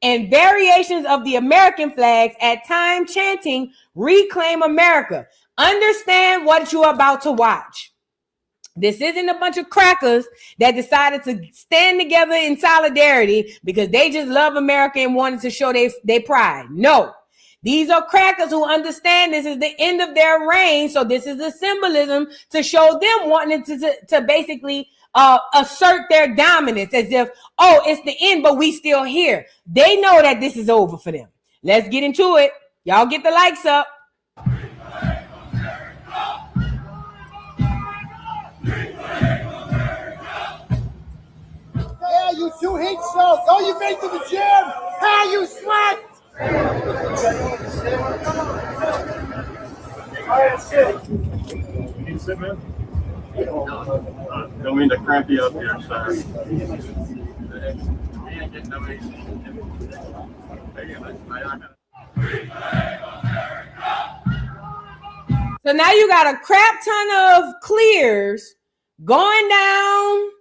and variations of the American flags, at times chanting, "Reclaim America." Understand what you're about to watch. This isn't a bunch of crackers that decided to stand together in solidarity because they just love America and wanted to show their pride. No. These are crackers who understand this is the end of their reign. So this is the symbolism to show them wanting to basically assert their dominance as if, oh, it's the end, but we still here. They know that this is over for them. Let's get into it. Y'all get the likes up. Yeah, you two heat strokes. Oh, you been to the gym? How you sweat? Can you sit, man? Don't mean to cramp you up here, sir. So now you got a crap ton of clears going down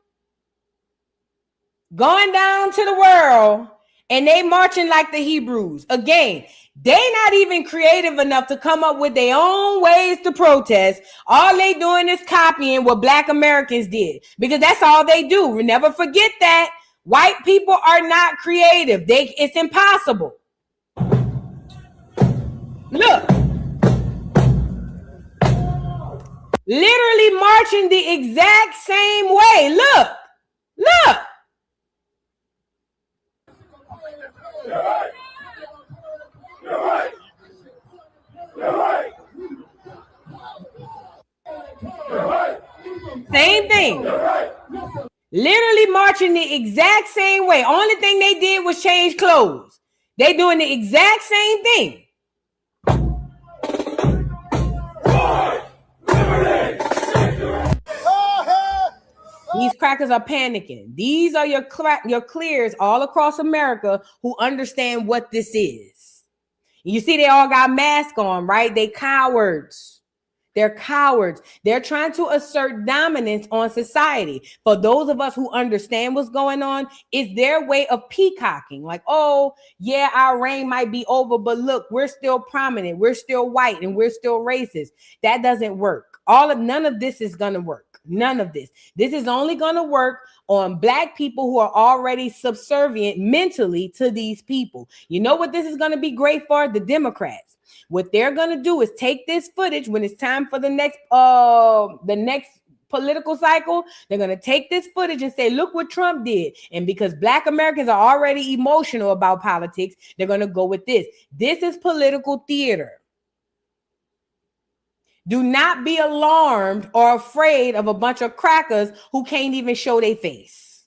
to the world, and they marching like the Hebrews. Again, they not even creative enough to come up with their own ways to protest. All they doing is copying what Black Americans did, because that's all they do. We never forget that. White people are not creative. It's impossible. Look. Literally marching the exact same way. Look. Look. You're right. You're right. You're right. You're right. Same thing. You're right. Literally marching the exact same way. Only thing they did was change clothes. They doing the exact same thing. These crackers are panicking. These are your clears all across America who understand what this is. You see, they all got masks on, right? They cowards. They're cowards. They're trying to assert dominance on society. For those of us who understand what's going on, it's their way of peacocking. Like, oh, yeah, our reign might be over, but look, we're still prominent. We're still white and we're still racist. That doesn't work. None of this is going to work. None of this. This is only going to work on Black people who are already subservient mentally to these people. You know what this is going to be great for? The Democrats. What they're going to do is take this footage when it's time for the next political cycle. They're going to take this footage and say, look what Trump did. And because Black Americans are already emotional about politics, they're going to go with this. This is political theater. Do not be alarmed or afraid of a bunch of crackers who can't even show their face.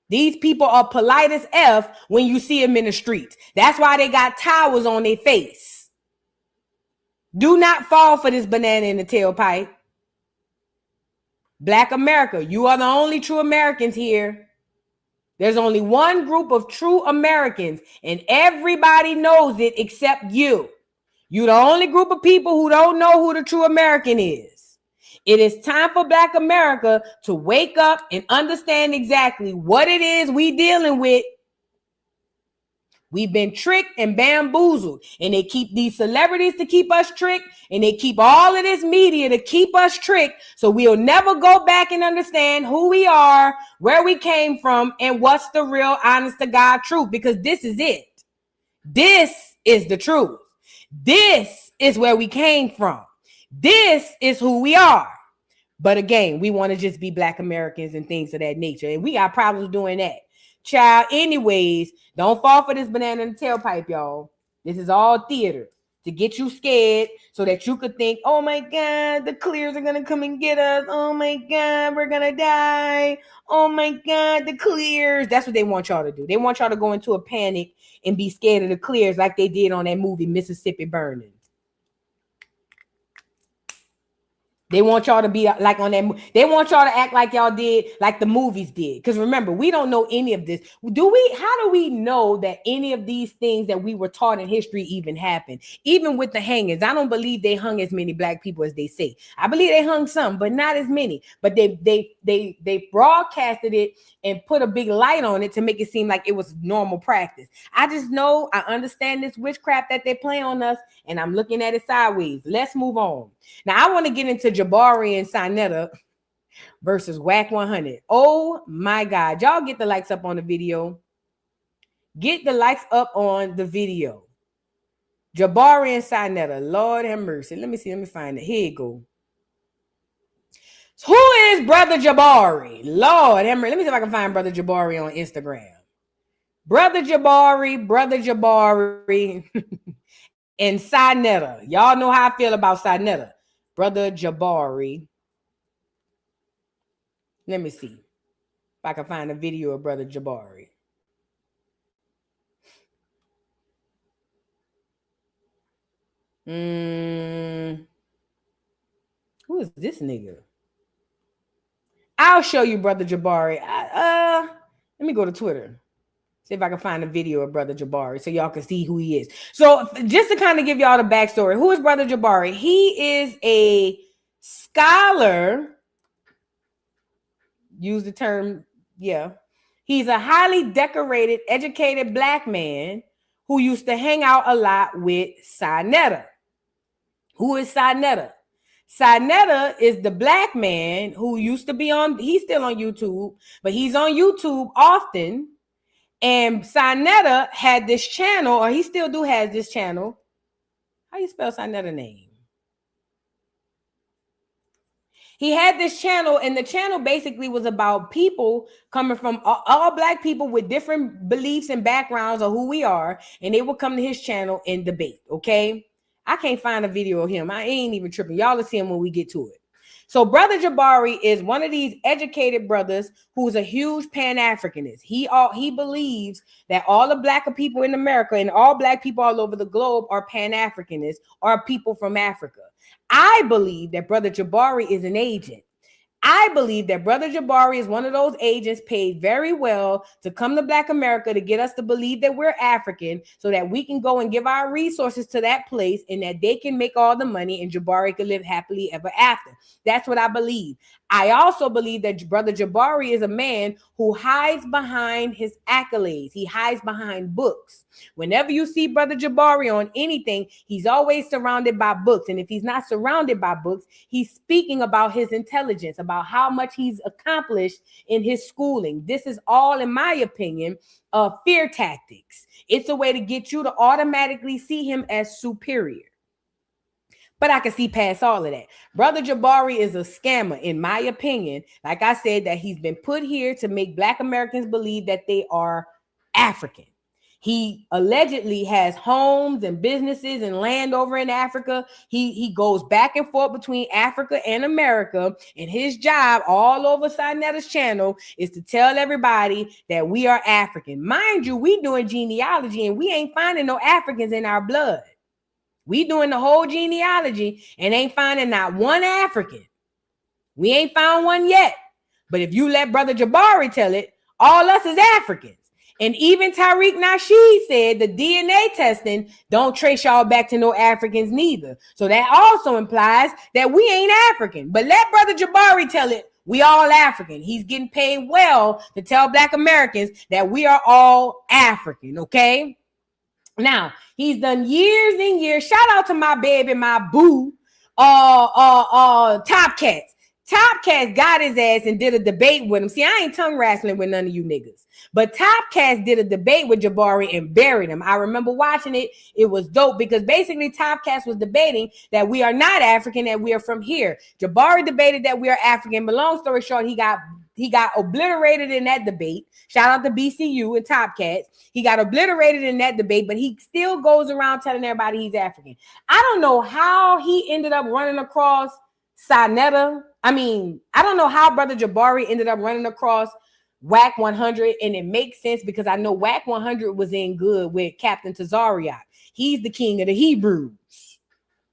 These people are polite as F when you see them in the streets. That's why they got towels on their face. Do not fall for this banana in the tailpipe. Black America, you are the only true Americans here. There's only one group of true Americans, and everybody knows it except you. You're the only group of people who don't know who the true American is. It is time for Black America to wake up and understand exactly what it is we dealing with. We've been tricked and bamboozled, and they keep these celebrities to keep us tricked, and they keep all of this media to keep us tricked, so we'll never go back and understand who we are, where we came from, and what's the real honest to God truth, because this is it. This is the truth. This is where we came from. This is who we are. But again, we want to just be Black Americans and things of that nature. And we got problems doing that. Child, anyways, don't fall for this banana in the tailpipe, y'all. This is all theater to get you scared so that you could think, oh my God, the clears are going to come and get us. Oh my God, we're going to die. Oh my God, the clears. That's what they want y'all to do. They want y'all to go into a panic and be scared of the clears like they did on that movie, Mississippi Burning. They want y'all to be like on that. They want y'all to act like y'all did, like the movies did. Because remember, we don't know any of this. Do we? How do we know that any of these things that we were taught in history even happened? Even with the hangings, I don't believe they hung as many Black people as they say. I believe they hung some, but not as many. But they broadcasted it and put a big light on it to make it seem like it was normal practice. I just know I understand this witchcraft that they play on us, and I'm looking at it sideways. Let's move on. Now I want to get into Jabari and Sinetta versus Wack 100. Oh my God. Y'all get the likes up on the video. Get the likes up on the video. Jabari and Sinetta. Lord have mercy. Let me see. Let me find it. Here you go. Who is Brother Jabari? Lord have mercy. Let me see if I can find Brother Jabari on Instagram. Brother Jabari and Sinetta. Y'all know how I feel about Sinetta. Brother Jabari. Let me see if I can find a video of Brother Jabari. Who is this nigga? I'll show you Brother Jabari. Let me go to Twitter. See if I can find a video of Brother Jabari so y'all can see who he is. So just to kind of give y'all the backstory, who is Brother Jabari? He is a scholar. Use the term, yeah. He's a highly decorated, educated black man who used to hang out a lot with Sinetta. Who is Sinetta? Sinetta is the black man who used to be on, he's still on YouTube, but he's on YouTube often. And Sinetta had this channel, or he still has this channel. How you spell Sinetta name? He had this channel, and the channel basically was about people coming from all black people with different beliefs and backgrounds of who we are, and they would come to his channel and debate, okay? I can't find a video of him. I ain't even tripping. Y'all will see him when we get to it. So Brother Jabari is one of these educated brothers who's a huge Pan-Africanist. He believes that all the black people in America and all black people all over the globe are Pan-Africanists, or people from Africa. I believe that Brother Jabari is an agent. I believe that Brother Jabari is one of those agents paid very well to come to Black America to get us to believe that we're African so that we can go and give our resources to that place and that they can make all the money and Jabari can live happily ever after. That's what I believe. I also believe that Brother Jabari is a man who hides behind his accolades. He hides behind books. Whenever you see Brother Jabari on anything, he's always surrounded by books. And if he's not surrounded by books, he's speaking about his intelligence, about how much he's accomplished in his schooling. This is all, in my opinion, fear tactics. It's a way to get you to automatically see him as superior. But I can see past all of that. Brother Jabari is a scammer, in my opinion. Like I said, that he's been put here to make Black Americans believe that they are African. He allegedly has homes and businesses and land over in Africa. He goes back and forth between Africa and America. And his job all over Sinetta's channel is to tell everybody that we are African. Mind you, we doing genealogy and we ain't finding no Africans in our blood. We doing the whole genealogy and ain't finding not one African. We ain't found one yet. But if you let Brother Jabari tell it, all us is Africans. And even Tariq Nasheed said the DNA testing don't trace y'all back to no Africans neither. So that also implies that we ain't African. But let Brother Jabari tell it, we all African. He's getting paid well to tell Black Americans that we are all African, okay? Now, he's done years and years. Shout out to my baby, my boo, Top Cats. Top Cats got his ass and did a debate with him. See, I ain't tongue wrestling with none of you niggas. But Top Cats did a debate with Jabari and buried him. I remember watching it. It was dope because basically Top Cats was debating that we are not African, that we are from here. Jabari debated that we are African. But long story short, he got obliterated in that debate. Shout out to BCU and Top Cats. He got obliterated in that debate, but he still goes around telling everybody he's African. I don't know how he ended up running across Sinetta. I don't know how Brother Jabari ended up running across Wack 100, and it makes sense because I know Wack 100 was in good with Captain Tazariak. He's the king of the Hebrews.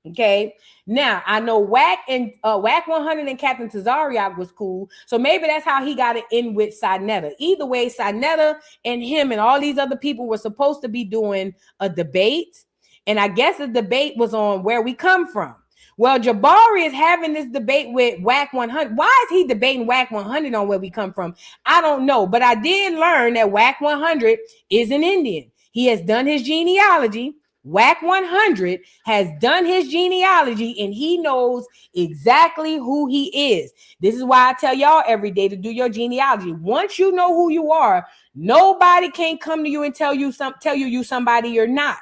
Okay. Now I know Wack 100 and Captain Tazariak was cool. So maybe that's how he got it in with Sinetta. Either way, Sinetta and him and all these other people were supposed to be doing a debate. And I guess the debate was on where we come from. Well, Jabari is having this debate with Wack 100. Why is he debating Wack 100 on where we come from? I don't know. But I did learn that Wack 100 is an Indian. He has done his genealogy. Wack 100 has done his genealogy and he knows exactly who he is. This is why I tell y'all every day to do your genealogy. Once you know who you are, nobody can come to you and tell you somebody you're not.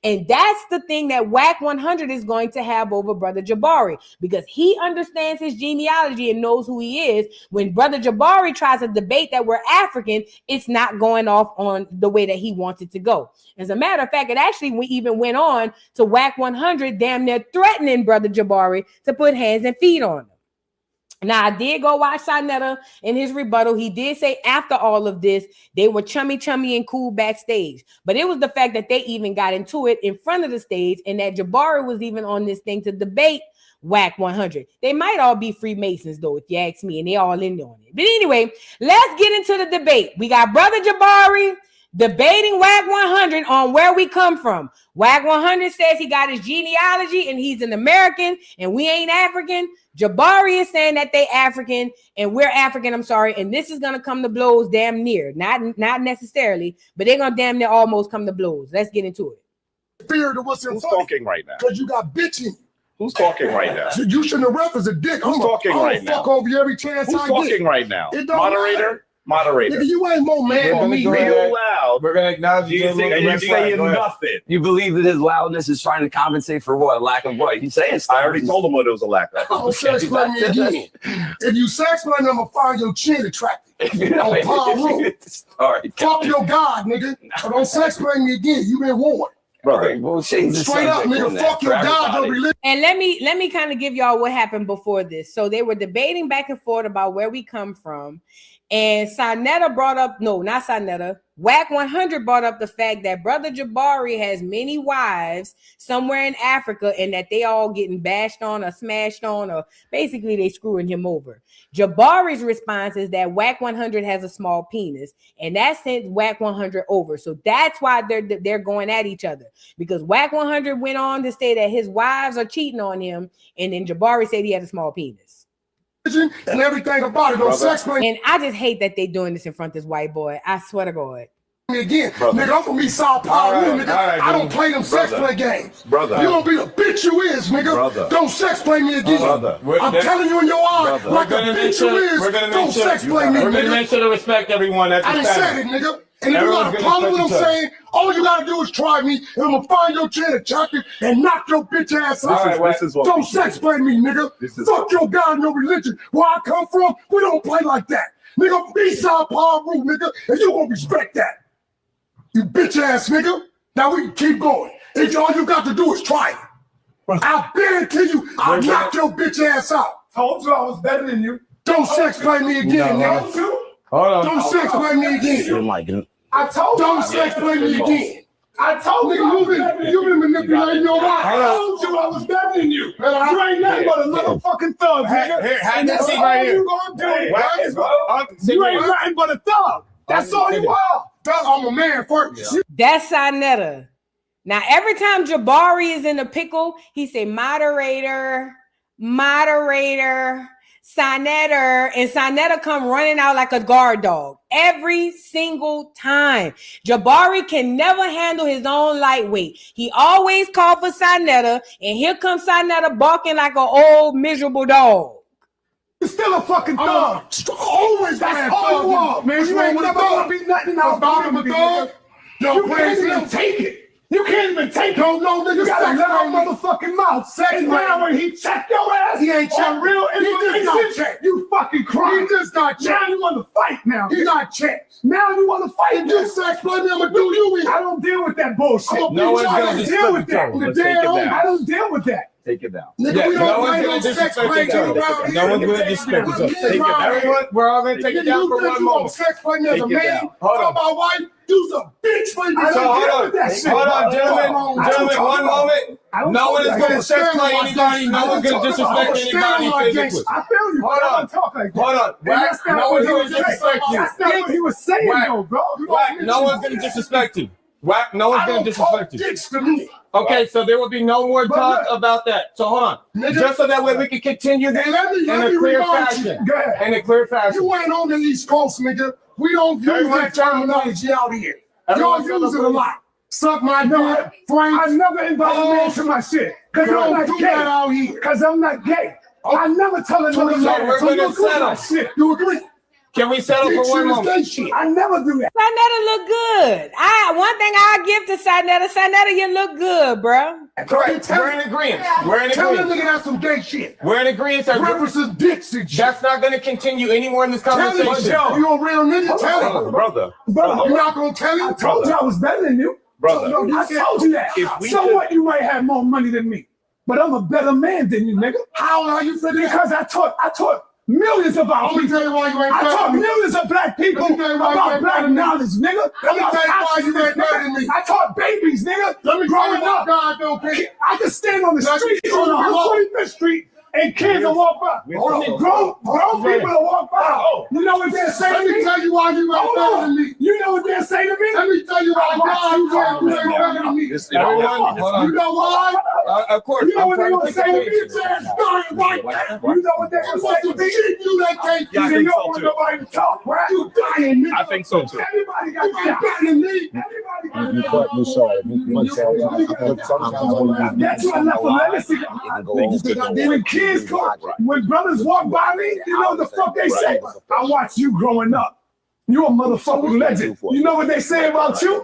And that's the thing that Wack 100 is going to have over Brother Jabari, because he understands his genealogy and knows who he is. When Brother Jabari tries to debate that we're African, it's not going off on the way that he wants it to go. As a matter of fact, it actually even went on to Wack 100 damn near threatening Brother Jabari to put hands and feet on him. Now, I did go watch Sinetta in his rebuttal. He did say after all of this, they were chummy and cool backstage. But it was the fact that they even got into it in front of the stage and that Jabari was even on this thing to debate Wack 100. They might all be Freemasons, though, if you ask me, and they all in on it. But anyway, let's get into the debate. We got Brother Jabari debating Wack 100 on where we come from. Wack 100 says he got his genealogy and he's an American and we ain't African. Jabari is saying that they African and we're African, and this is going to come to blows damn near. Not necessarily, but they're going to damn near almost come to blows. Let's get into it. Fear to what's in Who's front talking right now? because you got bitching. Who's talking right now? So you shouldn't have referenced a dick. Who's talking right now? Fuck over you every chance Who's I talking get. right now? It don't Moderator? matter. Moderator. Nigga, you ain't more man than me. Real loud. We're gonna acknowledge You you. think you're saying nothing? You believe that his loudness is trying to compensate for what? Lack of what? He's saying stuff. I already told him what it was a lack of. Don't sex play me again. If you sex play me, I'm gonna find your chin attractive. On Paul Road. Fuck your God, nigga. So don't sex play me again. You been warned. Brother, we'll change the Straight up, subject on nigga. that Fuck your for God, everybody. your religion. And let me kind of give y'all what happened before this. So they were debating back and forth about where we come from. And Sinetta brought up, no, not Sinetta, Wack 100 brought up the fact that Brother Jabari has many wives somewhere in Africa and that they all getting bashed on or smashed on, or basically they screwing him over. Jabari's response is that Wack 100 has a small penis, and that sent Wack 100 over. So that's why they're going at each other, because Wack 100 went on to say that his wives are cheating on him, and then Jabari said he had a small penis. And everything about it, don't sex play And I just hate that they doing this in front of this white boy. I swear to God. me again. Nigga, I'm from East South Paul, nigga. I don't play them sex play games. Brother. You gonna be the bitch you is, nigga. Brother. Don't sex play me again. Brother. I'm telling you in your eyes, like the bitch you is, don't sex play me, We're gonna nigga. make sure to respect everyone at I the done said it, nigga. And if you got a problem with what I'm saying, all you gotta do is try me, and I'm gonna find your chin attractive and knock your bitch ass out. This is what Don't we sex do. play me, nigga. Fuck your God and your religion. Where I come from, we don't play like that. Nigga, be South Paul Root, nigga, and you gonna respect that. You bitch ass nigga. Now we can keep going. If all you got to do is try it. I guarantee you, I'll knock your bitch ass out. Told you I was better than you. Don't sex play me again, nigga. Hold on. Don't sex play me again. I told you. Don't sex play me again. I told Nigga, you been manipulating your life. I told you I was better than you. You ain't nothing but a motherfucking thug, nigga. Here, And that's this all right here. you gonna do. You ain't nothing but a thug. That's all you are. I'm a man first. That's Sinetta. Now, every time Jabari is in a pickle, he say moderator, Sinetta, and Sinetta come running out like a guard dog every single time. Jabari can never handle his own lightweight. He always call for Sinetta, and here comes Sinetta barking like an old miserable dog. You're still a fucking thug. Always That's all you are, man. You ain't never gonna be nothing else. I'm a thug. You can't even take it. You can't even take it. No, nigga. You got a loud motherfucking mouth. And now when he checked your ass, he ain't checked. Real He just got information, checked. you fucking crying. He just got checked. Now you want to fight now. He got checked. Now you want to fight. If you sex play me, I'm gonna do you in. I don't deal with that bullshit. No one's I gonna don't deal with that. Let's take it down. I don't deal with that. Take it down. Nigga, we don't play no sex play around here. No one's gonna disrespect each other. Take it down. Everyone, we're all gonna take it down for one moment. Sex play me as a man. Talk about wife. You's a bitch for you. So hold on, gentlemen, one moment. No one is gonna sex play anybody. No one's gonna disrespect anybody physically. I feel you. Hold on. Wack, no one's gonna disrespect you. That's not what he was saying, though, bro. Wack, no one's gonna disrespect you. Wack, no one's gonna disrespect you. Dicks to me. Okay, so there will be no more talk about that. So hold on. Nigga, just so that way we can continue this in a clear fashion. In a clear fashion. You ain't on the East Coast, nigga. We don't use that terminology out here. Y'all use it a lot. Suck my dick, Frank. I never invite a man to my shit. Because I'm not do gay. that out here. Because I'm not gay. I never tell another So man we're to gonna look at my settle. shit. You agree? Can we settle for one moment? I never do that. Sanetta look good. One thing I give to Sanetta, you look good, bro. Correct. We're in agreement. We're in Tell that agreement. nigga that's some gay shit. We're in agreement. Sir. References dicks and shit. That's not going to continue anymore in this Tell him, conversation. you a real nigga? Tell him. Brother. You're not gonna tell him? I told you I was better than you. Brother. I told you that. So what? You might have more money than me, but I'm a better man than you, nigga. How are you figuring? Because I taught millions of our Let me people. tell you why you ain't I better taught than me. millions of black people Let me tell you why you about ain't black better than me. knowledge, nigga. Let me tell you why you ain't better than me. I taught babies, nigga. Let me tell growing you why up. God don't care. I can stand on the Let me street tell you on what. 125th Street and kids will walk by. Grown people will walk by. You know what they'll say to Let me? me tell you why you ain't better than me. You know what they'll say to me? Let me tell you why God you ain't better than me. Everyone, hold on. You know why? Of course. You know what I'm they trying gonna to say think to of me? it. You know what they gonna say to me? You that can't Yeah, I You think don't so want too. nobody to talk, right? You dying, nigga. I think so too. Everybody got You ain't better than me. That's what left a legacy. When kids go, when brothers walk by me, you know what the fuck they say? I watched you growing up. You a motherfucking legend. You know what they say about you?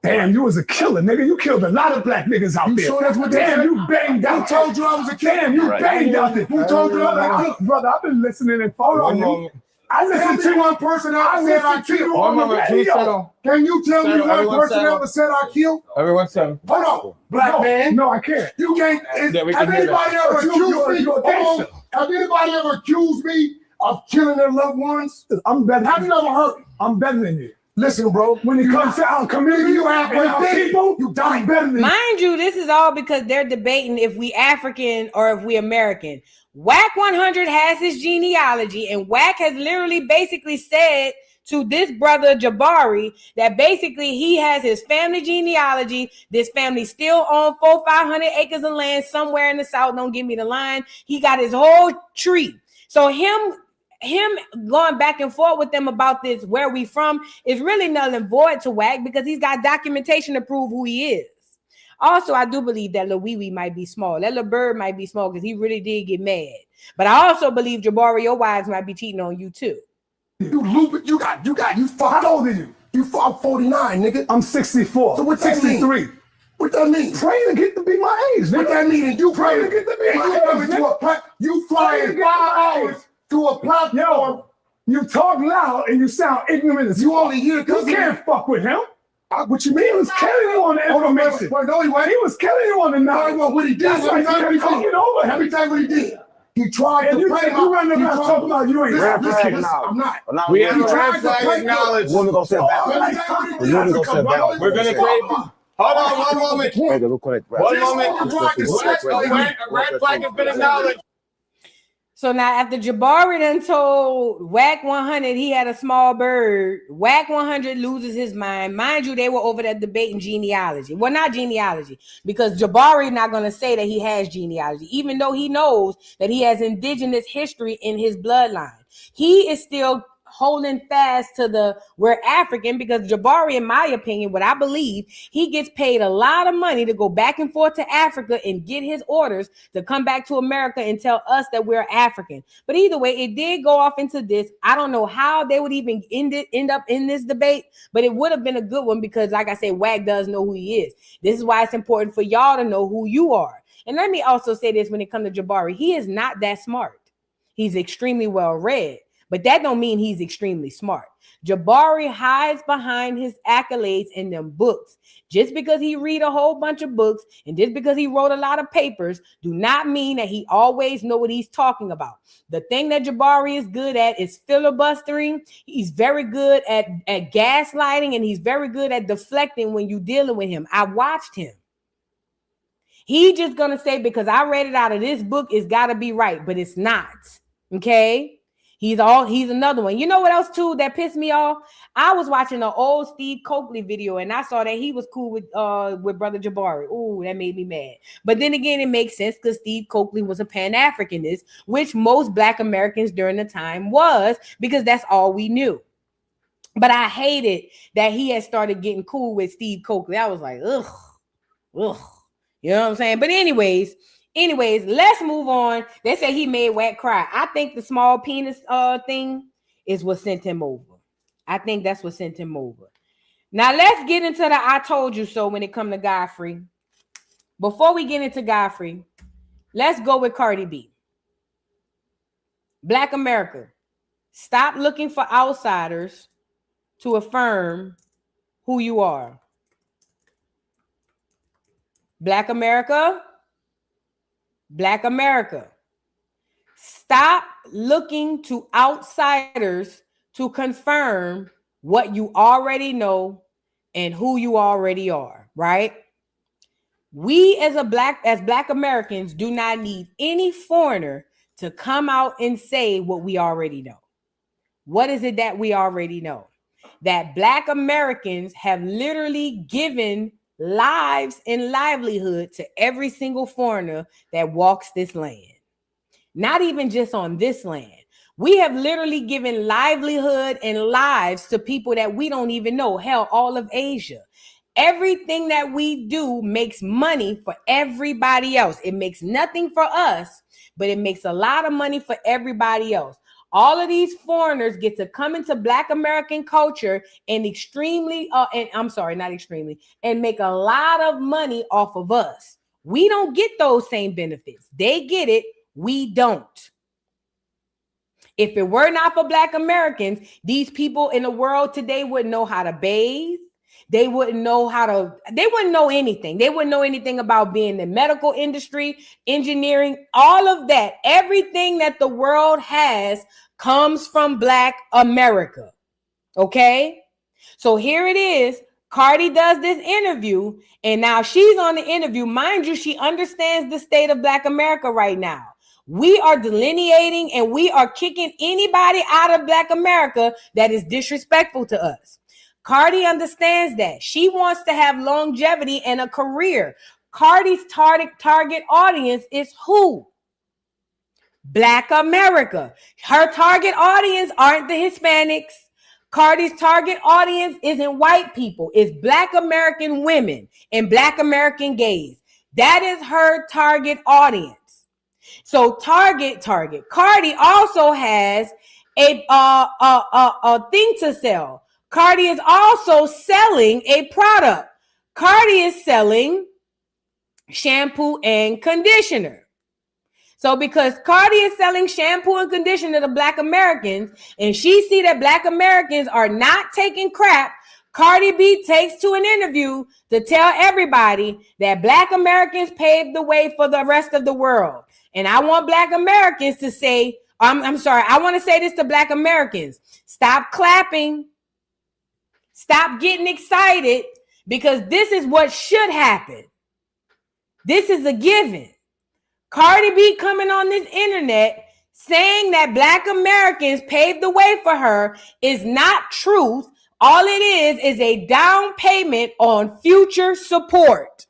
Damn, you was a killer, nigga. You killed a lot of black niggas out there. Sure that's what they Damn, said? you banged out. Who told you I was a killer? Damn, you banged out there. Who told you I was a killer? Brother, I've been listening and following you. I Tell listened me to one person ever said I killed. One moment, please settle. Can you tell me Settle, one everyone person settle. ever said I killed? Everyone settle. Hold on, black man. No, I can't. You can't. Yeah, we Have can hear anybody that. ever accused me? You're a gangster. Have anybody ever accused me of killing their loved ones? I'm better. Have you ever heard? I'm better than you. Listen, bro. When it comes to our community, You have and our people, you dying better than you. Mind you, this is all because they're debating if we African or if we American. Wack 100 has his genealogy, and Wack has literally basically said to this brother Jabari that basically he has his family genealogy. This family still on 400-500 acres of land somewhere in the South. Don't give me the line. He got his whole tree. So him going back and forth with them about this, where we from, is really null and void to Wack because he's got documentation to prove who he is. Also, I do believe that Lil Wee Wee might be small. That Lil Bird might be small because he really did get mad. But I also believe Jabari, your wives might be cheating on you too. You loop you fucked. How old are you? You fucked 49, nigga. I'm 64. So what that mean? 63. What that mean? Pray to get to be my age, nigga. What that mean? And you Pray pray to get to be my age, nigga. you flying 5 hours to a platform. Yo, you talk loud and you sound ignorant as You only hear because you can't fuck with him. What you mean? He was killing you on the information. No, he He was killing you on the knowledge. what he did. That's why he kept talking over Let me him. tell you what he did. He tried And to you play think you running around talking about you ain't Listen, I'm not. We have He a tried red to flag play acknowledged. Let me tell you what he did. We're going to create. Hold on, one moment. One moment. Red flag has been acknowledged. So now after Jabari done told Wack 100 he had a small bird, Wack 100 loses his mind. Mind you, they were over there debating genealogy. Well, not genealogy, because Jabari not going to say that he has genealogy, even though he knows that he has indigenous history in his bloodline. He is still holding fast to we're African, because Jabari, in my opinion, what I believe, he gets paid a lot of money to go back and forth to Africa and get his orders to come back to America and tell us that we're African. But either way, it did go off into this. I don't know how they would even end up in this debate, but it would have been a good one because, like I said, Wack does know who he is. This is why it's important for y'all to know who you are. And let me also say this when it comes to Jabari, he is not that smart. He's extremely well read. But that don't mean he's extremely smart. Jabari hides behind his accolades in them books. Just because he read a whole bunch of books and just because he wrote a lot of papers do not mean that he always know what he's talking about. The thing that Jabari is good at is filibustering. He's very good at gaslighting, and he's very good at deflecting when you're dealing with him. I watched him. He just gonna say, because I read it out of this book, it's gotta be right, but it's not. Okay? He's another one. You know what else too that pissed me off? I was watching an old Steve Coakley video and I saw that he was cool with brother Jabari. Ooh, that made me mad. But then again, it makes sense because Steve Coakley was a Pan-Africanist, which most Black Americans during the time was, because that's all we knew. But I hated that he had started getting cool with Steve Coakley. I was like, ugh. You know what I'm saying? But anyways, let's move on. They say he made Wack cry. I think the small penis thing is what sent him over. I think that's what sent him over. Now let's get into the I told you so when it comes to Godfrey. Before we get into Godfrey, let's go with Cardi B. Black America, stop looking for outsiders to affirm who you are. Black America, stop looking to outsiders to confirm what you already know and who you already are, right? We as Black Americans do not need any foreigner to come out and say what we already know. What is it that we already know? That Black Americans have literally given lives and livelihood to every single foreigner that walks this land. Not even just on this land. We have literally given livelihood and lives to people that we don't even know. Hell, all of Asia. Everything that we do makes money for everybody else. It makes nothing for us, but it makes a lot of money for everybody else. All of these foreigners get to come into Black American culture and and make a lot of money off of us. We don't get those same benefits. They get it. We don't. If it were not for Black Americans, these people in the world today wouldn't know how to bathe. They wouldn't know anything. They wouldn't know anything about being in the medical industry, engineering, all of that. Everything that the world has comes from Black America. Okay? So here it is. Cardi does this interview, and now she's on the interview. Mind you, she understands the state of Black America right now. We are delineating and we are kicking anybody out of Black America that is disrespectful to us. Cardi understands that. She wants to have longevity and a career. Cardi's target audience is who? Black America. Her target audience aren't the Hispanics. Cardi's target audience isn't white people. It's Black American women and Black American gays. That is her target audience. So Cardi also has a thing to sell. Cardi is also selling a product. Cardi is selling shampoo and conditioner. So because Cardi is selling shampoo and conditioner to Black Americans, and she see that Black Americans are not taking crap, Cardi B takes to an interview to tell everybody that Black Americans paved the way for the rest of the world. And I want Black Americans to say, I want to say this to Black Americans. Stop clapping. Stop getting excited, because this is what should happen. This is a given. Cardi B coming on this internet saying that Black Americans paved the way for her is not truth. All it is a down payment on future support.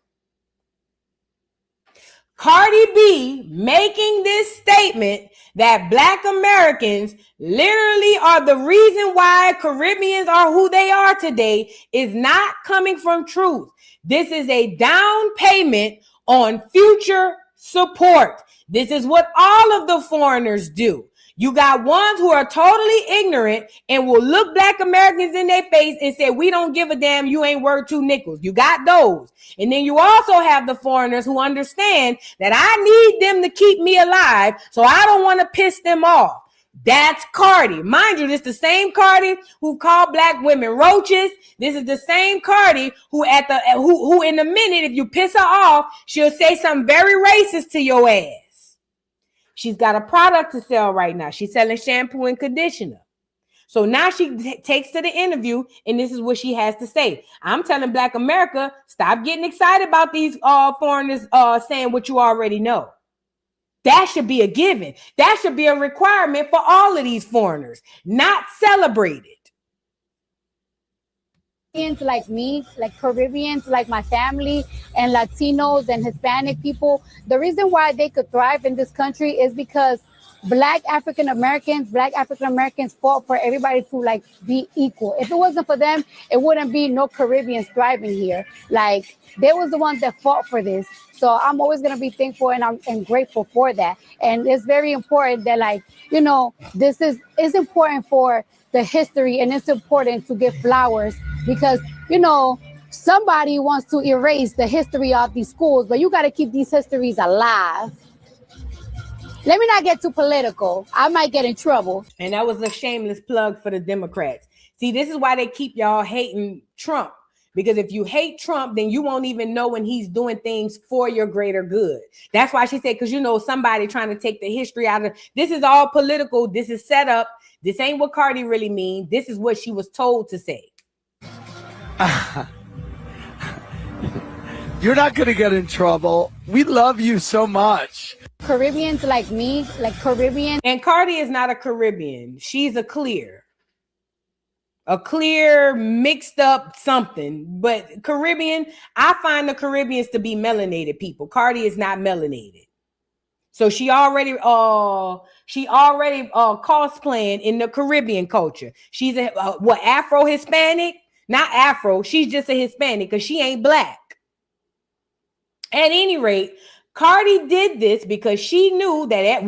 Cardi B making this statement that Black Americans literally are the reason why Caribbeans are who they are today is not coming from truth. This is a down payment on future support. This is what all of the foreigners do. You got ones who are totally ignorant and will look Black Americans in their face and say, we don't give a damn, you ain't worth 2 nickels. You got those. And then you also have the foreigners who understand that I need them to keep me alive, so I don't want to piss them off. That's Cardi. Mind you, this is the same Cardi who called Black women roaches. This is the same Cardi who who in a minute, if you piss her off, she'll say something very racist to your ass. She's got a product to sell right now. She's selling shampoo and conditioner. So now she takes to the interview, and this is what she has to say. I'm telling Black America, stop getting excited about these foreigners saying what you already know. That should be a given. That should be a requirement for all of these foreigners, not celebrated. Like me, like Caribbeans, like my family, and Latinos and Hispanic people, the reason why they could thrive in this country is because Black African Americans fought for everybody to like be equal. If it wasn't for them, it wouldn't be no Caribbeans thriving here. Like they was the ones that fought for this. So I'm always gonna be thankful and grateful for that. And it's very important that like, you know, this is important for the history, and it's important to give flowers because, you know, somebody wants to erase the history of these schools, but you got to keep these histories alive. Let me not get too political. I might get in trouble. And that was a shameless plug for the Democrats. See, this is why they keep y'all hating Trump. Because if you hate Trump, then you won't even know when he's doing things for your greater good. That's why she said, because you know somebody trying to take the history out of this is all political. This is set up. This ain't what Cardi really mean. This is what she was told to say. You're not going to get in trouble. We love you so much. Caribbeans like me, like Caribbean. And Cardi is not a Caribbean. She's a clear mixed up something. But Caribbean, I find the Caribbeans to be melanated people. Cardi is not melanated. So she already cosplaying in the Caribbean culture. She's a Afro-Hispanic? Not Afro. She's just a Hispanic because she ain't black. At any rate, Cardi did this because she knew that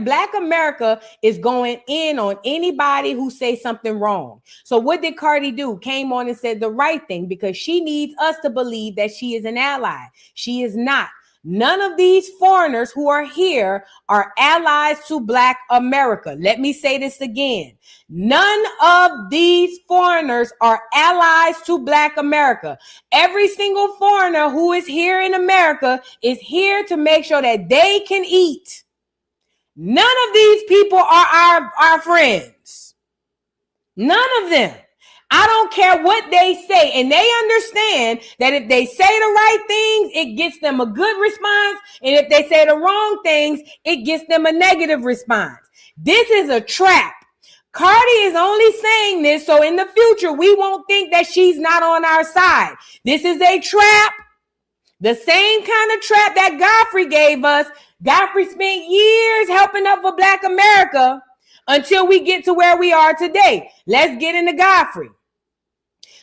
Black America is going in on anybody who say something wrong. So what did Cardi do? Came on and said the right thing because she needs us to believe that she is an ally. She is not. None of these foreigners who are here are allies to Black America. Let me say this again. None of these foreigners are allies to Black America. Every single foreigner who is here in America is here to make sure that they can eat. None of these people are our friends. None of them. I don't care what they say. And they understand that if they say the right things, it gets them a good response. And if they say the wrong things, it gets them a negative response. This is a trap. Cardi is only saying this so in the future we won't think that she's not on our side. This is a trap. The same kind of trap that Godfrey gave us. Godfrey spent years helping up for Black America until we get to where we are today. Let's get into Godfrey.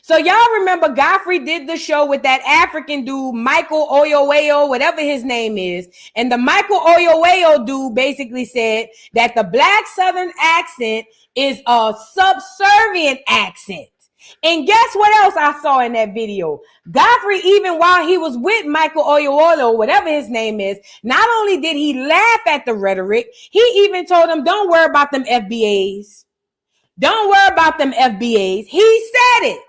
So y'all remember Godfrey did the show with that African dude, Michael Oyowayo, whatever his name is. And the Michael Oyowayo dude basically said that the Black Southern accent is a subservient accent. And guess what else I saw in that video? Godfrey, even while he was with Michael Oyowayo, whatever his name is, not only did he laugh at the rhetoric, he even told him, don't worry about them FBAs. Don't worry about them FBAs. He said it.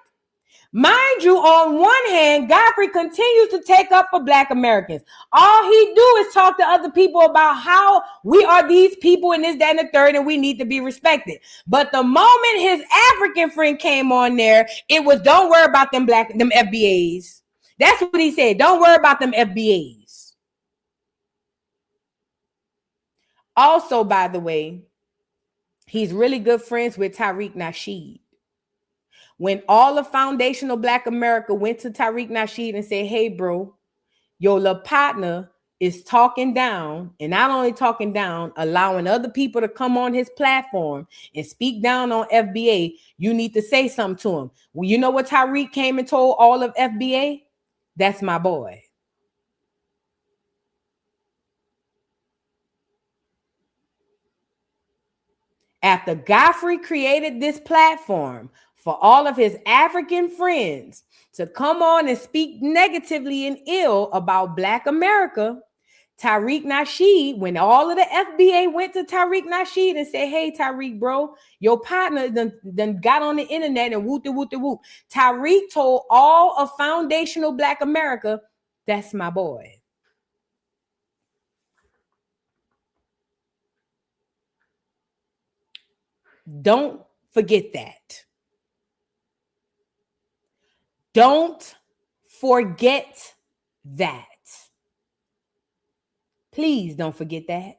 Mind you, on one hand, Godfrey continues to take up for Black Americans. All he do is talk to other people about how we are these people and this, that, and the third, and we need to be respected. But the moment his African friend came on there, it was don't worry about them FBAs. That's what he said. Don't worry about them FBAs. Also, by the way, he's really good friends with Tariq Nasheed. When all of foundational Black America went to Tariq Nasheed and said, hey, bro, your little partner is talking down, and not only talking down, allowing other people to come on his platform and speak down on FBA, you need to say something to him. Well, you know what Tariq came and told all of FBA? That's my boy. After Godfrey created this platform for all of his African friends to come on and speak negatively and ill about Black America, Tariq Nasheed, when all of the FBA went to Tariq Nasheed and said, hey, Tariq, bro, your partner done got on the internet and whoop-de-whoop-de-whoop. Tariq told all of foundational Black America, that's my boy. Don't forget that. Don't forget that. Please don't forget that.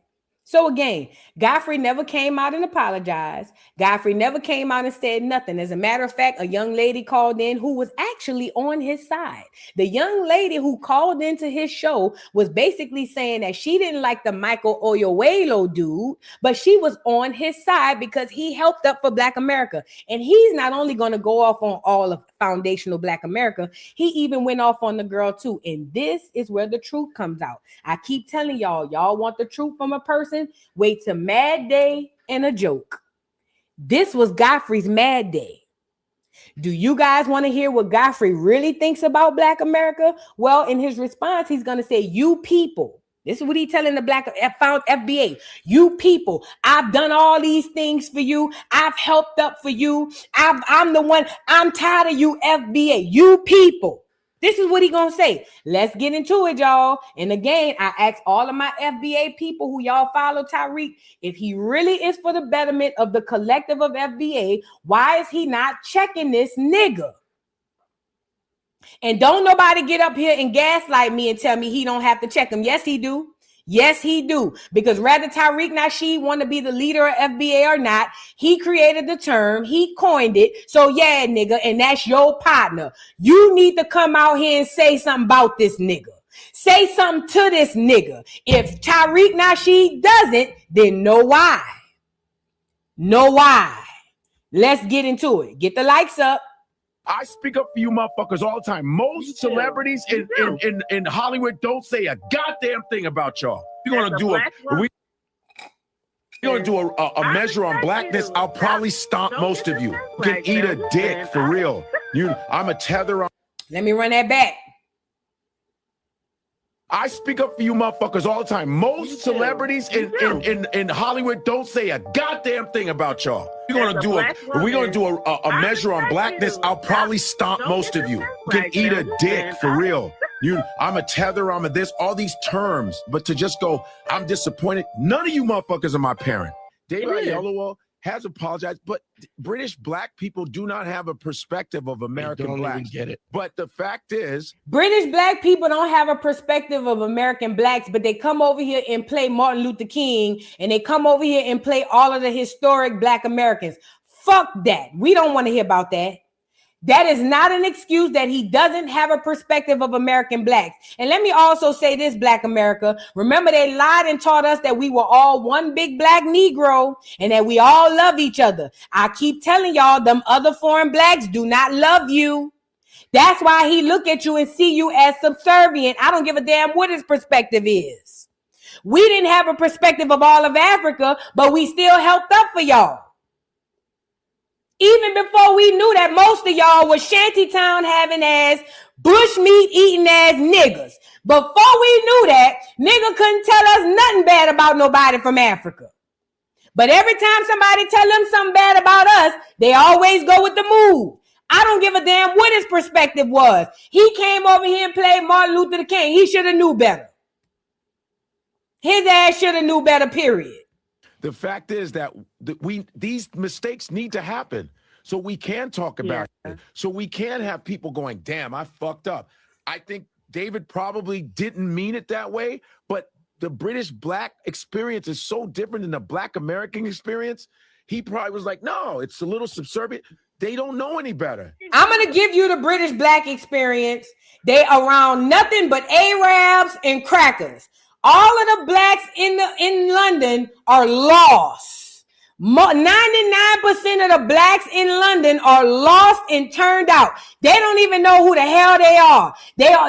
So again, Godfrey never came out and apologized. Godfrey never came out and said nothing. As a matter of fact, a young lady called in who was actually on his side. The young lady who called into his show was basically saying that she didn't like the Michael Oyuelo dude, but she was on his side because he helped up for Black America. And he's not only going to go off on all of foundational Black America, he even went off on the girl too. And this is where the truth comes out. I keep telling y'all want the truth from a person? Wait till Mad Day and a joke. This was Godfrey's Mad Day. Do you guys want to hear what Godfrey really thinks about Black America? Well, in his response, he's going to say, you people. This is what he's telling the Black FBA. You people, I've done all these things for you. I've helped up for you. I'm the one. I'm tired of you, FBA. You people. This is what he gonna say. Let's get into it, y'all. And again, I ask all of my FBA people who y'all follow Tariq, if he really is for the betterment of the collective of FBA, why is he not checking this nigga? And don't nobody get up here and gaslight me and tell me he don't have to check him. Yes, he do. Yes, he do. Because rather Tariq Nasheed want to be the leader of FBA or not, he created the term, he coined it. So yeah, nigga, and that's your partner. You need to come out here and say something about this nigga. Say something to this nigga. If Tariq Nasheed doesn't, then know why. Know why. Let's get into it. Get the likes up. I speak up for you motherfuckers all the time. Most celebrities in Hollywood don't say a goddamn thing about y'all. We're gonna do a measure on blackness. I'll probably stomp most of you. You can eat a dick for real. I'm a tether on. Let me run that back. I speak up for you motherfuckers all the time. Most celebrities in Hollywood don't say a goddamn thing about y'all. We're gonna do a measure on blackness. I'll probably stomp most of you. You can eat a dick for real. I'm a tether, I'm a this, all these terms. But to just go, I'm disappointed. None of you motherfuckers are my parent. David Oyelowo has apologized, but British Black people do not have a perspective of American Blacks. Get it. But the fact is, British Black people don't have a perspective of American Blacks, but they come over here and play Martin Luther King, and they come over here and play all of the historic Black Americans. Fuck that. We don't want to hear about that. That is not an excuse that he doesn't have a perspective of American Blacks. And let me also say this, Black America. Remember, they lied and taught us that we were all one big Black Negro and that we all love each other. I keep telling y'all, them other foreign Blacks do not love you. That's why he look at you and see you as subservient. I don't give a damn what his perspective is. We didn't have a perspective of all of Africa, but we still helped up for y'all. Even before we knew that most of y'all was shantytown having ass, bushmeat eating ass niggas. Before we knew that, nigga couldn't tell us nothing bad about nobody from Africa. But every time somebody tell them something bad about us, they always go with the move. I don't give a damn what his perspective was. He came over here and played Martin Luther King. He should have knew better. His ass should have knew better, period. the fact is that these mistakes need to happen so we can talk about it. So we can have people going, damn, I fucked up. I think David probably didn't mean it that way, but the British Black experience is so different than the Black American experience. He probably was like, no, it's a little subservient. They don't know any better. I'm going to give you the British Black experience. They around nothing but Arabs and crackers. All of the blacks in London are lost. 99% of the blacks in London are lost and turned out. They don't even know who the hell they are.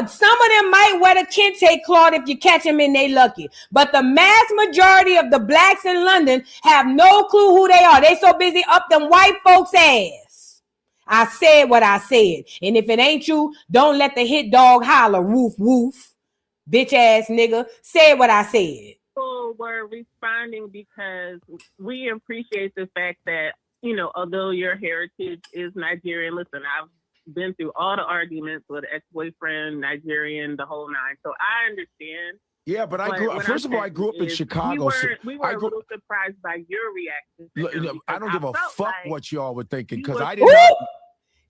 Some of them might wear the kente cloth if you catch them and they lucky. But the mass majority of the blacks in London have no clue who they are. They so busy up them white folks' ass. I said what I said. And if it ain't you, don't let the hit dog holler. Woof, woof. Bitch ass nigga. Said what I said. People were responding because we appreciate the fact that, you know, although your heritage is Nigerian, listen, I've been through all the arguments with ex-boyfriend, Nigerian, the whole nine. So I understand. Yeah, but I grew up, first of all, I grew up in Chicago. We were a little surprised by your reaction. I don't give a fuck like what y'all were thinking because I didn't know.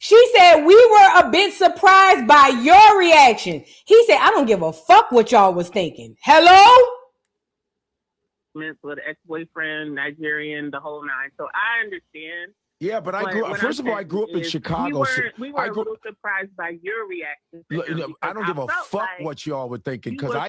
She said, we were a bit surprised by your reaction. He said, I don't give a fuck what y'all was thinking. Hello? arguments with ex-boyfriend, Nigerian, the whole nine. So I understand. Yeah, but I grew up. First of all, I grew up in Chicago. We were a little surprised by your reaction. I don't give a fuck what y'all were thinking because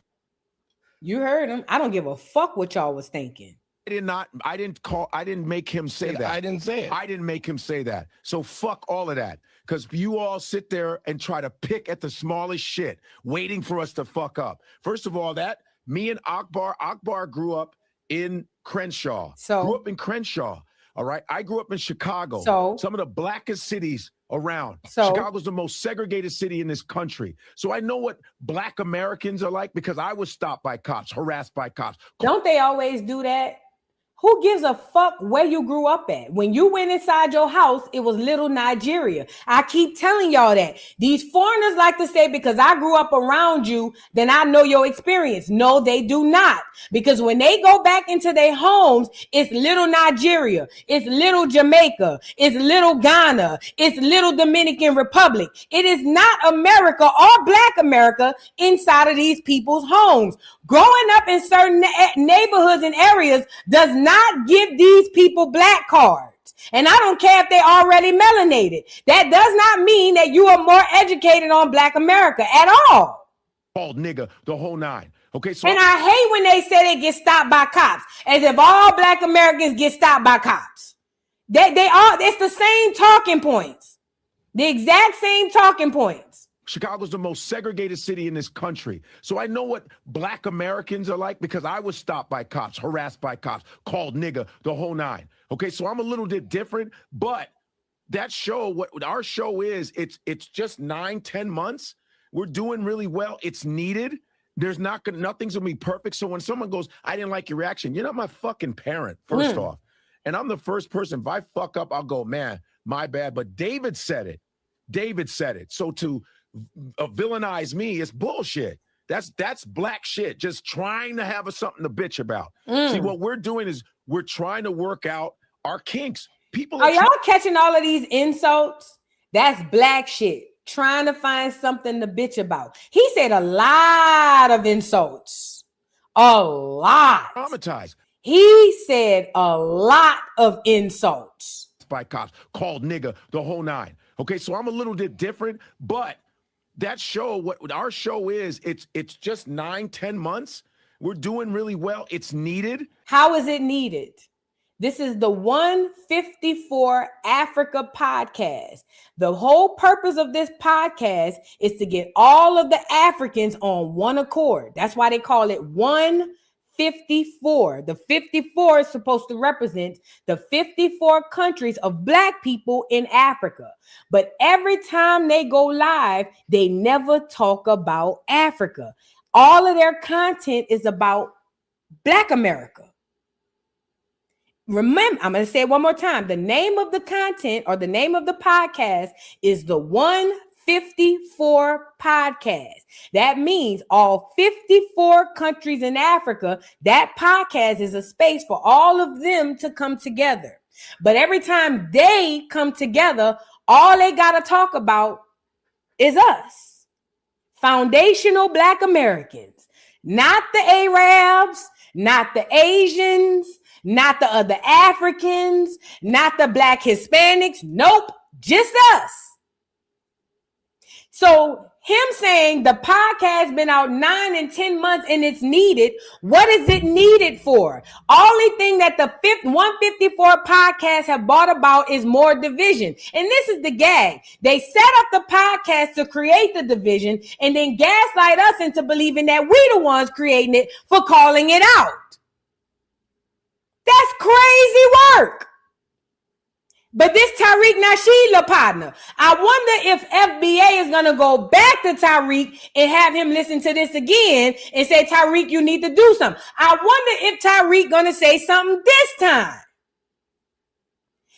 You heard him. I don't give a fuck what y'all was thinking. I didn't make him say that. I didn't say it. I didn't make him say that. So fuck all of that. Because you all sit there and try to pick at the smallest shit, waiting for us to fuck up. First of all, me and Akbar grew up in Crenshaw. Grew up in Crenshaw. All right. I grew up in Chicago. Some of the blackest cities around. Chicago's the most segregated city in this country. So I know what black Americans are like because I was stopped by cops, harassed by cops. Don't they always do that? Who gives a fuck where you grew up at? When you went inside your house, it was little Nigeria. I keep telling y'all that. These foreigners like to say, because I grew up around you, then I know your experience. No, they do not. Because when they go back into their homes, it's little Nigeria. It's little Jamaica. It's little Ghana. It's little Dominican Republic. It is not America or Black America inside of these people's homes. Growing up in certain neighborhoods and areas does not give these people black cards. And I don't care if they're already melanated. That does not mean that you are more educated on Black America at all. Called nigga, the whole nine. Okay, so and I hate when they say they get stopped by cops, as if all Black Americans get stopped by cops. They are. It's the same talking points, the exact same talking points. Chicago's the most segregated city in this country. So I know what black Americans are like because I was stopped by cops, harassed by cops, called nigga, the whole nine. Okay, so I'm a little bit different, but that show, what our show is, it's just 9-10 months. We're doing really well. It's needed. Nothing's gonna be perfect. So when someone goes, I didn't like your reaction, you're not my fucking parent, first off. And I'm the first person, if I fuck up, I'll go, man, my bad. But David said it. So to villainize me is bullshit. That's black shit. Just trying to have something to bitch about. See, what we're doing is we're trying to work out our kinks. People are y'all catching all of these insults? That's black shit. Trying to find something to bitch about. He said a lot of insults. A lot. Traumatized. He said a lot of insults. By cops, called nigga, the whole nine. Okay, so I'm a little bit different, but that show, what our show is, it's just 9-10 months. We're doing really well. It's needed. How is it needed? This is the 154 Africa podcast. The whole purpose of this podcast is to get all of the Africans on one accord. That's why they call it 154. The 54 is supposed to represent the 54 countries of Black people in Africa. But every time they go live, they never talk about Africa. All of their content is about Black America. Remember, I'm going to say it one more time. The name of the content or the name of the podcast is the 154 podcast. That means all 54 countries in Africa, that podcast is a space for all of them to come together. But every time they come together, all they got to talk about is us. Foundational Black Americans, not the Arabs, not the Asians, not the other Africans, not the Black Hispanics. Nope, just us. So him saying the podcast been out 9 and 10 months and it's needed. What is it needed for? Only thing that the 154 podcast have brought about is more division. And this is the gag. They set up the podcast to create the division and then gaslight us into believing that we the ones creating it for calling it out. That's crazy work. But this Tariq Nasheed partner, I wonder if FBA is going to go back to Tariq and have him listen to this again and say, Tariq, you need to do something. I wonder if Tariq going to say something this time.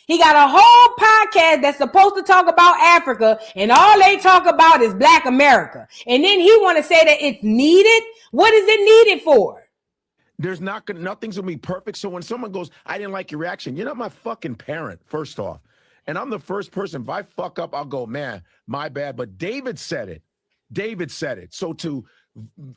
He got a whole podcast that's supposed to talk about Africa, and all they talk about is Black America. And then he want to say that it's needed. What is it needed for? Nothing's gonna be perfect. So when someone goes, I didn't like your reaction, you're not my fucking parent, first off. And I'm the first person, if I fuck up, I'll go, man, my bad. But David said it. So to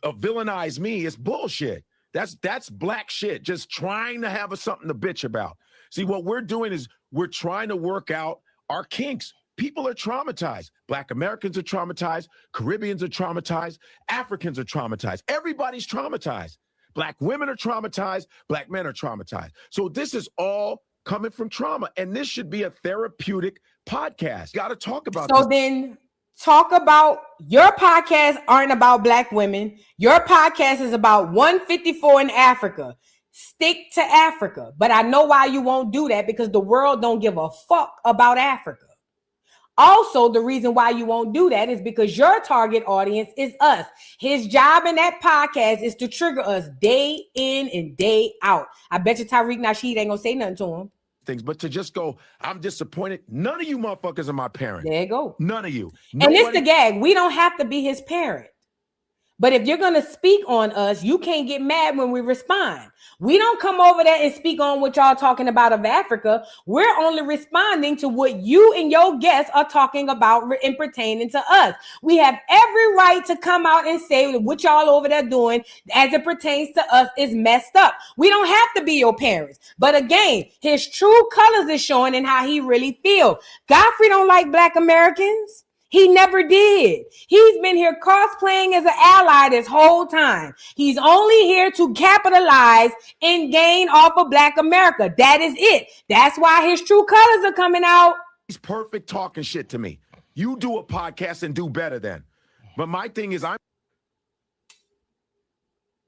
villainize me is bullshit. That's black shit. Just trying to have something to bitch about. See, what we're doing is we're trying to work out our kinks. People are traumatized. Black Americans are traumatized. Caribbeans are traumatized. Africans are traumatized. Everybody's traumatized. Black women are traumatized. Black men are traumatized. So this is all coming from trauma. And this should be a therapeutic podcast. Got to talk about this. So then talk about your podcast aren't about black women. Your podcast is about 154 in Africa. Stick to Africa. But I know why you won't do that, because the world don't give a fuck about Africa. Also, the reason why you won't do that is because your target audience is us. His job in that podcast is to trigger us day in and day out. I bet you Tariq Nasheed ain't gonna say nothing to him. Things, but to just go, I'm disappointed. None of you motherfuckers are my parent. There you go. None of you. And it's the gag. We don't have to be his parent. But if you're going to speak on us, you can't get mad when we respond. We don't come over there and speak on what y'all talking about of Africa. We're only responding to what you and your guests are talking about and pertaining to us. We have every right to come out and say that what y'all over there doing as it pertains to us is messed up. We don't have to be your parents. But again, his true colors is showing in how he really feels. Godfrey don't like black Americans. He never did. He's been here cosplaying as an ally this whole time. He's only here to capitalize and gain off of black America. That is it. That's why his true colors are coming out. He's perfect talking shit to me. You do a podcast and do better then. But my thing is, I'm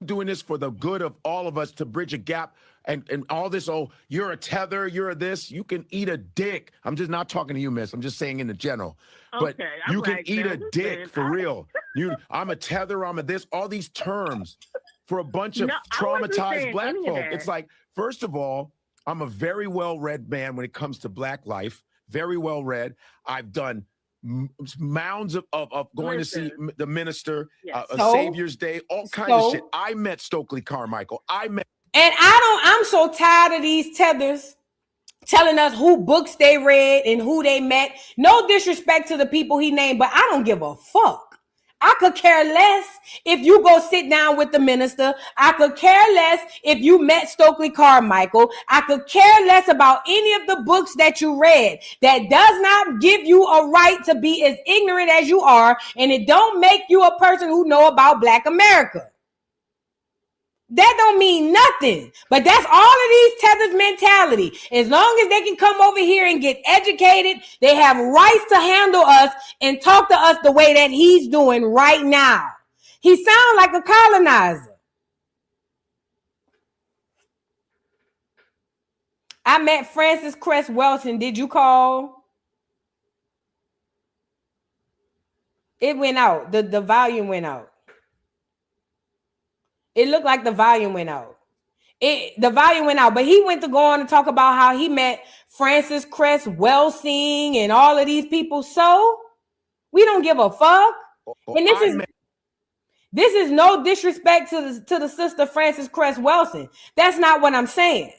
doing this for the good of all of us to bridge a gap. And all this, oh, you're a tether, you're a this, you can eat a dick. I'm just not talking to you, miss. I'm just saying in the general. But you can eat a dick for real. I'm a tether, I'm a this, all these terms for a bunch of traumatized black folk. It's like, first of all, I'm a very well-read man when it comes to black life. Very well-read. I've done mounds of going to see the minister, Savior's Day, all kinds of shit. I met Stokely Carmichael. And I'm so tired of these tethers telling us who books they read and who they met. No disrespect to the people he named, but I don't give a fuck. I could care less if you go sit down with the minister. I could care less if you met Stokely Carmichael. I could care less about any of the books that you read. That does not give you a right to be as ignorant as you are, and it don't make you a person who know about black America. That don't mean nothing. But that's all of these tethers mentality. As long as they can come over here and get educated, they have rights to handle us and talk to us the way that he's doing right now. He sounds like a colonizer. I met Francis Cress Welton. Did you call? It went out. The volume went out. It looked like the volume went out. The volume went out, but he went to go on and talk about how he met Francis Cress Welsing and all of these people. So we don't give a fuck. And this is no disrespect to the sister Francis Cress Welsing. That's not what I'm saying.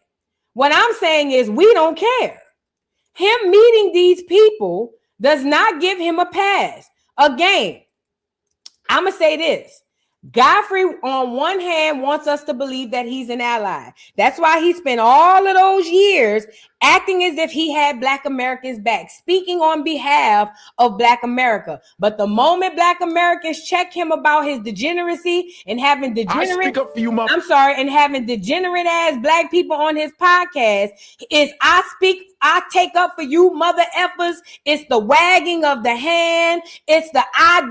What I'm saying is we don't care. Him meeting these people does not give him a pass. Again, I'm going to say this. Godfrey, on one hand, wants us to believe that he's an ally. That's why he spent all of those years acting as if he had black Americans back, speaking on behalf of black America. But the moment black Americans check him about his degeneracy and having degenerate, and having degenerate ass black people on his podcast, is I take up for you mother effers. It's the wagging of the hand. It's the I.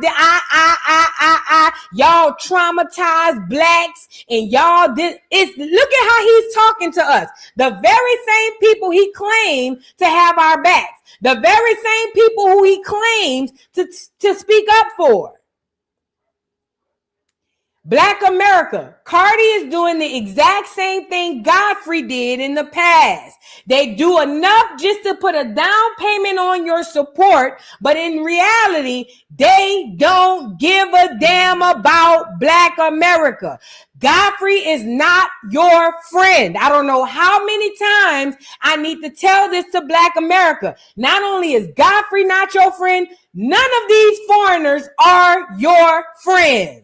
Y'all traumatized blacks, and y'all look at how he's talking to us. The very same people he claimed to have our backs. The very same people who he claims to speak up for. Black America. Cardi is doing the exact same thing Godfrey did in the past. They do enough just to put a down payment on your support, but in reality, they don't give a damn about Black America. Godfrey is not your friend. I don't know how many times I need to tell this to Black America. Not only is Godfrey not your friend, none of these foreigners are your friends.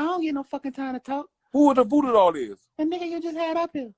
I don't get no fucking time to talk. Who the voodoo doll is? The nigga you just had up here.